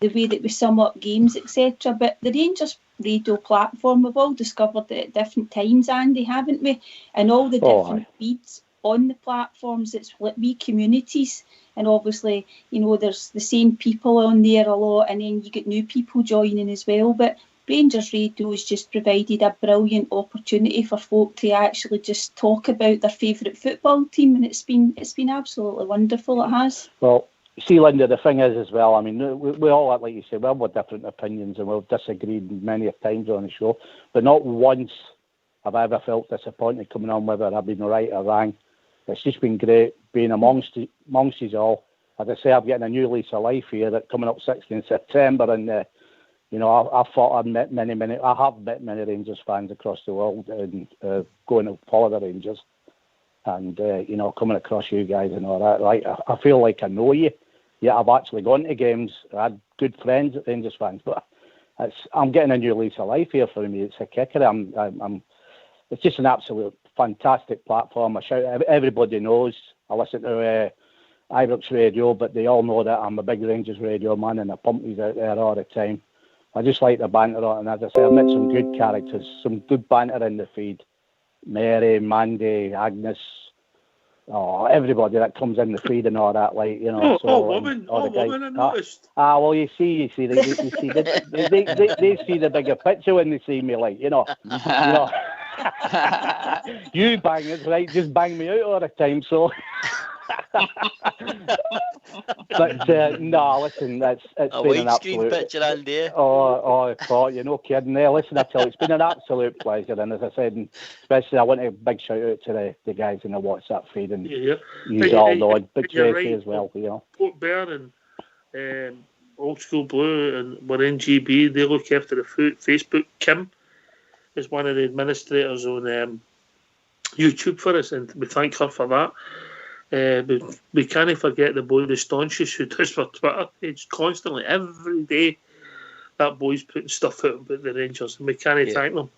way that we sum up games, etc. But the Rangers radio platform, we've all discovered it at different times, Andy, haven't we? And all the different feeds on the platforms, it's wee communities, and obviously there's the same people on there a lot, and then you get new people joining as well. But Rangers Radio has just provided a brilliant opportunity for folk to actually just talk about their favourite football team, and it's been absolutely wonderful. It has. Well, see, Linda, the thing is as well, I mean, we all, like you say, we all have different opinions, and we've disagreed many times on the show, but not once have I ever felt disappointed coming on, whether I've been right or wrong. It's just been great being amongst you all. As I say, I'm getting a new lease of life here that coming up 16th September, and I have met many Rangers fans across the world, and going to follow the Rangers. and coming across you guys and all that. Like I feel like I know you. Yeah, I've actually gone to games. I had good friends at Rangers fans, but I'm getting a new lease of life here for me. It's a kicker. It's just an absolute fantastic platform. I shout. Everybody knows. I listen to Ibrox radio, but they all know that I'm a big Rangers radio man, and I pump these out there all the time. I just like the banter on, and as I say, I've met some good characters, some good banter in the feed. Mary, Mandy, Agnes, everybody that comes in the feed and all that, like woman, I noticed. Well, you see, they see the bigger picture when they see me, like you bangers, right? Just bang me out all the time, so. But no, listen, it's been an absolute picture, Andy. God, you're no kidding there. Listen, I tell you, it's been an absolute pleasure, and as I said, especially I want a big shout out to the guys in the WhatsApp feed, and you all know, Big Tracy as well, Port Bear and Old School Blue, and we're in GB. They look after the Facebook. Kim is one of the administrators on YouTube for us, and we thank her for that. We can't forget the boy, the Staunches, who does for Twitter page constantly, every day. That boy's putting stuff out about the Rangers, and we can't thank them.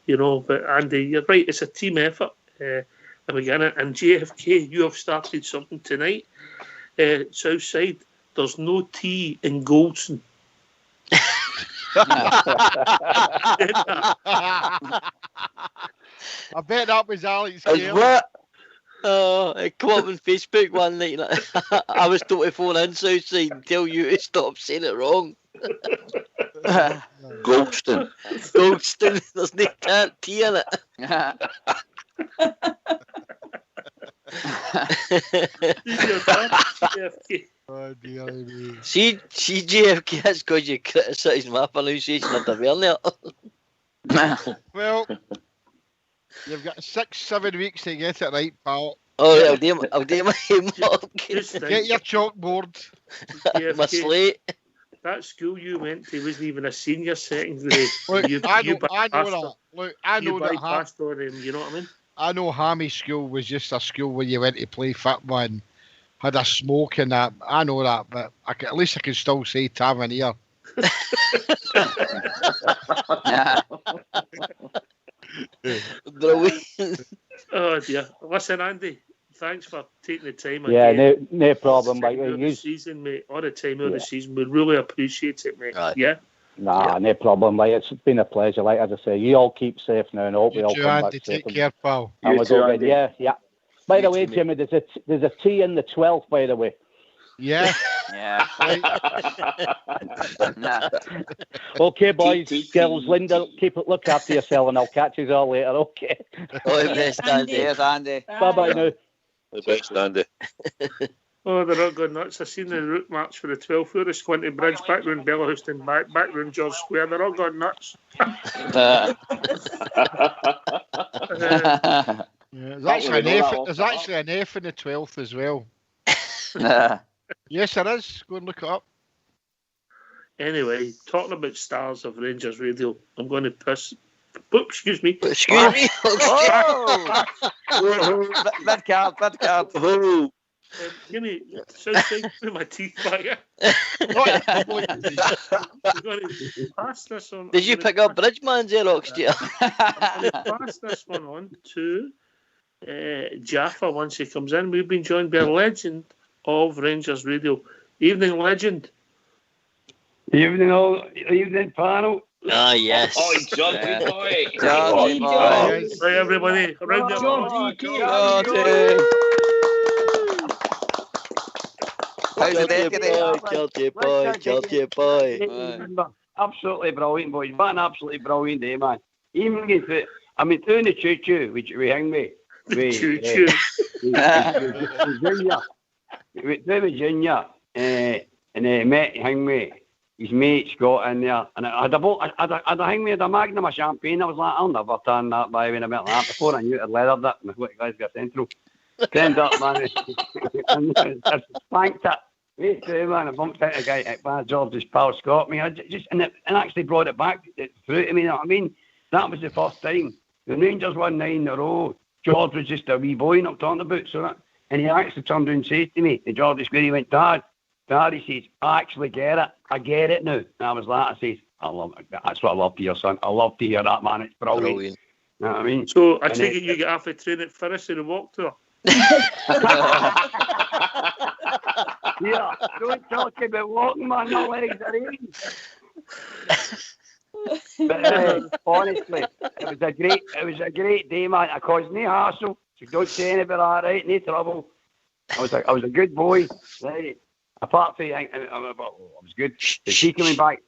But Andy, you're right, it's a team effort. And we get it. And JFK, you have started something tonight. Southside, there's no tea in Goldson. I bet that was Alex. What? It come up on Facebook one night. I was told to phone in Southside and tell you to stop saying it wrong. Goldston. There's no tea in it. See JFK, that's because you criticise my pronunciation of the Tavernier. Well, you've got 6-7 weeks to get it right, pal. Oh, I'll do my homework. Get your chalkboard. My slate. That school you went to wasn't even a senior secondary. Look, I know that. You bypassed on him, you know what I mean? I know Hammy School was just a school where you went to play football and had a smoke and that. I know that, but at least I can still say Tavernier. Brilliant. Oh dear. Listen, Andy, thanks for taking the time. No problem. Like the season, mate. All the time of the season, we really appreciate it, mate. Right. Yeah. No problem. Like it's been a pleasure. Like as I say, you all keep safe now, and I hope we all come Andy, back safe. take care, pal. And we'll go again. Yeah. By the way, Jimmy, there's a T in the 12th. By the way. Yeah. Yeah. Okay, boys, girls, Linda, look after yourself, and I'll catch you all later. Okay. All the best, Andy. Cheers, Andy. Bye now. The best, Andy. Oh, they're not going nuts. I've seen the route march for the 12th floor of Squinty Bridge, back round Bellahouston, back round George Square. They're all going nuts. There's actually an F in the 12th as well. Yes, there is. Go and look it up. Anyway, talking about stars of Rangers Radio, I'm going to piss. Oops, excuse me. Excuse me. Bad card. Give me something with my teeth back. I'm going to pass this on. Did you pick up Bridgeman's Xerox, dear? I'm going to pass this one on to Jaffa once he comes in. We've been joined by a legend of Rangers Radio. Evening, legend. Evening, panel. Ah, yes. Oh, Georgie boy. Georgie boy. Hi, everybody. Around the Georgie. How's the day today? Georgie boy. Absolutely brilliant, boys. What an absolutely brilliant day, man. Even if it, doing the choo-choo, which we hang me. Choo-choo. We went to Virginia, and met hang me. His mates got in there, and I had a hang me with a magnum of champagne. I was like, I'll never turn that by when I met that. Before I knew it, I'd leathered it. My guys got central. Turned up, man. And I spanked it. Wait, man, I bumped into a guy at Bad Jobs, his pal Scott. Me, and actually brought it back through to me. You know what I mean? That was the first time. The Rangers won 9 in a row. George was just a wee boy not talking about, so that, and he actually turned around and says to me, the George is good, he went, Dad, he says, I actually get it. I get it now. And I was like, I says, I love it. That's what I love to hear, son. I love to hear that, man. It's brilliant. You know what I mean? So I take it you get half the train at Ferris and walk to her. Yeah, don't talk about walking, man. My legs are aching. But honestly, it was a great day, man. I caused no hassle. So don't say anything about that, right? No trouble. I was a good boy, right? Apart from I was good. The tea coming back,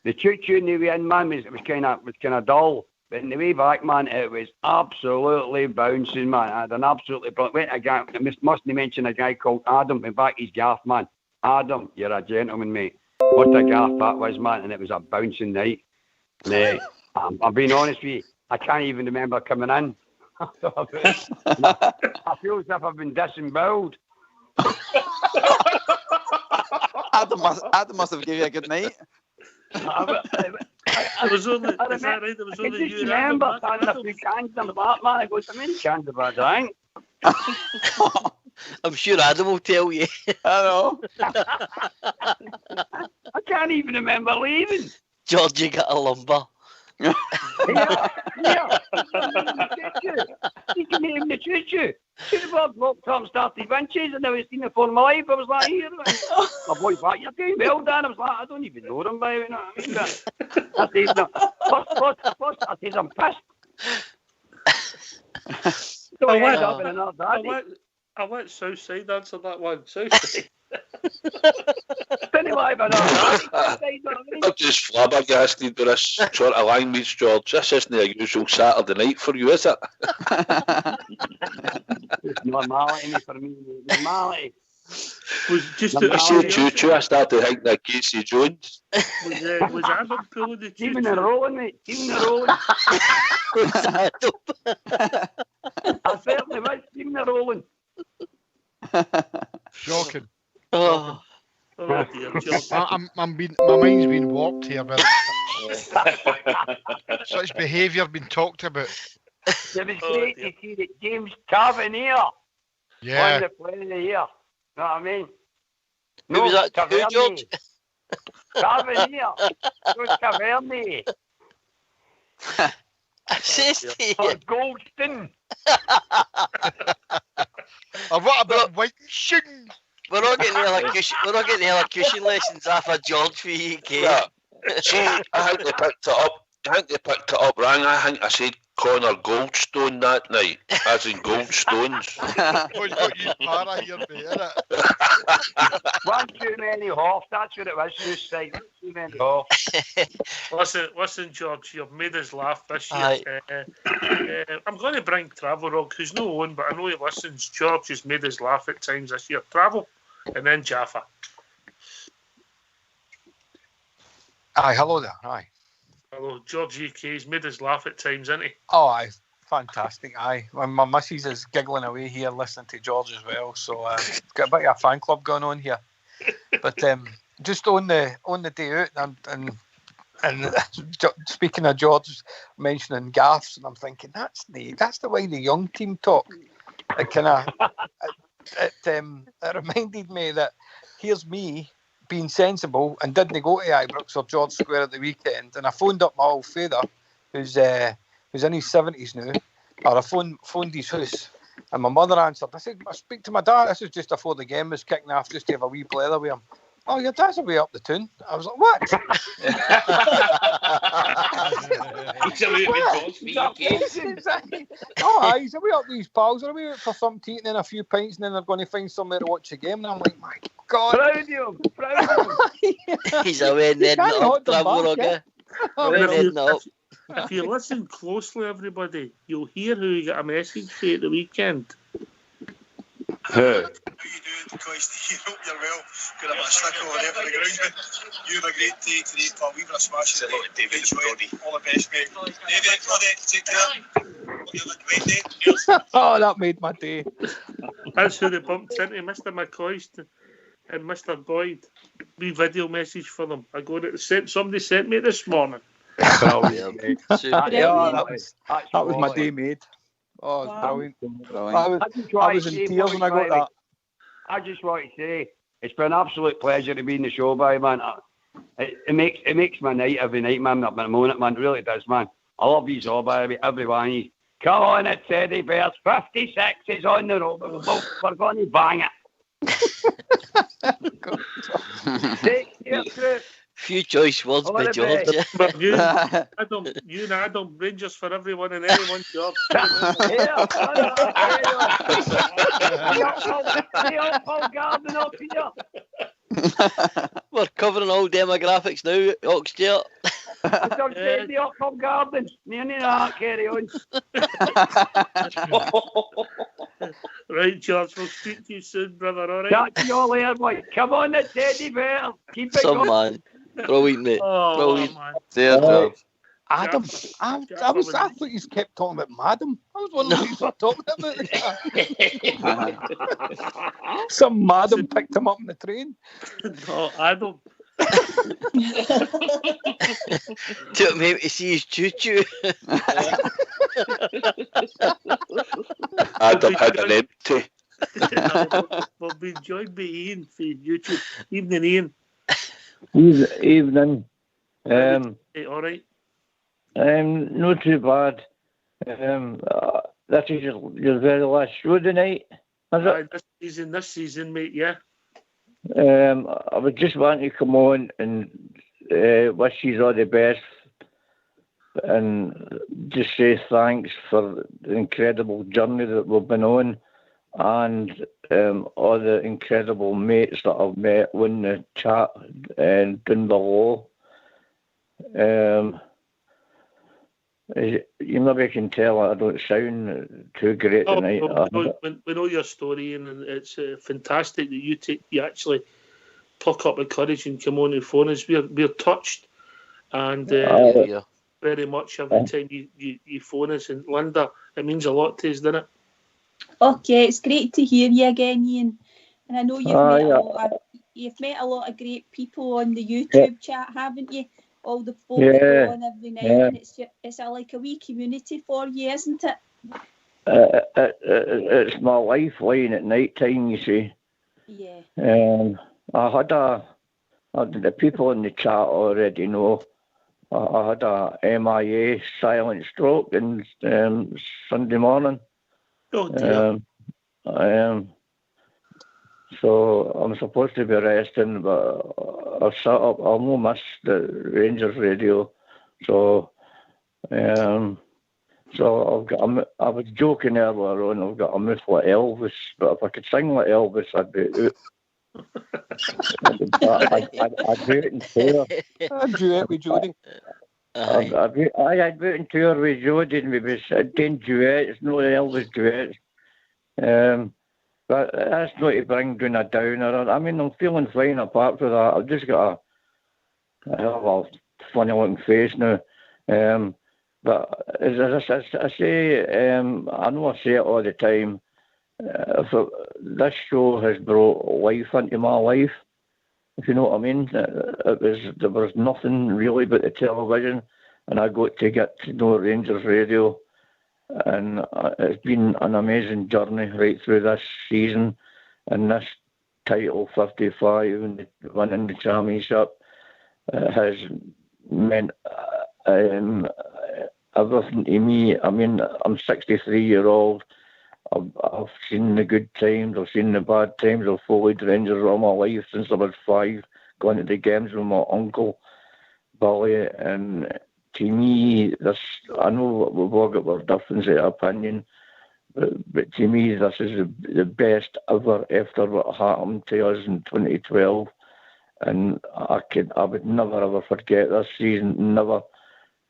the choo-choo in the way in, man, was kind of dull. But in the way back, man, it was absolutely bouncing, man. I had an absolutely brilliant. I mustn't mention a guy called Adam went back his gaff, man. Adam, you're a gentleman, mate. What a gaff that was, man, and it was a bouncing night. And, I'm being honest with you, I can't even remember coming in. I feel as if I've been disemboweled. Adam must have given you a good night. I was only, is that right? There was only you and remember standing a few cans in the back, man. I go, how many cans have I drank? I'm sure Adam will tell you. I know. I can't even remember leaving. George, you got a lumber. Yeah. You can name the choo-choo. Two-bird walked up and started benches, and I was seen it for my life. I was like, here, my boy's like, you're doing well, Dan. I was like, I don't even know them, by you know what I mean? But I said, no. First, I said, I'm pissed. So I went Southside answer that one. Southside. I'm just flabbergasted with this sort of language, George. This isn't a usual Saturday night for you, is it? Normality for me. Normality. Was just I say choo-choo, I started thinking of Casey Jones. Was Adam pulling the choo-choo? Even the rolling, mate. Even the rolling. I certainly was. Even the rolling. Shocking. Oh dear, my mind's been warped here, but such behaviour been talked about. It was great to see that James Tavernier won the play of the year. Know what I mean? Who was that? Who, George? Tavernier. It Tavernier. Or Goldston. What about Whiting? We're not getting elocution lessons after George for you, Kate. Yeah. See, I think they picked it up wrong. I think I said Connor Goldstone that night, as in Goldstones. One too many Hoff, that's what it was, just like, too many Hoff. Listen, George, you've made us laugh this year. I'm going to bring Travelrog, who's no one, but I know he listens. George has made us laugh at times this year. Travel, and then Jaffa. Aye, hello there, aye. Hello, George UK's made us laugh at times, isn't he? Oh, aye, fantastic, aye. My missus is giggling away here listening to George as well, so got a bit of a fan club going on here. But just on the day out, and speaking of George mentioning gaffs, and I'm thinking that's the way the young team talk. It kind of it reminded me that here's me being sensible and didn't go to Ibrox or George Square at the weekend, and I phoned up my old father who's in his 70s now, or I phoned his house, and my mother answered. I said, I speak to my dad. This was just before the game was kicking off, just to have a wee blather with him. Oh, your dad's away up the town. I was like, what? He's away with George. Oh, he's away up with his pals. They're away for some tea and then a few pints, and then they're going to find somewhere to watch the game. And I'm like, my God. Proud of him. He's away netting up, Travelrog. If you listen closely, everybody, you'll hear who you got a message for at the weekend. How you doing, Coisty? Hope you're well. Got a bit of stick over there for the ground. You have a great day today, pal. We've got a smashing day. David, all the best, mate. David, Claudette, take care. Hope you have a great day. Oh, that made my day. That's who they bumped into, Mr. McCoy and Mr. Boyd. Wee video message for them. I got it. Somebody sent me this morning. That was my day made. Oh, it's brilliant. I was in tears when I got that. I just want to say it's been an absolute pleasure to be in the show, by man. It makes my night every night, man. At the moment, man, it really does, man. I love you all, by everyone. You come on, it Teddy Bears. 56 is on the road. We're going to bang it. Take care, Chris. Few choice words by George. You and Adam, Rangers for everyone and anyone's job. We're covering all demographics now, Oxtail. The Oxford Garden. Nearly that, carry on. Right, George, we'll speak to you soon, brother, all right? Catch you all later, boy. Come on, the Teddy Bear. Keep it going. Man. Brilliant, mate. Brilliant. Man. There, George. Adam, I thought you kept talking about Madam. I was wondering what you were talking about. Some Madam picked him up on the train. No, Adam. Took him to see his choo-choo. Adam had an empty. We'll be joined by Ian for YouTube. Evening, Ian. Evening. Hey, all right. Not too bad. This is your very last show tonight, is it? This season, mate, yeah. I was just wanting to come on and wish you all the best and just say thanks for the incredible journey that we've been on and all the incredible mates that I've met on the chat down below. You maybe can tell I don't sound too great tonight. We know your story, and it's fantastic that you actually pluck up the courage and come on and phone us. We're touched, and very much every time you phone us. And Linda, it means a lot to us, doesn't it? Okay, it's great to hear you again, Ian. And I know you've met a lot of great people on the YouTube chat, haven't you? All the folk that go on every night, and it's like a wee community for you, isn't it? It's my lifeline at night time, you see. Yeah. I had the people in the chat already know. I had a MIA silent stroke in Sunday morning. Oh dear. So I'm supposed to be resting, but I've sat up. I almost missed the Rangers radio. So, I was joking earlier on. I've got a mouth like Elvis, but if I could sing like Elvis, I'd be out. I'd be out in tour. I'd duet with Jodie. I'd be out in tour with Jodie, and we'd be doing duets, no Elvis duets. But that's not to bring down a downer. I mean, I'm feeling fine apart from that. I've just got a funny looking face now. But as I say, I know I say it all the time. This show has brought life into my life, if you know what I mean. There was nothing really but the television, and I got to get to know Rangers Radio. And it's been an amazing journey right through this season, and this title 55 and winning the championship has meant everything to me. I mean, I'm 63-year-old. I've seen the good times, I've seen the bad times. I've followed Rangers all my life since I was 5, going to the games with my uncle Billy, and to me, I know we've all got our difference of opinion, but to me, this is the best ever after what happened to us in 2012. And I would never ever forget this season, never,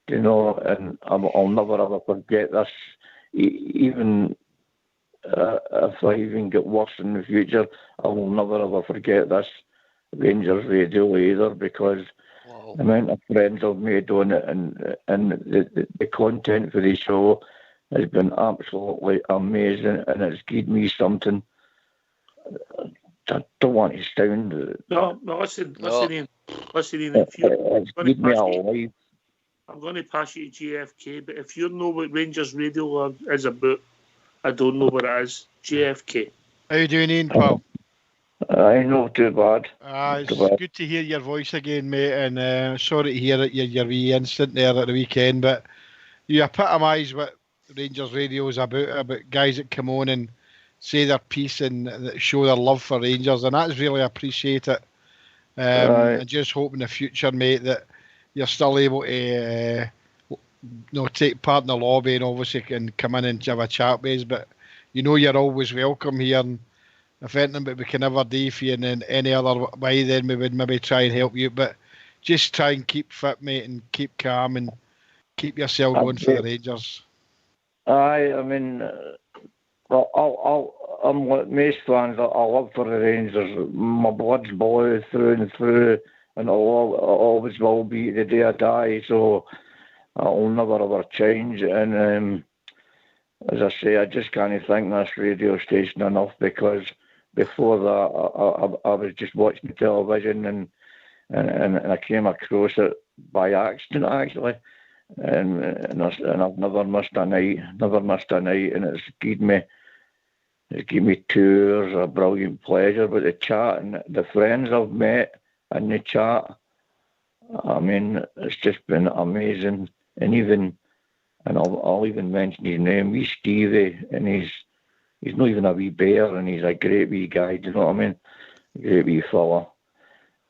and I'll never ever forget this, even if I even get worse in the future, I will never ever forget this Rangers radio either, because the amount of friends I've made on it and the content for the show has been absolutely amazing, and it's given me something. I don't want to sound. No, listen, Ian. If I'm going to pass you to GFK, but if you know what Rangers Radio is about, I don't know what it is. JFK. How you doing, Ian, pal? Not too bad. It's good to hear your voice again, mate, and sorry to hear that your wee incident there at the weekend, but you epitomise what Rangers Radio is about guys that come on and say their piece and that show their love for Rangers, and that's really appreciate it. I just hope in the future, mate, that you're still able to take part in the lobby and obviously can come in and have a chat with us, but you're always welcome here, and if anything but we can ever do for you in any other way, then we would maybe try and help you, but just try and keep fit, mate, and keep calm and keep yourself going for the Rangers. I mean, I'm like most fans. I love for the Rangers. My blood's boiled through and through, and I always will be the day I die. So I'll never ever change. And as I say, I just can't thank this radio station enough, because before that I was just watching the television and I came across it by accident actually. And I've never missed a night, and it's given me tours, a brilliant pleasure with the chat and the friends I've met in the chat. I mean, it's just been amazing, and I'll even mention his name, wee Stevie, and he's not even a wee bear, and he's a great wee guy. Do you know what I mean? Great wee fella.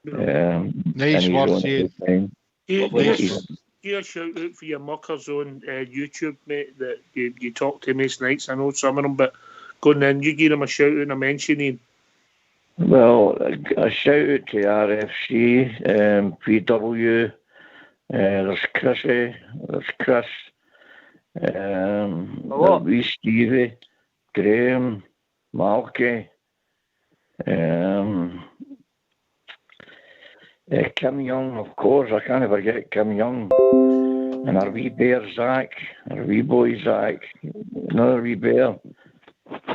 Nice words, Ian. Give a shout out for your muckers on YouTube, mate, that you talk to most nights. I know some of them, but go on then, you give them a shout out and a mention, Ian. Well, a shout out to RFC, PW, there's Chrissy, there's Chris, there's wee Stevie, Graham, Malky, Kim Young, of course, I can't forget Kim Young, and our wee bear Zach, our wee boy Zach, another wee bear. I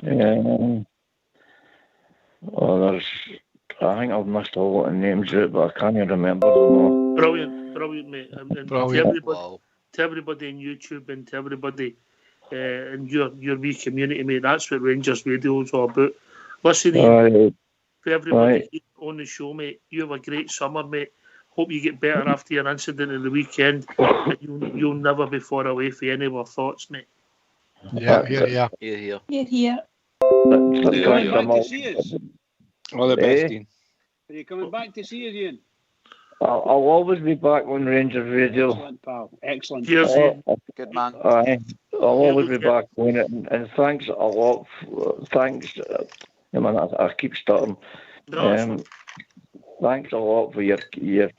think I've missed a lot of names out, but I can't even remember them all. Brilliant, mate. And to everybody on YouTube and to everybody in your wee community, mate, that's what Rangers Radio is all about. Listen, Ian, for everybody on the show, mate, you have a great summer, mate. Hope you get better after your incident in the weekend, and you'll never be far away from any of our thoughts, mate. Yeah. Here. Are you coming back to see us? All the best, Ian. Are you coming back to see us, Ian? I'll always be back on Rangers Radio. Excellent, pal. Excellent. Cheers, Ian. Good man. I'll always be back on it, and thanks a lot. Thanks. I keep stuttering. Thanks a lot for your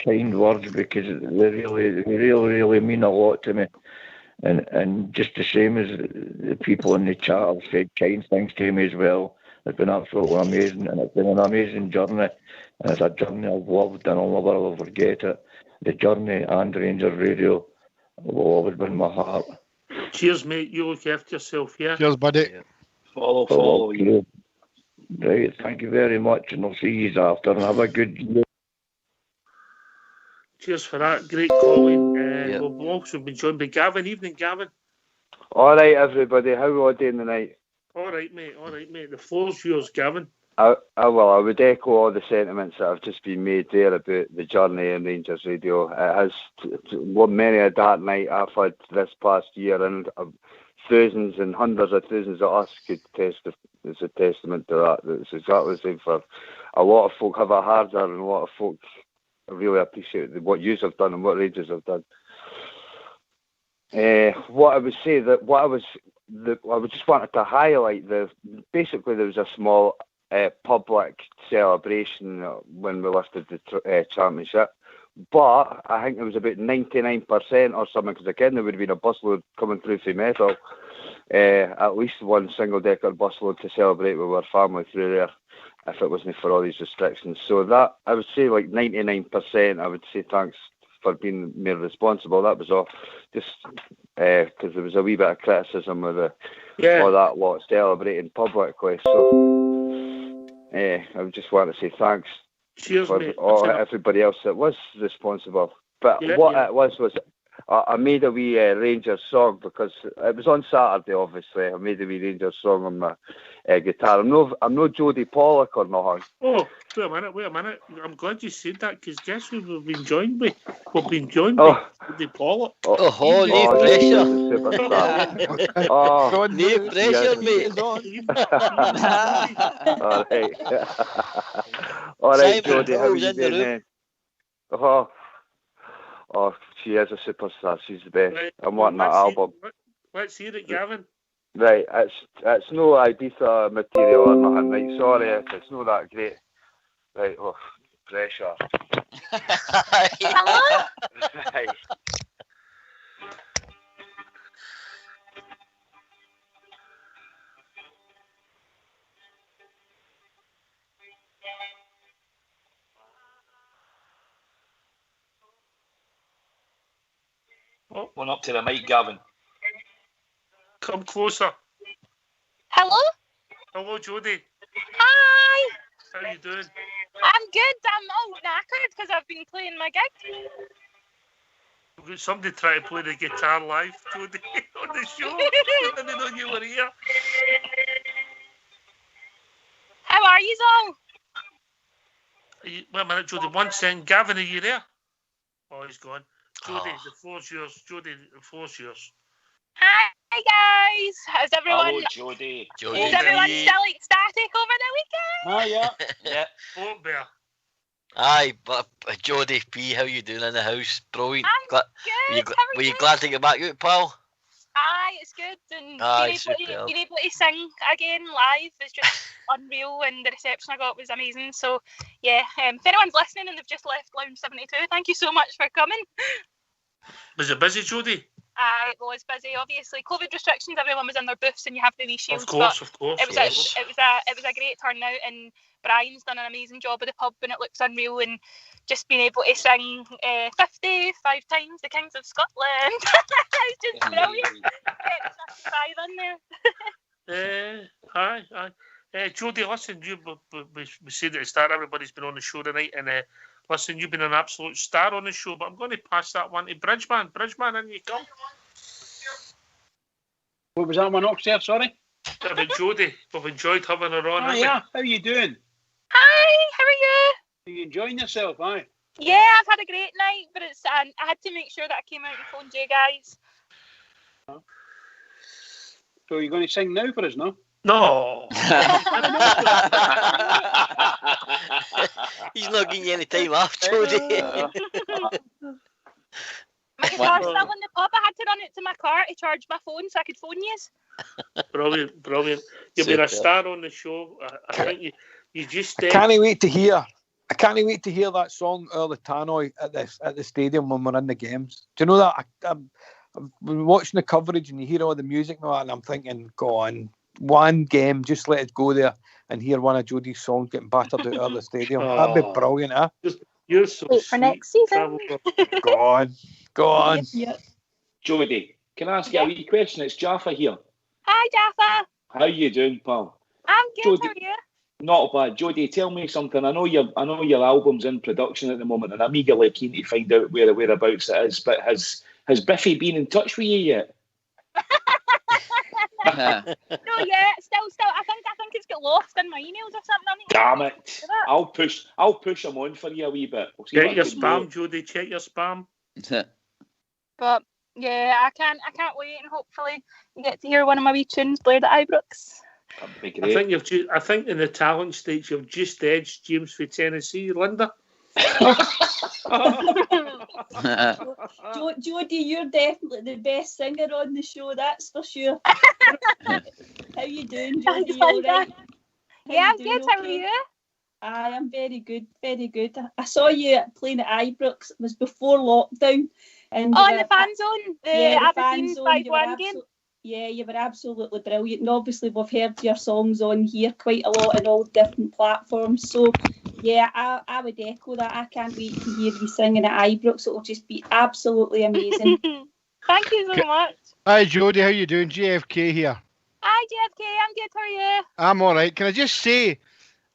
kind words, because they really mean a lot to me. And just the same as the people in the chat have said kind things to me as well. It's been absolutely amazing, and it's been an amazing journey. And it's a journey I've loved, and I'll never ever forget it. The journey and Rangers Radio will always be in my heart. Cheers, mate. You look after yourself, yeah? Cheers, buddy. Follow you. Right, thank you very much, and I'll see you after, and have a good year. Cheers for that. Great calling. We've also been joined by Gavin. Evening, Gavin. All right, everybody. How are we doing tonight? All right, mate. The floor's yours, Gavin. I would echo all the sentiments that have just been made there about the journey in Rangers Radio. It has many a dark night I've had this past year, and thousands and hundreds of thousands of us could it's a testament to that. It's exactly the same for a lot of folk have it harder, and a lot of folk really appreciate what yous have done and what Rangers have done. What I would say I just wanted to highlight basically there was a small public celebration when we lifted the championship, but I think it was about 99% or something, because again there would have been a busload coming through from Metal, at least one single decker busload to celebrate with our family through there, if it wasn't for all these restrictions. So that, I would say like 99%, I would say thanks for being more responsible. That was all, just because there was a wee bit of criticism of all that lot celebrating publicly. So I would just want to say thanks. Cheers, for mate. everybody else that was responsible. But it was I made a wee Rangers song because it was on Saturday. Obviously, I made a wee Rangers song on my guitar. I'm no Jodie Pollock or nothing. Oh, wait a minute. I'm glad you said that because guess who we've been joined by? We've been joined by Jodie Pollock. No pressure. No pressure, mate. All right. All right, Jodie, how are you doing, man? Oh, she is a superstar. She's the best. Right. I'm wanting that album. Let's hear it, Gavin. Right, it's no Ibiza material or nothing. Right, sorry if it's not that great. Right, pressure. Right. Oh, One up to the mic, Gavin. Come closer. Hello? Hello, Jodie. Hi! How you doing? I'm good. I'm all knackered because I've been playing my gig. We've got somebody trying to play the guitar live, Jodie, on the show. I didn't know you were here. How are you all? Wait a minute, Jodie. 1 second. Gavin, are you there? Oh, he's gone. Jodie, the floor's yours. Jodie, the floor's yours. Hi guys. How's everyone? Hello, Jodie. Is everyone still ecstatic over the weekend? Yeah. Oh, bear. Aye, but Jodie P, how you doing in the house? Brilliant. I'm good. Were you glad to get back out, pal? Aye, it's good. And being able to sing again live is just unreal, and the reception I got was amazing. So, yeah, if anyone's listening and they've just left Lounge 72, thank you so much for coming. Was it busy, Jodie? It was busy. Obviously, COVID restrictions. Everyone was in their booths, and you have the wee shields. Of course. It was a great turnout, and Brian's done an amazing job of the pub, and it looks unreal. And just being able to sing 55 times the Kings of Scotland, it's just brilliant. Get 55 in there. Aye. Jodie, listen, we said at the start everybody's been on the show tonight, and listen, you've been an absolute star on the show, but I'm going to pass that one to Bridgeman. Bridgeman, in you come. What was that one upstairs, sorry? About Jodie. We've enjoyed having her on. Oh, yeah. How are you doing? Hi, how are you? Are you enjoying yourself, aye? Yeah, I've had a great night, but I had to make sure that I came out and phoned you guys. So you're going to sing now for us, no? No. He's not giving you any time off, Jodie. My guitar's still in the pub. I had to run it to my car to charge my phone so I could phone you. Brilliant. You've been a star on the show. I think you just... I can't wait to hear that song, Early Tannoy, at the stadium when we're in the games. Do you know that? I've been watching the coverage and you hear all the music and all that, and I'm thinking, go on, one game, just let it go there and hear one of Jodie's songs getting battered out of the stadium. That'd be brilliant, huh? You're so wait for next season. Go on. Yep. Jodie, can I ask you a wee question? It's Jaffa here. Hi, Jaffa. How you doing, pal? I'm good. Jodie, how are you? Not bad. Jodie, tell me something. I know your album's in production at the moment, and I'm eagerly keen to find out whereabouts it is. But has Biffy been in touch with you yet? No, yeah, still. I think it's got lost in my emails or something. Damn it! I'll push them on for you a wee bit. Check your spam, Jodie. Check your spam. But yeah, I can't wait, and hopefully you get to hear one of my wee tunes played at Ibrox. That'd be great. I think in the talent stage you've just edged James for Tennessee, Linda. Jodie, you're definitely the best singer on the show, that's for sure. How you doing, Jodie? You all right? Yeah, I'm good. How are you? I am very good, very good. I saw you playing at Ibrox. It was before lockdown. And in the fan zone, the Aberdeen 5-1 game. Yeah, you were absolutely brilliant. And obviously we've heard your songs on here quite a lot on all different platforms. So yeah, I would echo that. I can't wait to hear you singing at Ibrox. It'll just be absolutely amazing. Thank you so much. Hi Jodie, how you doing? JFK here. Hi JFK, I'm good. How are you? I'm alright. Can I just say,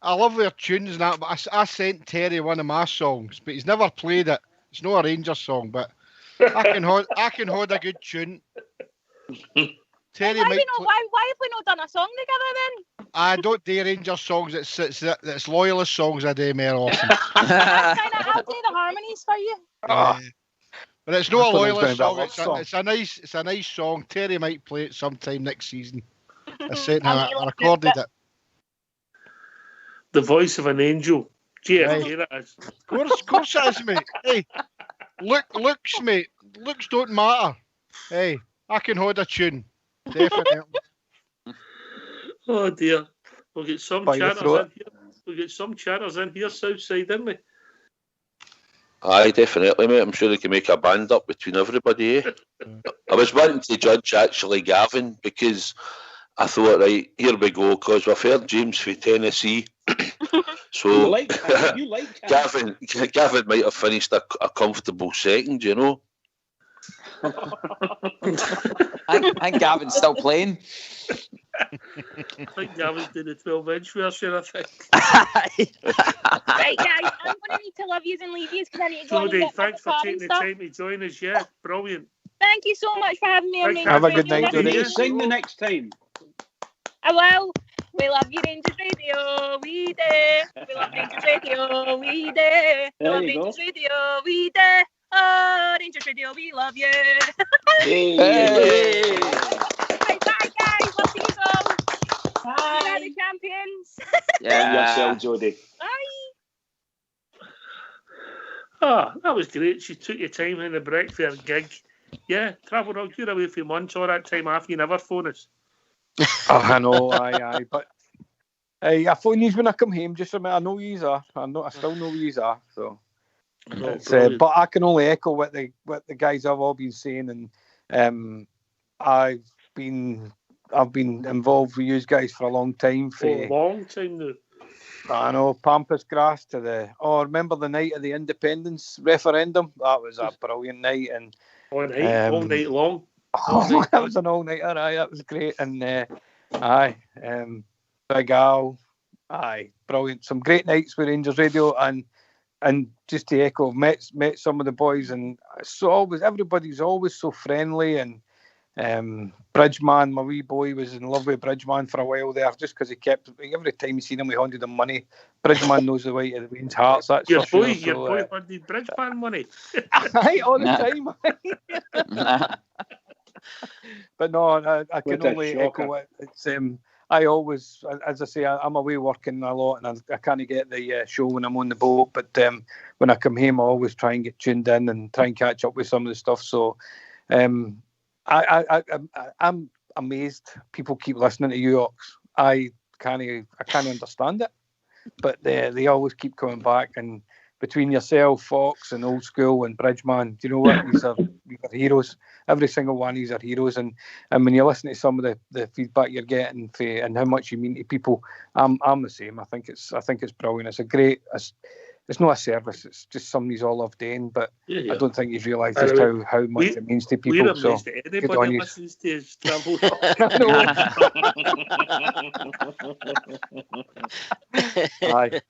I love your tunes and that, but I sent Terry one of my songs, but he's never played it. It's not a Rangers song, but I can hold a good tune. Terry Why, might why have we not done a song together then? I don't do Rangers songs. It's loyalist songs I do more often. I'll do the harmonies for you. But it's not a loyalist song. It's a nice song. Terry might play it sometime next season. I said I recorded it. The voice of an angel. Right. That is. Of course it is, mate. Hey, looks, mate. Looks don't matter. Hey, I can hold a tune. Definitely. Oh dear. We'll get some chatters in here. We'll get some chatters in here, Southside, didn't we? Aye, definitely, mate. I'm sure they can make a band up between everybody, eh? I was wanting to judge, actually, Gavin, because I thought, right, here we go, because we've heard James from Tennessee. So, you like Gavin might have finished a comfortable second, you know? I think Gavin's still playing. I think Gavin's doing the 12-inch version, I think. Right, guys, I'm going to need to love yous and leave yous because I need to go and get thanks for my car taking and the stuff. time to join us. Yeah, brilliant. Thank you so much for having me on Rangers Have a Radio. good night, Jodie. Sing the next time. I will. We love you, Rangers Radio. We do. We love Rangers Radio. We do. We love Rangers Radio. We do. Oh, Rangers Radio, we love you. Hey. Bye, guys. Love you all. Bye. We are the champions. Yourself, Jodie. Bye. Ah, that was great. She took your time in the break for her gig. Yeah, travel out. You're away for months all that time after you never phone us. I know, aye. But I phone you when I come home. Just a minute. I know you are. I still know you are. So. But I can only echo what the guys have all been saying, and I've been involved with you guys for a long time. For a long time now. I know, Pampas Grass to remember the night of the independence referendum? That was a brilliant night, and all night long. That was an all-nighter, aye, that was great, and Big Al, aye, brilliant. Some great nights with Rangers Radio, and just to echo, met some of the boys, and everybody's always so friendly, and Bridgeman, my wee boy, was in love with Bridgeman for a while there, just because he kept, every time you seen him, we handed him money. Bridgeman knows the way to the Wayne's hearts, that's your for boy, sure. Your boy handed Bridgeman money. Aye, all the time. But no, I can only echo it. It's I always, as I say, I'm away working a lot, and I can't get the show when I'm on the boat. But when I come home, I always try and get tuned in and try and catch up with some of the stuff. So I'm amazed people keep listening to you, Ox. I can't understand it, but they always keep coming back. And between yourself, Fox, and Old School, and Bridgeman, do you know what? These are heroes. Every single one of these are heroes. And when you listen to some of the feedback you're getting and how much you mean to people, I'm the same. I think it's brilliant. It's a great. It's not a service. It's just something you all love doing. But I don't think you've realised just how much it means to people. We're amazed at anybody that listens to his travel. Aye,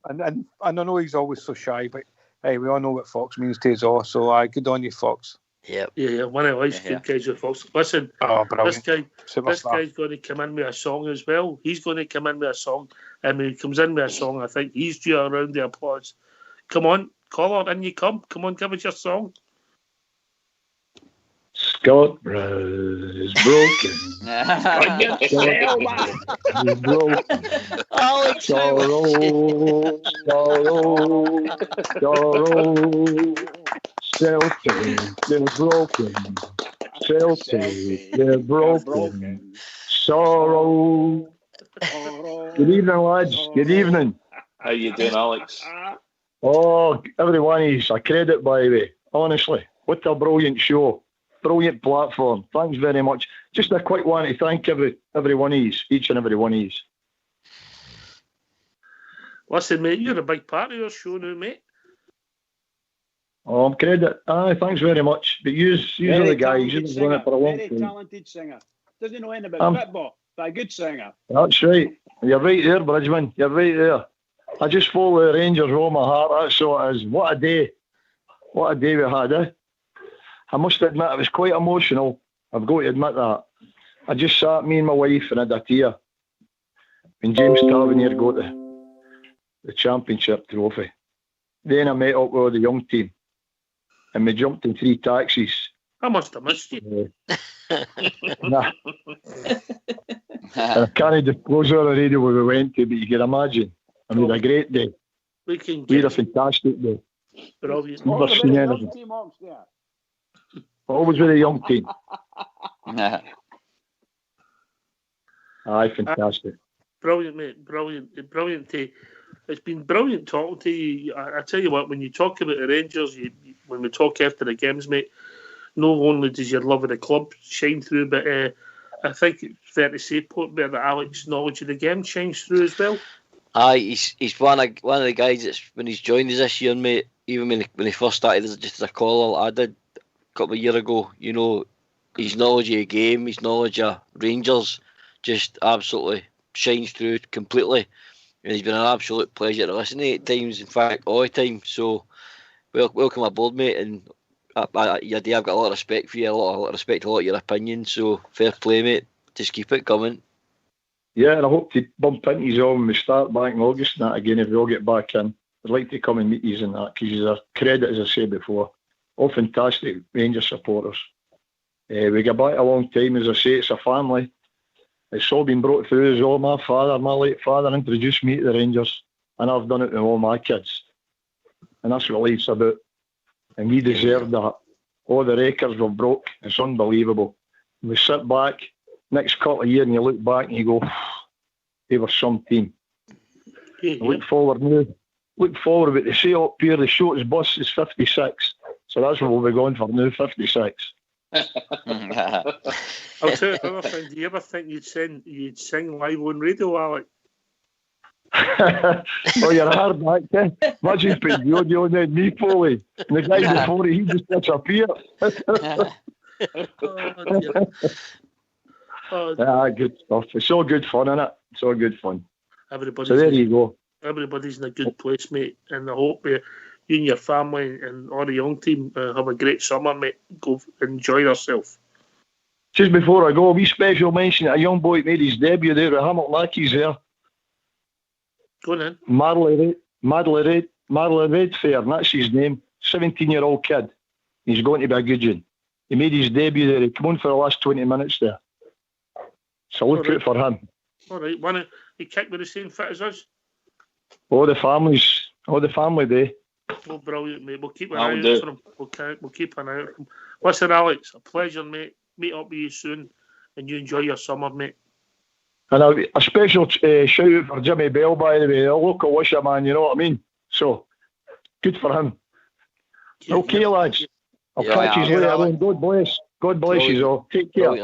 and I know he's always so shy, but hey, we all know what Fox means to us all. So good on you, Fox. Yep. Yeah, one of life's good guys with Fox. Listen, this guy's going to come in with a song as well. He's going to come in with a song, and when he comes in with a song, I think he's due a round of applause. Come on, caller, in you come. Come on, give us your song. Scott is broken. He's broken. Sorrow. Celtic, they're broken. Celtic, they're broken. Sorrow. Good evening, lads. Good evening. How you doing, Alex? Oh, everyone is a credit, by the way. Honestly, what a brilliant show. Brilliant platform. Thanks very much. Just a quick one to thank every one of yous, each and every one of yous. Listen, mate, you're a big part of your show now, mate. Oh, credit. Aye, thanks very much. But you are the guys. You've been doing it for a long time. Very talented singer. Doesn't know anything about football, but a good singer. That's right. You're right there, Bridgman. You're right there. I just follow the Rangers with all my heart. That's all it is. What a day. What a day we had, eh? I must admit, it was quite emotional. I've got to admit that. I just sat, me and my wife, and had a tear when James Tavernier got the championship trophy. Then I met up with the young team, and we jumped in 3 taxis. I must have missed you. Nah. I can't disclose on the radio where we went to, but you can imagine. I mean, a great day. We had a fantastic day. Brilliant. Never seen anything. Always with a young team. Aye, fantastic. Brilliant, mate. Brilliant. It's been brilliant talking to you. I tell you what, when you talk about the Rangers, when we talk after the games, mate, not only does your love of the club shine through, but I think it's fair to say, that Alex's knowledge of the game shines through as well. Aye, he's one of the guys that's, when he's joined us this year, mate, even when he first started just as a caller, I did a couple of years ago, you know, his knowledge of the game, his knowledge of Rangers just absolutely shines through completely. And he's been an absolute pleasure to listen to at times, in fact, all the time. So, welcome aboard, mate. And I've got a lot of respect for you, a lot of respect to a lot of your opinions. So, fair play, mate. Just keep it coming. Yeah, and I hope to bump into you all when we start back in August and that again, if we all get back in. I'd like to come and meet you and that, because you're a credit, as I said before. All fantastic Rangers supporters. We go back a long time, as I say, it's a family. It's all been brought through as well. My late father introduced me to the Rangers, and I've done it with all my kids. And that's what life's about. And we deserve that. All the records we've broke, it's unbelievable. We sit back next couple of years and you look back and you go, they were some team. Look forward now. Look forward, but they say up here the shortest bus is 56. So that's what we'll be going for now, 56. I'll tell you another thing. Do you ever think you'd sing live on radio, Alex? Oh, you're hard back, eh? Imagine putting the audio on there, me, Foley. And the guy before he just disappeared. Good stuff. It's all good fun, isn't it? It's all good fun. So there you go. Everybody's in a good place, mate. And I hope you and your family and all the young team have a great summer, mate. Go enjoy yourself. Just before I go, a wee special mention, a young boy made his debut there at Hamilton Accies there. Go on in. Marley Redfair, and that's his name. 17-year-old kid. He's going to be a good one. He made his debut there. He came on for the last 20 minutes there. So look out for him. All right. He kicked with the same fit as us? All the family day. Oh, brilliant, mate. We'll keep an eye out for him. We'll keep an eye out for him. Listen, Alex, a pleasure, mate. Meet up with you soon, and you enjoy your summer, mate. And a special shout out for Jimmy Bell, by the way, a local wisher man, you know what I mean? So, good for him. Okay, lads. I'll catch you later. God bless you all. Take care.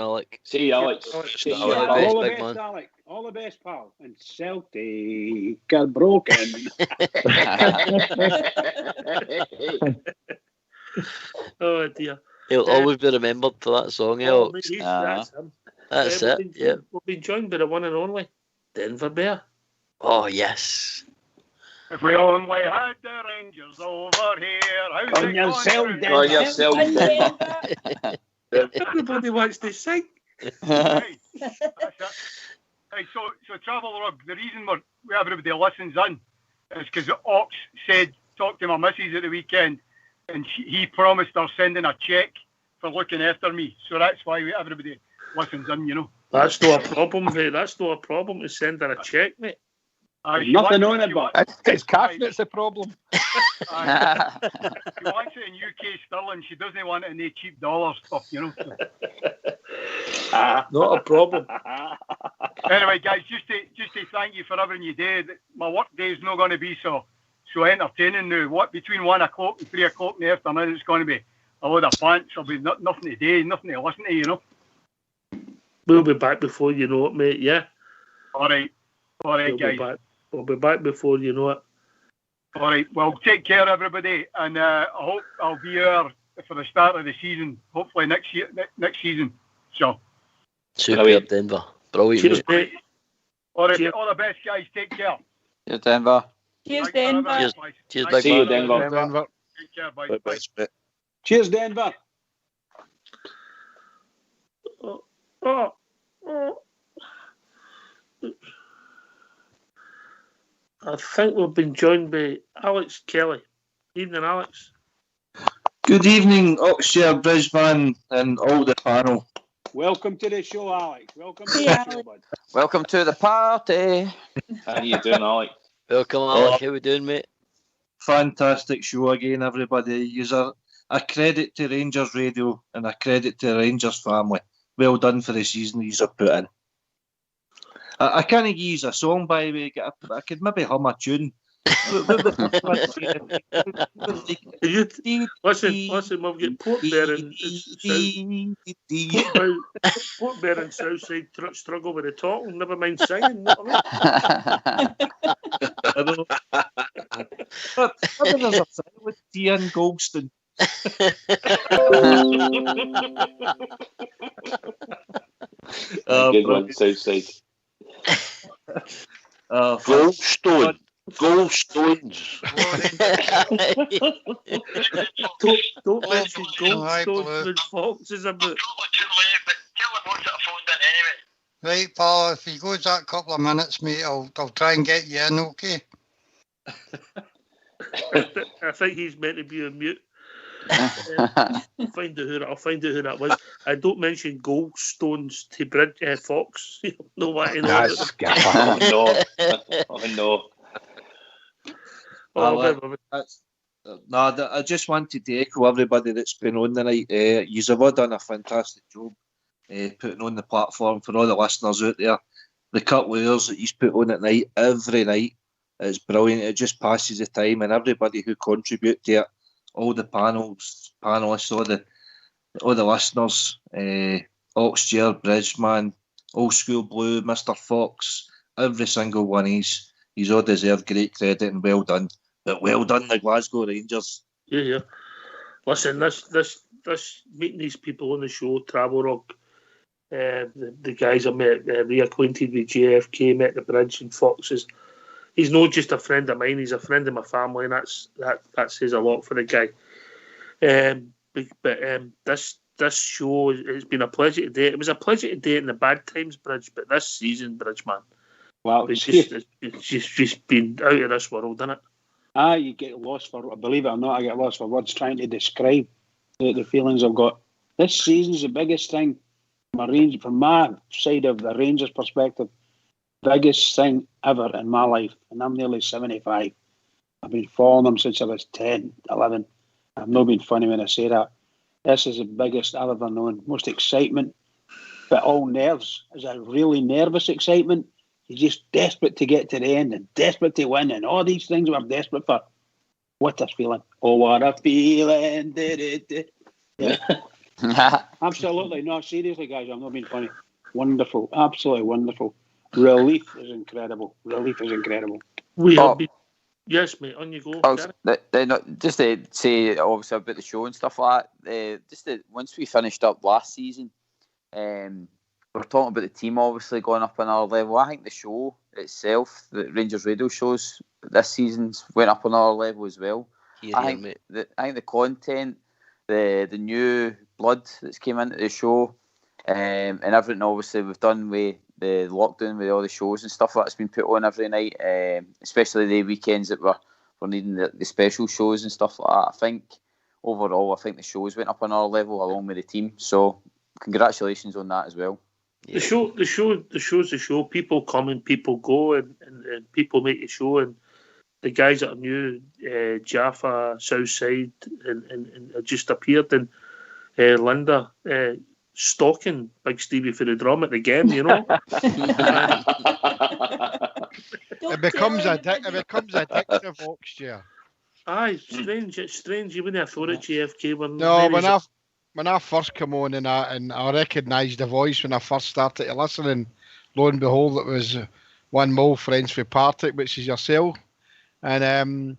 See you, Alex. All the best, Alex. All the best, pal. And Celtic are broken. Oh, dear. He'll always be remembered for that song, Alex. That's him. That's it, yeah. We've been joined by the one and only Denver Bear. Oh, yes. If we only had the Rangers over here, on yourself, Denver. Everybody wants to sing. Hey, so Travel Rug, the reason everybody listens in is because Ox said, talk to my missus at the weekend, and he promised her sending a cheque for looking after me. So that's why everybody listens in, you know. That's not a problem, mate. That's not a problem to send her a cheque, mate. Nothing on it, but it's cash that's a problem. She wants it in UK sterling. She doesn't want it in the cheap dollar stuff, you know. Not a problem. Anyway, guys, just to thank you for everything you did. My work day is not going to be so entertaining now. What between 1 o'clock and 3 o'clock in the afternoon, it's going to be a load of pants. There'll be nothing to do, nothing to listen to, you know. We'll be back before you know it, mate. Yeah. All right, guys. We'll be back before you know it. All right. Well, take care, everybody, and I hope I'll be here for the start of the season. Hopefully next season. So. Superb, Denver. Brilliant. Cheers, mate. All right. All the best, guys. Take care. Cheers, Denver. Cheers, Denver. Cheers, big See you, man. Denver. Take care. Bye. Bye. Cheers, Denver. I think we've been joined by Alex Kelly. Evening, Alex. Good evening, Oxshire, Bridgeman, and all the panel. Welcome to the show, Alex. Welcome to the show, bud. Welcome to the party. How you doing, Alex? Welcome, Alex. How we doing, mate? Fantastic show again, everybody. You're a credit to Rangers Radio and a credit to the Rangers family. Well done for the season you've put in. I can't give you a song, by the way. I could maybe hum a tune. Listen, we'll get Portbear and Southside struggle with the talking, never mind singing. You know what I mean? There's a thing with Ian Goldston. Good one, Southside. Goldstone. Goldstones. Don't mention Goldstones when Fox is about. Right, pal, if he goes that couple of minutes, mate, I'll try and get you in, okay? I think he's meant to be on mute. I'll find out who that was. I don't mention Goldstones to Fox. You know what? I just wanted to echo everybody that's been on tonight. You've all done a fantastic job putting on the platform for all the listeners out there. The couple of hours that you've put on at night, every night, is brilliant. It just passes the time, and everybody who contribute to it, all the panelists, all the listeners, Oxshire, Bridgeman, Old School Blue, Mr. Fox, every single one of he's all deserved great credit and well done. But well done, the Glasgow Rangers. Yeah. Listen, this meeting these people on the show, Travel Rock, the guys I met, reacquainted with JFK, met the Bridge and Foxes. He's not just a friend of mine; he's a friend of my family, and that says a lot for the guy. This show, it's been a pleasure to date. It was a pleasure to date in the bad times, Bridge, but this season, Bridge, man, well, it's just been out of this world, isn't it? You get lost for, believe it or not, I get lost for words trying to describe the feelings I've got. This season's the biggest thing from my side of the Rangers perspective. Biggest thing ever in my life, and I'm nearly 75. I've been following them since I was 10, 11. I've not been funny when I say that. This is the biggest I've ever known. Most excitement, but all nerves. It's a really nervous excitement. You're just desperate to get to the end and desperate to win, and all these things we're desperate for. What a feeling. Oh, what a feeling. Yeah. Absolutely. No, seriously, guys, I'm not being funny. Wonderful. Absolutely wonderful. Relief is incredible. We have been. Yes, mate, on you go. Just to say, obviously, about the show and stuff like that, once we finished up last season, we're talking about the team obviously going up another level. I think the show itself, the Rangers Radio shows this season's went up another level as well. I think the content, the new blood that's came into the show, and everything obviously we've done with the lockdown, with all the shows and stuff that's been put on every night, especially the weekends that we're needing the special shows and stuff like that. I think overall, the shows went up another level along with the team. So congratulations on that as well. The show's the show. People come and people go, and people make the show. And the guys that are new, Jaffa, Southside, and just appeared, and Linda. Stalking Big Stevie for the drum at the game, you know. It becomes addictive, Oxshire. Aye, it's strange. You wouldn't have thought at JFK when I first come on and I recognised the voice when I first started to listen, and lo and behold, it was one of my old friends for Partick, which is yourself, and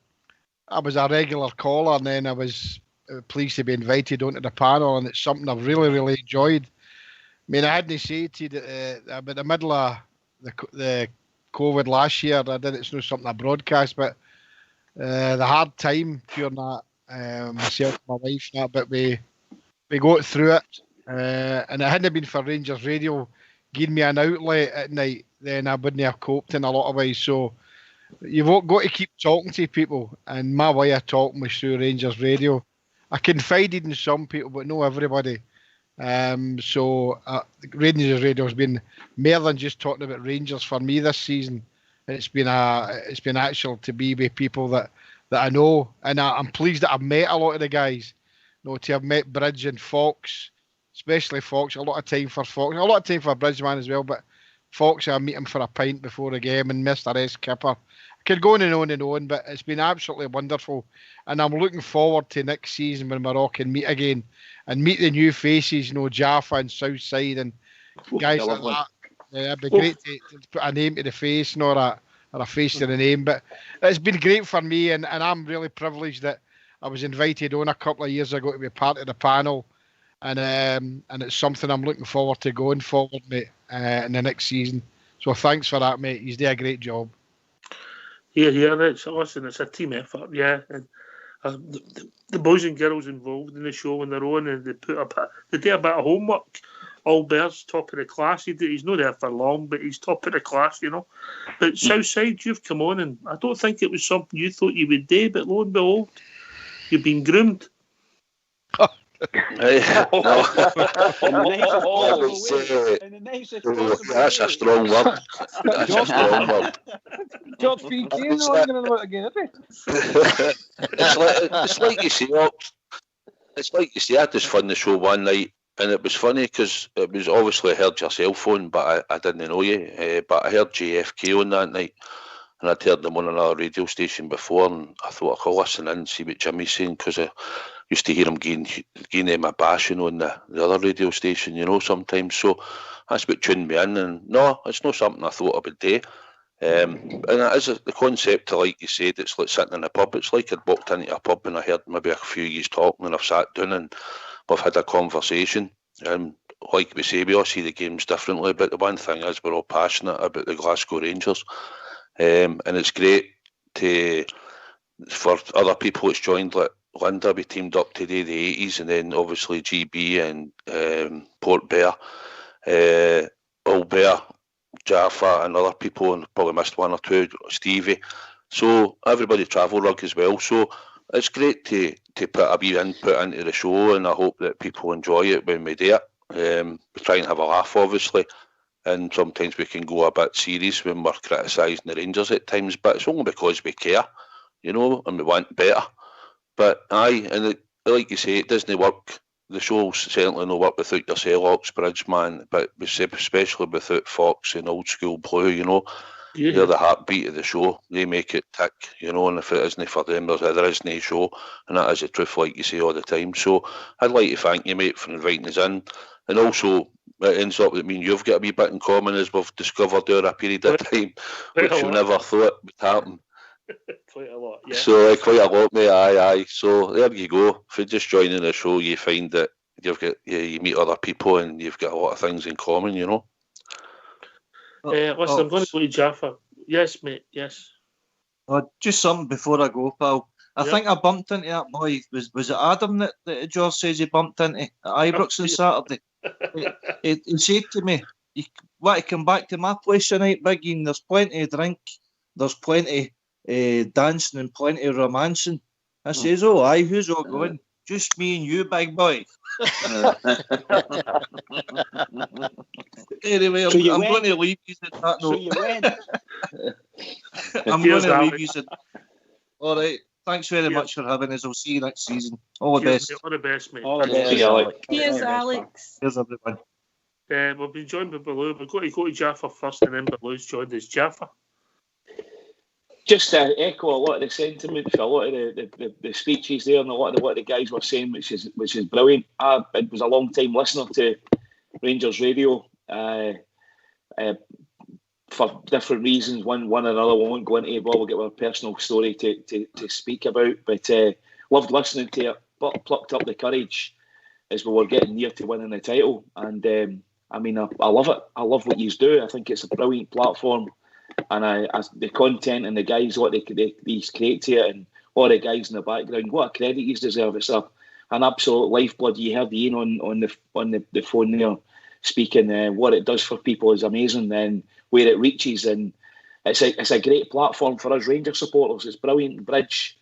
I was a regular caller, and then I was pleased to be invited onto the panel, and it's something I've really, really enjoyed. I mean, I hadn't said to you that about the middle of the COVID last year, I did it's not something I broadcast, but the hard time during that, myself and my wife, but we got through it, and it hadn't been for Rangers Radio giving me an outlet at night, then I wouldn't have coped in a lot of ways. So you've got to keep talking to people, and my way of talking was through Rangers Radio. I confided in some people, but not everybody. So Rangers Radio has been more than just talking about Rangers for me this season. It's been actual to be with people that I know, and I'm pleased that I've met a lot of the guys. To have met Bridge and Fox, especially Fox. A lot of time for Fox, a lot of time for Bridgeman as well. But Fox, I meet him for a pint before the game, and Mr. S. Kipper. I could go on and on and on, but it's been absolutely wonderful, and I'm looking forward to next season when we all can meet again and meet the new faces. Jaffa and Southside and guys like that. Yeah, it'd be great to put a name to the face, or a face to the name. But it's been great for me, and I'm really privileged that I was invited on a couple of years ago to be part of the panel, and it's something I'm looking forward to going forward, mate, in the next season. So thanks for that, mate. You've done a great job. Yeah, it's a team effort, yeah. And the boys and girls involved in the show on their own, and they do a bit of homework. Albert's top of the class. He's not there for long, but he's top of the class, But Southside, you've come on, and I don't think it was something you thought you would do, but lo and behold, you've been groomed. That's a strong word. That's a strong word. George PK arguing about again, It's like you see, I had this fun the show one night, and it was funny because it was obviously I heard your cell phone, but I didn't know you. But I heard JFK on that night, and I'd heard them on another radio station before, and I thought I could listen in and see what Jimmy's saying, because I used to hear him giving them a bashing on the other radio station, sometimes. So that's what tuned me in, and no, it's not something I thought I would do. And it is the concept, like you said, it's like sitting in a pub. It's like I'd walked into a pub and I heard maybe a few of you talking, and I've sat down and we've had a conversation. And like we say, we all see the games differently, but the one thing is we're all passionate about the Glasgow Rangers. And it's great for other people that's joined, like Linda, we teamed up today, the 80s, and then obviously GB and Port Bear, Albert, Jaffa and other people, and probably missed one or two, Stevie. So everybody travel rug as well. So it's great to put a wee input into the show, and I hope that people enjoy it when we do it. We try and have a laugh, obviously, and sometimes we can go a bit serious when we're criticising the Rangers at times, but it's only because we care, and we want better. But like you say, it doesn't work. The show's certainly no work without yourself, Ox, Bridgeman, but especially without Fox and Old School Blue, Yeah. They're the heartbeat of the show. They make it tick, and if it isn't for them, there isn't a show, and that is the truth, like you say all the time. So I'd like to thank you, mate, for inviting us in. And also, it ends up that you've got a wee bit in common, as we've discovered over a period of time, which we never thought would happen. Quite a lot, yeah. So quite a lot, mate. Aye. So there you go. If you're just joining the show, you find that you meet other people and you've got a lot of things in common, Listen, I'm going to go to Jaffa. Yes, mate. Yes. Just something before I go, pal. I think I bumped into that boy. Was it Adam that George says he bumped into at Ibrox on Saturday? he said to me, "You want to come back to my place tonight, Biggie? And there's plenty of drink. There's plenty dancing and plenty of romancing." I says, "Oh, aye, who's all going?" "Just me and you, big boy." Anyway, I'm going to leave you at that note. I'm going to leave you at. All right. Thanks very much for having us. I'll see you next season. All the best. All the best, mate. All the best, Alex. Cheers, Alex. Cheers, everyone. We've been joined by Baloo. We've got to go to Jaffa first, and then Baloo's joined us. Jaffa. Just to echo a lot of the sentiment for a lot of the speeches there, and a lot of the guys were saying, which is brilliant. I was a long time listener to Rangers Radio for different reasons. One or another, we won't go into. We'll get our personal story to speak about, but loved listening to it. But plucked up the courage as we were getting near to winning the title, and I love it. I love what you do. I think it's a brilliant platform. And the content and the guys, what they create to it, and all the guys in the background, what a credit you deserve. It's a an absolute lifeblood. You heard Ian on the phone there speaking. What it does for people is amazing, and where it reaches, and it's a great platform for us Rangers supporters. It's brilliant. Bridge,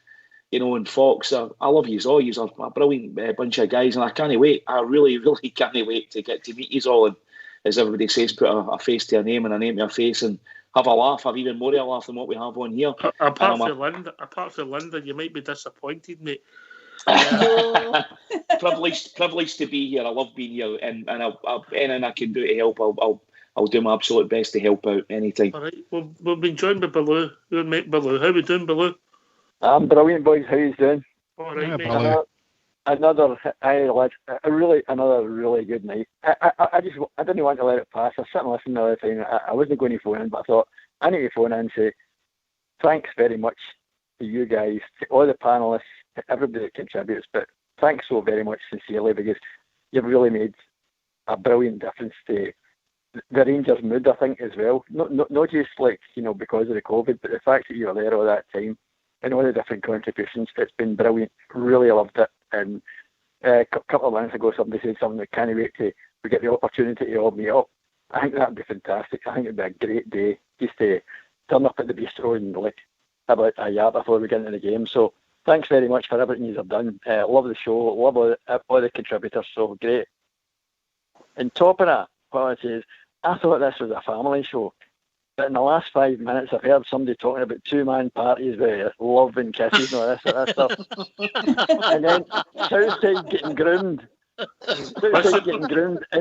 and Fox. I love you all. You're a brilliant bunch of guys, and I can't wait. I really, really can't wait to get to meet you all, and as everybody says, put a face to a name and a name to a face, and have a laugh. Have even more of a laugh than what we have on here. Apart from Linda, you might be disappointed, mate. Privileged to be here. I love being here, and anything I can do to help, I'll do my absolute best to help out anytime. All right, we've been joined by Baloo. We'll make Baloo. How we doing, Baloo? I'm brilliant, boys. How you doing? All right, mate. Another really good night. I didn't want to let it pass. I was sitting listening the other time. I wasn't going to phone in, but I thought I need to phone in and say thanks very much to you guys, to all the panelists, to everybody that contributes. But thanks so very much sincerely, because you've really made a brilliant difference to the Rangers' mood, I think, as well. Not just because of the COVID, but the fact that you were there all that time and all the different contributions. It's been brilliant. Really loved it. And a couple of months ago, somebody said something that can't wait to get the opportunity to all meet up. I think that'd be fantastic. I think it'd be a great day just to turn up at the bistro and have a yap before we get into the game. So thanks very much for everything you've done. Love the show. Love all the contributors. So great. And top of that, what I say is, I thought this was a family show. But in the last 5 minutes, I've heard somebody talking about two-man parties with love and kisses and all this sort of stuff. And then Southside getting groomed. And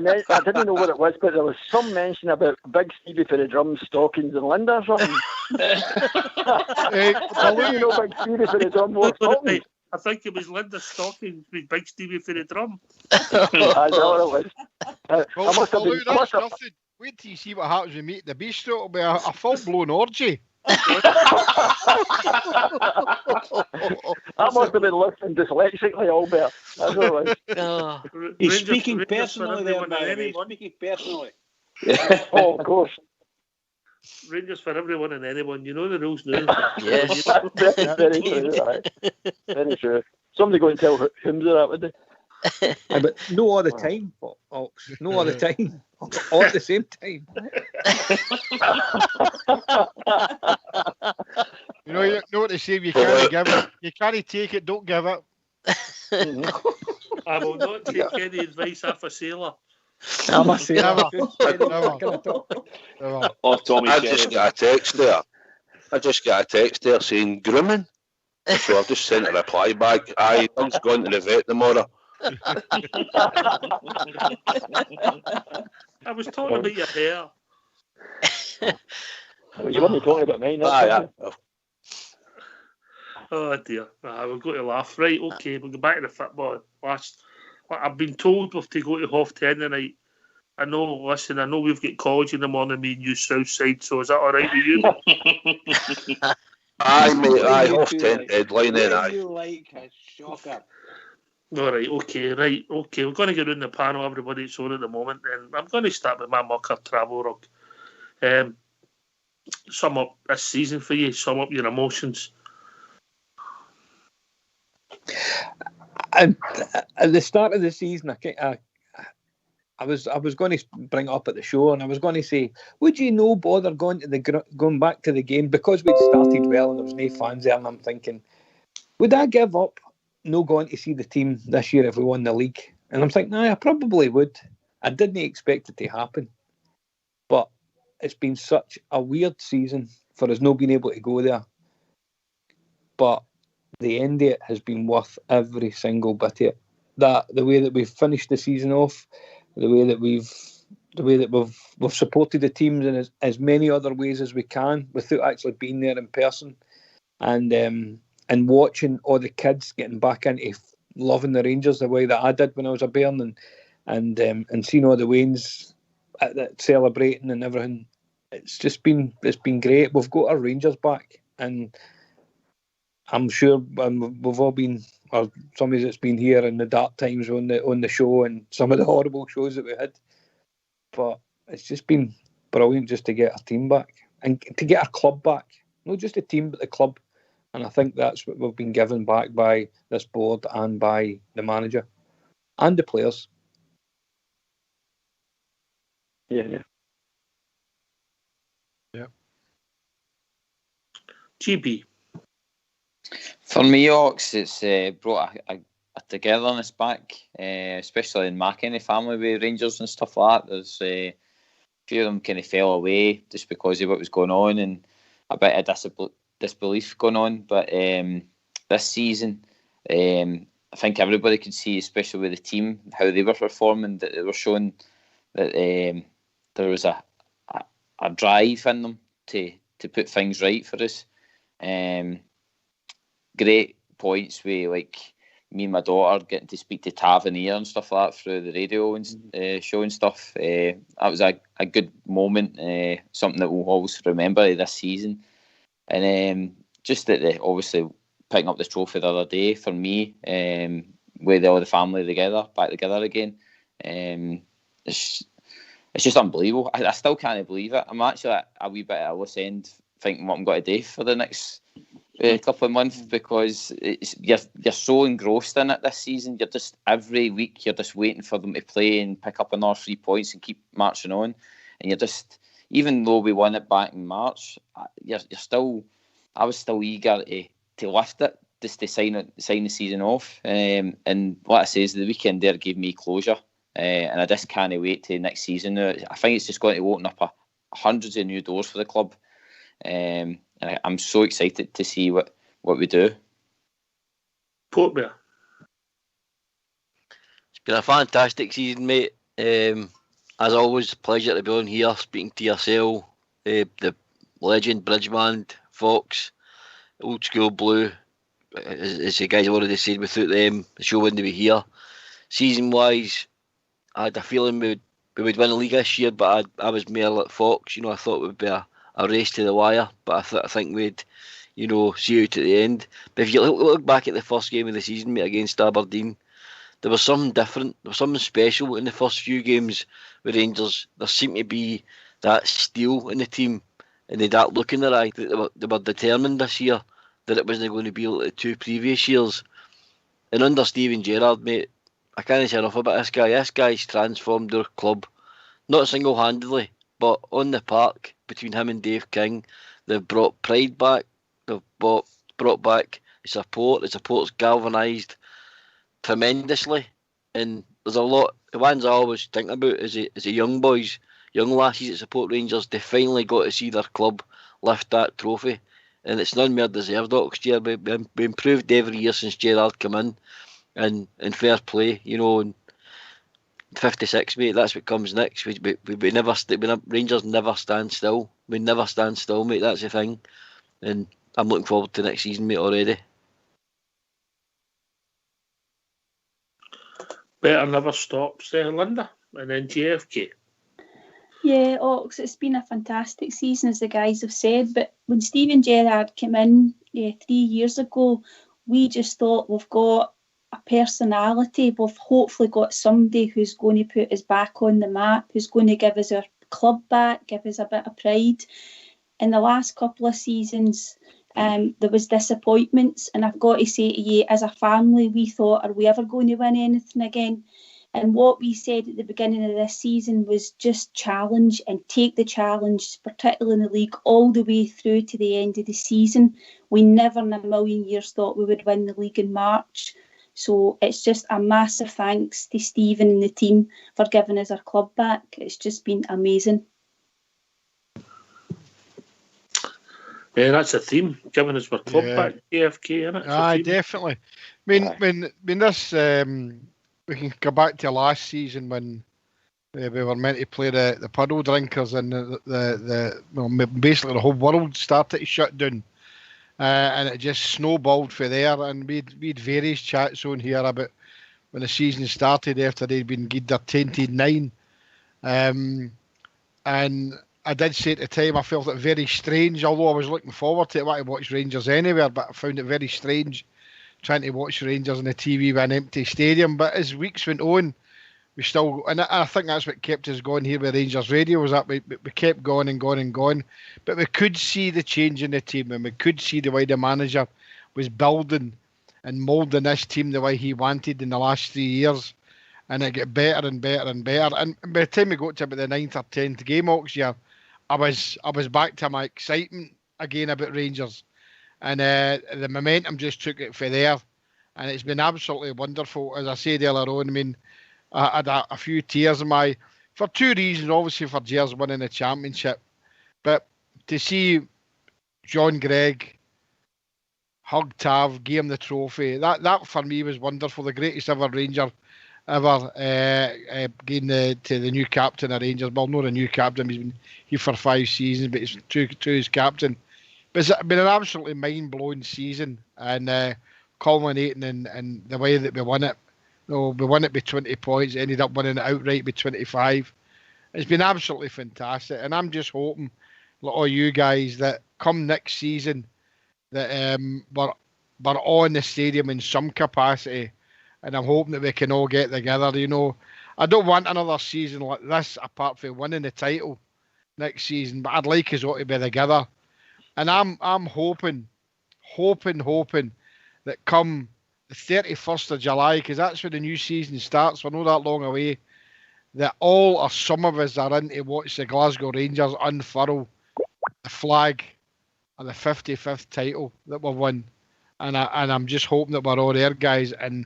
then I didn't know what it was, but there was some mention about Big Stevie for the drums, stockings and Linda or something. I didn't know Big Stevie for the drum wore stockings. I think it was Linda Stockings with Big Stevie for the drum. I know what it was. I must have been... Nothing. Wait till you see what happens when we meet at the bistro. It'll be a full-blown orgy. I must have been listening dyslexically, Albert. That's what it was. He's speaking personally there, man. He's speaking personally. Oh, of course. Rangers for everyone and anyone. You know the rules now. Yes. Very true. Right. Very true. Somebody go and tell whom they're at, would they? But no all the time, Ox. No all the time. All at the same time. You know what they say, you can't give it. You can't take it, don't give it. I will not take any advice off a sailor. I'm a sailor. Oh, Tommy, I just got a text there saying grooming. So I've just sent a reply back. Aye, I'm going to the vet tomorrow. I was talking about your hair. You weren't talking about mine. Oh dear. We've got to laugh. Right, okay, we'll go back to the football. I've been told we've to go to half 10 tonight. I know we've got college in the morning, me and you Southside, so is that alright with you? Aye, mate, aye, half 10 deadline then, aye. You like a shocker. All right, okay. We're going to get in the panel, everybody that's on at the moment, and I'm going to start with my mucker travel rug. Sum up this season for you. Sum up your emotions. At the start of the season, I was going to bring it up at the show, and I was going to say, would you no bother going back to the game, because we'd started well and there was no fans there, and I'm thinking, would I give up no going to see the team this year if we won the league? And I'm thinking, I probably would. I didn't expect it to happen, but it's been such a weird season for us not being able to go there. But the end of it has been worth every single bit of it. The way that we've finished the season off, the way that we've supported the teams in as many other ways as we can without actually being there in person, and watching all the kids getting back into loving the Rangers the way that I did when I was a bairn, and seeing all the Waynes celebrating and everything. It's been great. We've got our Rangers back, and I'm sure we've all been, or somebody that's been here in the dark times on the show and some of the horrible shows that we had. But it's just been brilliant just to get our team back and to get our club back. Not just the team, but the club. And I think that's what we've been given back by this board and by the manager and the players. Yeah. GB. For me, Ox, it's brought a togetherness back, especially in my kind of family with Rangers and stuff like that. There's a few of them kind of fell away just because of what was going on and a bit of disbelief going on. But this season, I think everybody could see, especially with the team, how they were performing, that they were showing that there was a drive in them to put things right for us. Great points with like me and my daughter getting to speak to Tavernier and stuff like that through the radio and show and stuff. That was a good moment, something that we'll always remember this season. And just that they obviously picking up this trophy the other day for me, with all the family back together again. It's just unbelievable. I still can't believe it. I'm actually a wee bit at a loose end thinking what I'm going to do for the next couple of months, because you're so engrossed in it this season. You're just every week you're just waiting for them to play and pick up another 3 points and keep marching on. And you're just, even though we won it back in March, I was still eager to lift it, just to sign the season off. And what I say is the weekend there gave me closure, and I just can't wait to next season. I think it's just going to open up hundreds of new doors for the club. And I'm so excited to see what we do. Portbear. It's been a fantastic season, mate. As always, pleasure to be on here speaking to yourself, the legend, Bridgeman, Fox, Old School Blue. As you guys already said, without them, the show wouldn't be here. Season-wise, I had a feeling we would win the league this year, but I was more like Fox. I thought it would be a race to the wire, but I think we'd, see out at the end. But if you look back at the first game of the season, mate, against Aberdeen, there was something different. There was something special in the first few games with Rangers. There seemed to be that steel in the team, and that look in their eye that they were determined this year that it wasn't going to be like the 2 previous years. And under Steven Gerrard, mate, I can't say enough about this guy. This guy's transformed our club, not single-handedly, but on the park between him and Dave King. They've brought pride back. They've brought back the support. The support's galvanised tremendously. And there's a lot. The ones I always think about is the young boys, young lassies that support Rangers. They finally got to see their club lift that trophy. And it's none more deserved, Oxford. We improved every year since Gerrard came in. And fair play, and 56, mate, that's what comes next. We never Rangers never stand still. We never stand still, mate, that's the thing. And I'm looking forward to next season, mate, already. Better never stop, saying Linda, and then JFK. Yeah, Ox, it's been a fantastic season, as the guys have said, but when Steven Gerrard came in 3 years ago, we just thought we've got a personality. We've hopefully got somebody who's going to put us back on the map, who's going to give us our club back, give us a bit of pride. In the last couple of seasons, there was disappointments, and I've got to say to you, as a family, we thought, are we ever going to win anything again? And what we said at the beginning of this season was just challenge and take the challenge, particularly in the league, all the way through to the end of the season. We never in a million years thought we would win the league in March. So it's just a massive thanks to Stephen and the team for giving us our club back. It's just been amazing. Yeah, that's a theme, giving us our club back, AFK, isn't it? Aye, definitely. When this, we can go back to last season when we were meant to play the puddle drinkers, and basically the whole world started to shut down. And it just snowballed for there, and we'd various chats on here about when the season started after they'd been given their 10-9. And I did say at the time I felt it very strange, although I was looking forward to it. I wanted to watch Rangers anywhere, but I found it very strange trying to watch Rangers on the TV with an empty stadium. But as weeks went on, we still, and I think that's what kept us going here with Rangers Radio, was that we kept going and going and going. But we could see the change in the team, and we could see the way the manager was building and moulding this team the way he wanted in the last 3 years, and it got better and better and better. And by the time we got to about the 9th or 10th game next year, I was back to my excitement again about Rangers, and the momentum just took it for there, and it's been absolutely wonderful. As I said earlier on, I mean, I had a few tears in my, for two reasons. Obviously, for Gers winning the championship, but to see John Gregg hug Tav, give him the trophy, that for me was wonderful. The greatest ever Ranger ever getting to the new captain of Rangers. Well, not a new captain, he's been here for 5 seasons, but he's to his captain. But it's been an absolutely mind-blowing season, and culminating in the way that we won it. No, we won it by 20 points, ended up winning it outright by 25. It's been absolutely fantastic, and I'm just hoping, like all you guys, that come next season, that we're on the stadium in some capacity, and I'm hoping that we can all get together. You know, I don't want another season like this apart from winning the title next season, but I'd like us all to be together. And I'm hoping that come the 31st of July, because that's when the new season starts, we're not that long away, that all or some of us are in to watch the Glasgow Rangers unfurl the flag of the 55th title that we've won. And I'm just hoping that we're all there, guys, and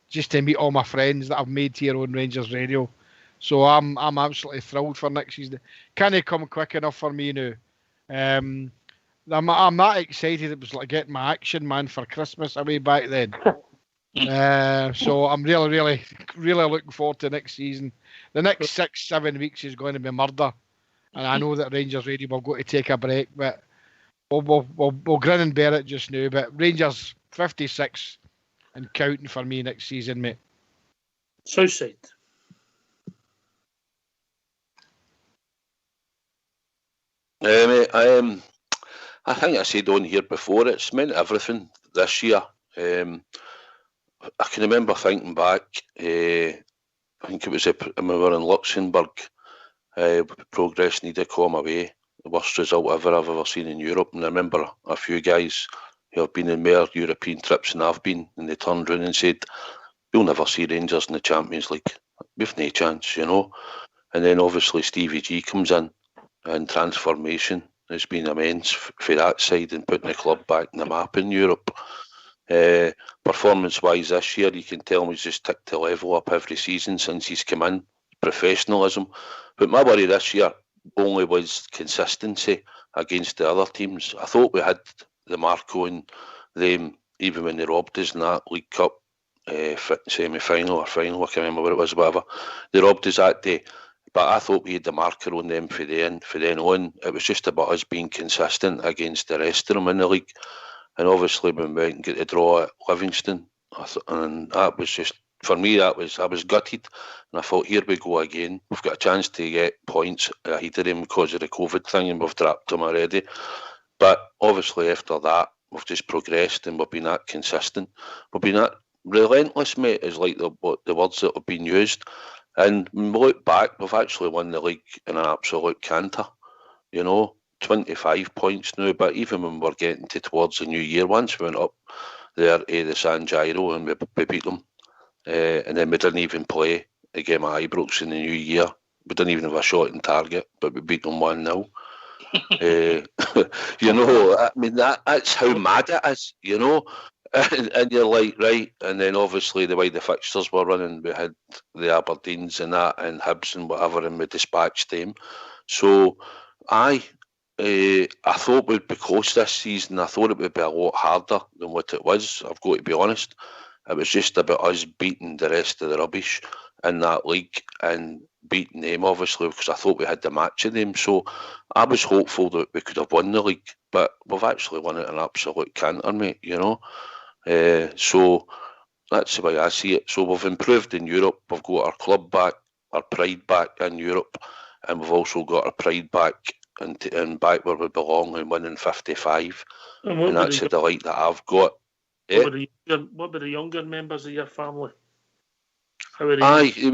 just to meet all my friends that I've made here on Rangers Radio. So I'm absolutely thrilled for next season. Can it come quick enough for me now? I'm that excited. It was like getting my Action Man for Christmas away back then. So I'm really looking forward to next season. The next 6-7 weeks is going to be murder, and I know that Rangers Radio will go to take a break, but we'll grin and bear it just now. But Rangers 56 and counting for me next season, mate. Southside. Mate, I think I said on here before, it's meant everything this year. I can remember thinking back, I think it was when we were in Luxembourg, progress needed to come away, the worst result I've ever seen in Europe. And I remember a few guys who have been in more European trips than I've been, and they turned around and said, "We'll never see Rangers in the Champions League. We've no chance, you know." And then obviously Stevie G comes in, and transformation has been immense for that side and putting the club back in the map in Europe. Performance-wise this year, you can tell he's just ticked the level up every season since he's come in. Professionalism. But my worry this year only was consistency against the other teams. I thought we had the Marco and them, even when they robbed us in that League Cup semi-final or final, I can't remember what it was, whatever. They robbed us that day. But I thought we had the marker on them for then on. It was just about us being consistent against the rest of them in the league. And obviously when we went and get the draw at Livingston, and that was just, for me, I was gutted. And I thought, here we go again. We've got a chance to get points ahead of them because of the COVID thing, and we've dropped them already. But obviously after that, we've just progressed and we've been that consistent. We've been that relentless, mate, is like the words that have been used. And when we look back, we've actually won the league in an absolute canter. You know, 25 points now, but even when we're getting towards the new year, once we went up there to the San Jairo and we beat them, and then we didn't even play the game at Ibrox in the new year. We didn't even have a shot in target, but we beat them 1-0. You know, I mean, that's how mad it is, you know. And you're like, right, and then obviously the way the fixtures were running, we had the Aberdeens and that, and Hibs and whatever, and we dispatched them. So I thought we'd be close this season. I thought it would be a lot harder than what it was, I've got to be honest. It was just about us beating the rest of the rubbish in that league and beating them, obviously, because I thought we had the match of them. So I was hopeful that we could have won the league, but we've actually won it in absolute canter, mate, you know. So that's the way I see it. So we've improved in Europe. We've got our club back, our pride back in Europe, and we've also got our pride back and back where we belong and winning 55. And that's the delight that I've got. What were the younger members of your family? How were they? Aye, the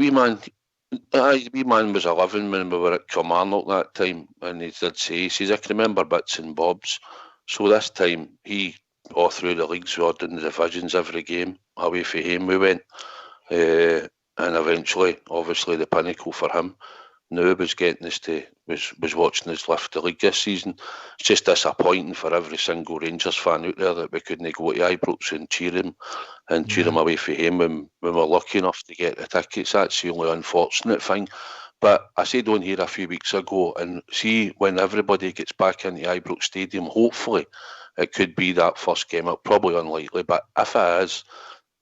wee man was 11 when we were at Kilmarnock that time, and he did say, he says, I can remember bits and bobs. So this time he all through the leagues, we were in the divisions every game. Away from home we went. And eventually, obviously, the pinnacle for him now was getting us to was watching us lift the league this season. It's just disappointing for every single Rangers fan out there that we couldn't go to Ibrox and cheer him away from home when we're lucky enough to get the tickets. That's the only unfortunate thing. But I said on here a few weeks ago, and see when everybody gets back into Ibrox Stadium, hopefully it could be that first game up. Probably unlikely, but if it is,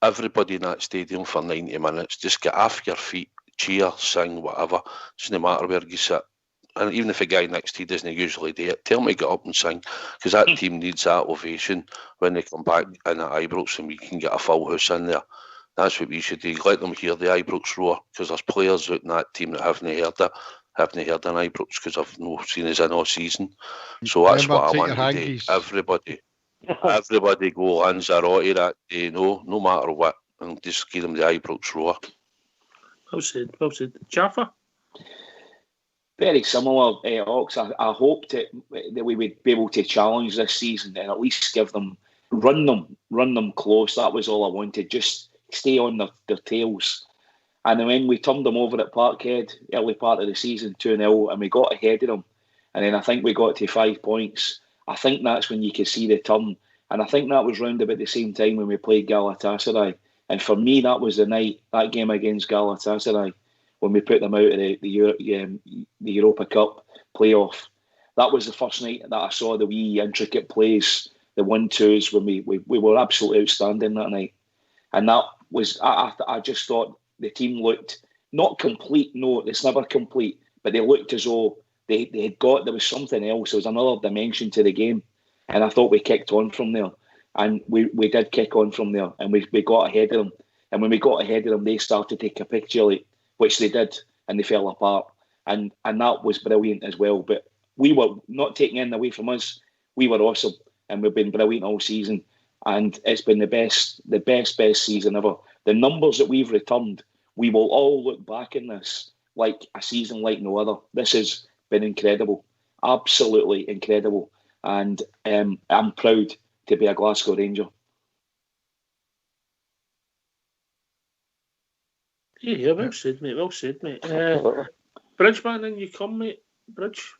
everybody in that stadium for 90 minutes, just get off your feet, cheer, sing, whatever. It doesn't matter where you sit. And even if a guy next to you doesn't usually do it, tell him to get up and sing, because that team needs that ovation when they come back in at Ibrox and we can get a full house in there. That's what we should do. Let them hear the Ibrox roar, because there's players out in that team that haven't heard an Ibrox because I've not seen us in all season. So that's what I want to do. Everybody go Lanzarote that day, no matter what, and just give them the Ibrox roar. Well said. Jaffa? Very similar, Ox. I hoped that we would be able to challenge this season and at least give them, run them close. That was all I wanted. Just stay on their tails. And then when we turned them over at Parkhead, early part of the season, 2-0, and we got ahead of them, and then I think we got to 5 points. I think that's when you could see the turn. And I think that was round about the same time when we played Galatasaray. And for me, that was the night, that game against Galatasaray, when we put them out of the Europa Cup playoff. That was the first night that I saw the wee intricate plays, the 1-2s, when we were absolutely outstanding that night. And that was, I just thought the team looked not complete. No, it's never complete, but they looked as though they had got, there was something else. There was another dimension to the game. And I thought we kicked on from there. And we did kick on from there. And we got ahead of them. And when we got ahead of them, they started to capitulate, which they did. And they fell apart. And that was brilliant as well. But we were not taking anything away from us. We were awesome. And we've been brilliant all season. And it's been the best season ever. The numbers that we've returned, we will all look back in this like a season like no other. This has been incredible. Absolutely incredible. And I'm proud to be a Glasgow Ranger. Yeah, well said, mate. Bridgeman, in you come, mate. Bridge.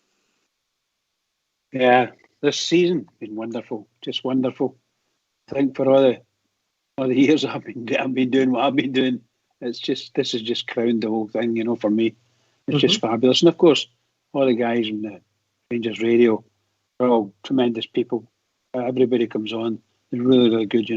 Yeah, this season been wonderful, just wonderful. I think for all the years I've been doing what I've been doing, this has just crowned the whole thing, for me. It's just fabulous. And of course, all the guys in the Rangers radio are all tremendous people. Everybody comes on. They're really, really good,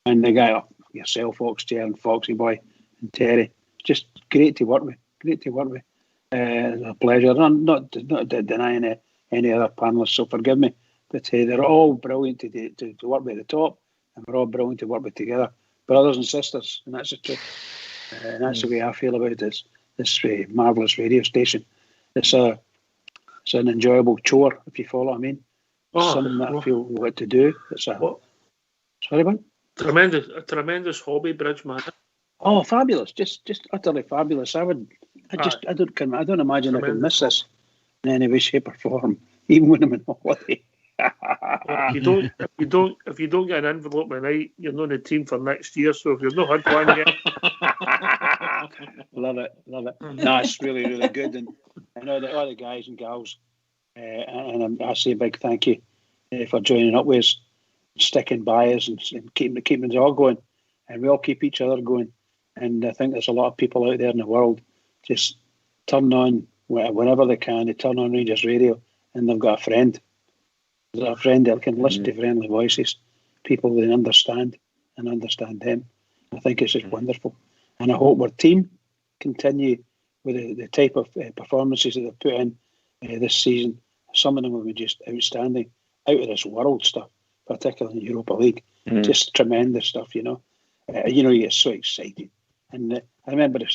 And the guy, yourself, Oxchair and Foxy Boy and Terry, just great to work with. It's a pleasure. I'm not denying any other panellists, so forgive me. But they're all brilliant to work with at the top, and we're all brilliant to work with together. Brothers and sisters, and that's the truth. And that's the way I feel about this marvellous radio station. It's an enjoyable chore, if you follow what I mean. Something that I feel we want to do. Sorry, man? A tremendous hobby, Bridgeman. Oh, fabulous! Just utterly fabulous. I don't imagine I can miss this in any way, shape, or form, even when I'm on holiday. If you don't get an envelope tonight, you're not in the team for next year. So if you've not had one yet, love it. No, it's really, really good, and all the guys and gals, and I say a big thank you for joining up with us, sticking by us, and keeping us all going, and we all keep each other going. And I think there's a lot of people out there in the world just turn on whenever they can. They turn on Rangers Radio, and they've got a friend. There's a friend that can listen to friendly voices, people that understand them. I think it's just wonderful. And I hope our team continue with the type of performances that they've put in this season. Some of them have been just outstanding, out of this world stuff, particularly in the Europa League. Just tremendous stuff, you get so excited. And I remember the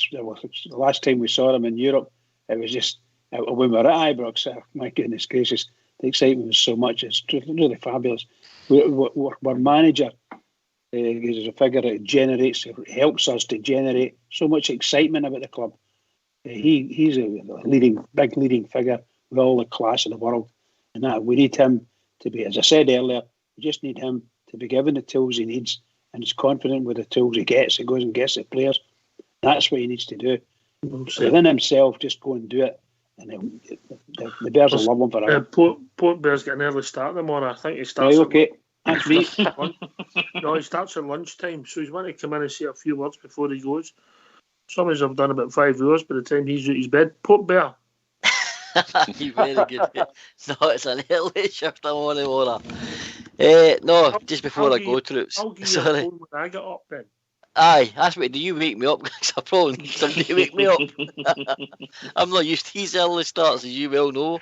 last time we saw them in Europe, it was just, when we were at Ibrox, my goodness gracious, the excitement was so much. It's really fabulous. Our manager is a figure that helps us to generate so much excitement about the club. He's a big leading figure with all the class in the world. And that we need him to be, as I said earlier, we just need him to be given the tools he needs, and he's confident with the tools he gets. He goes and gets the players. That's what he needs to do. Within himself, just go and do it. And the Bears will love him forever. Port Bears get an early start tomorrow. I think he Right, starts. okay. That's me. No, he starts at lunchtime, so he's want to come in and say a few words before he goes. Some of us have done about 5 hours by the time he's out his bed. Port Bear. Very good. No, it's an early shift I'm on tomorrow. No, just before I go, Troops. I'll give you Sorry. a phone when I get up then. Aye, that's what. Do you wake me up? Because I probably need somebody to wake me up. I'm not used to these early starts, as you well know.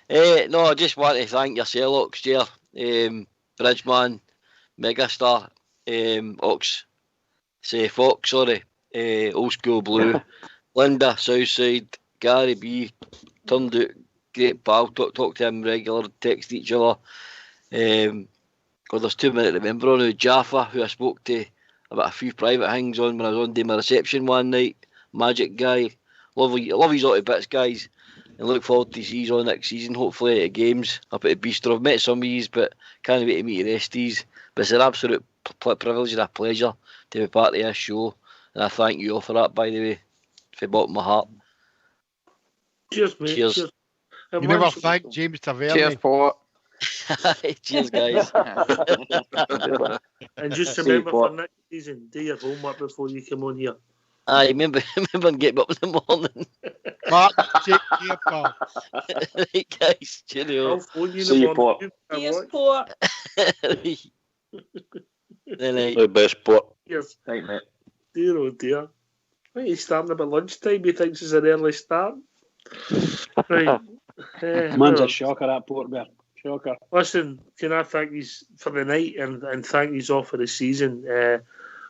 No, I just want to thank your Sherlocks, Bridgeman, Megastar, Fox, Old School Blue, Linda, Southside, Gary B, turned out great pal, talk to him regular, text each other. God, there's too many to remember on now. Jaffa, who I spoke to about a few private things on when I was on doing my reception one night. Magic guy, love his all to bits, guys, and look forward to see on next season, hopefully at games up at the Bistro. I've met some of these, but can't wait to meet the rest of these. But it's an absolute privilege and a pleasure to be part of this show, and I thank you all for that, by the way, from the bottom of my heart. Cheers, mate. Cheers. You never thanked James Taverny. Cheers, Port. Cheers, guys. And just remember for next season, do your homework before you come on here. Aye, remember and get me up in the morning. Mark, take care, pal. Right, guys, cheerio. I'll phone you in See the you, morning. Cheers, Port. The best Port. Cheers. Right, mate. Dear oh dear. I think he's starting about lunchtime. He thinks it's an early start. Right. Man's a shocker, that Port Bear. Shocker. Listen, can I thank you for the night and thank you all for the season?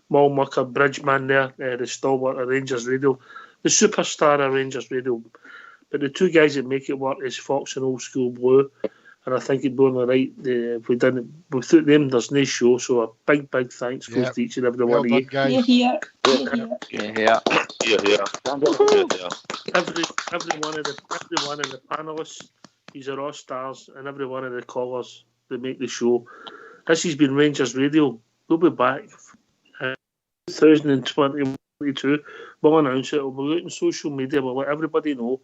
Mal Mucker, Bridgeman there, the stalwart of Rangers Radio, the superstar of Rangers Radio. But the two guys that make it work is Fox and Old School Blue. And I think it'd be only right if we didn't, without them, there's no show. So a big thanks goes to each and every one of you. You're here. Yeah. Every one of the panelists, these are all stars, and every one of the callers that make the show. This has been Rangers Radio. We'll be back 2022. We'll announce it. We'll be out on social media. We'll let everybody know.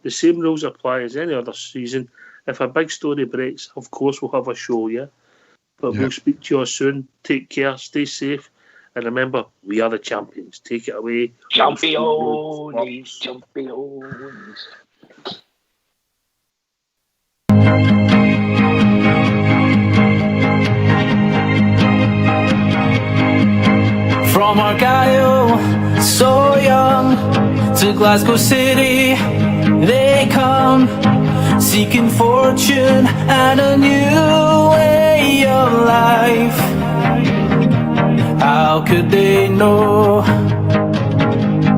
The same rules apply as any other season. If a big story breaks, of course we'll have a show, yeah? But we'll speak to you soon. Take care, stay safe, and remember, we are the champions. Take it away. Champions. From Argyle, so young, to Glasgow City, they come, seeking fortune and a new way of life. How could they know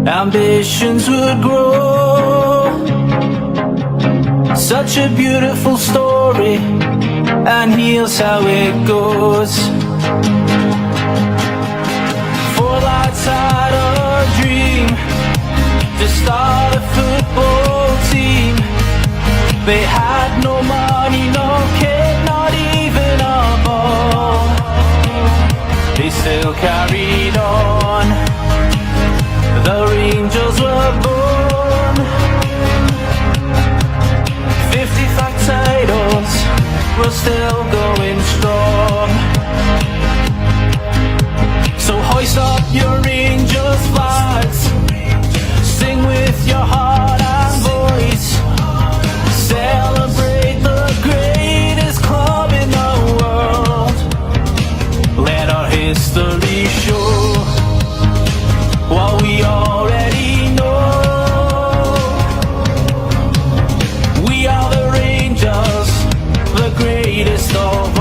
ambitions would grow? Such a beautiful story, and here's how it goes. Four lads had a dream to start a football team. They had no money, no kit, not even a ball. They still carried on. The Rangers were born. 55 titles, we're still going strong. So hoist up your Rangers flags, sing with your heart and voice, celebrate the greatest club in the world. Let our history show what we already know. We are the Rangers, the greatest of all.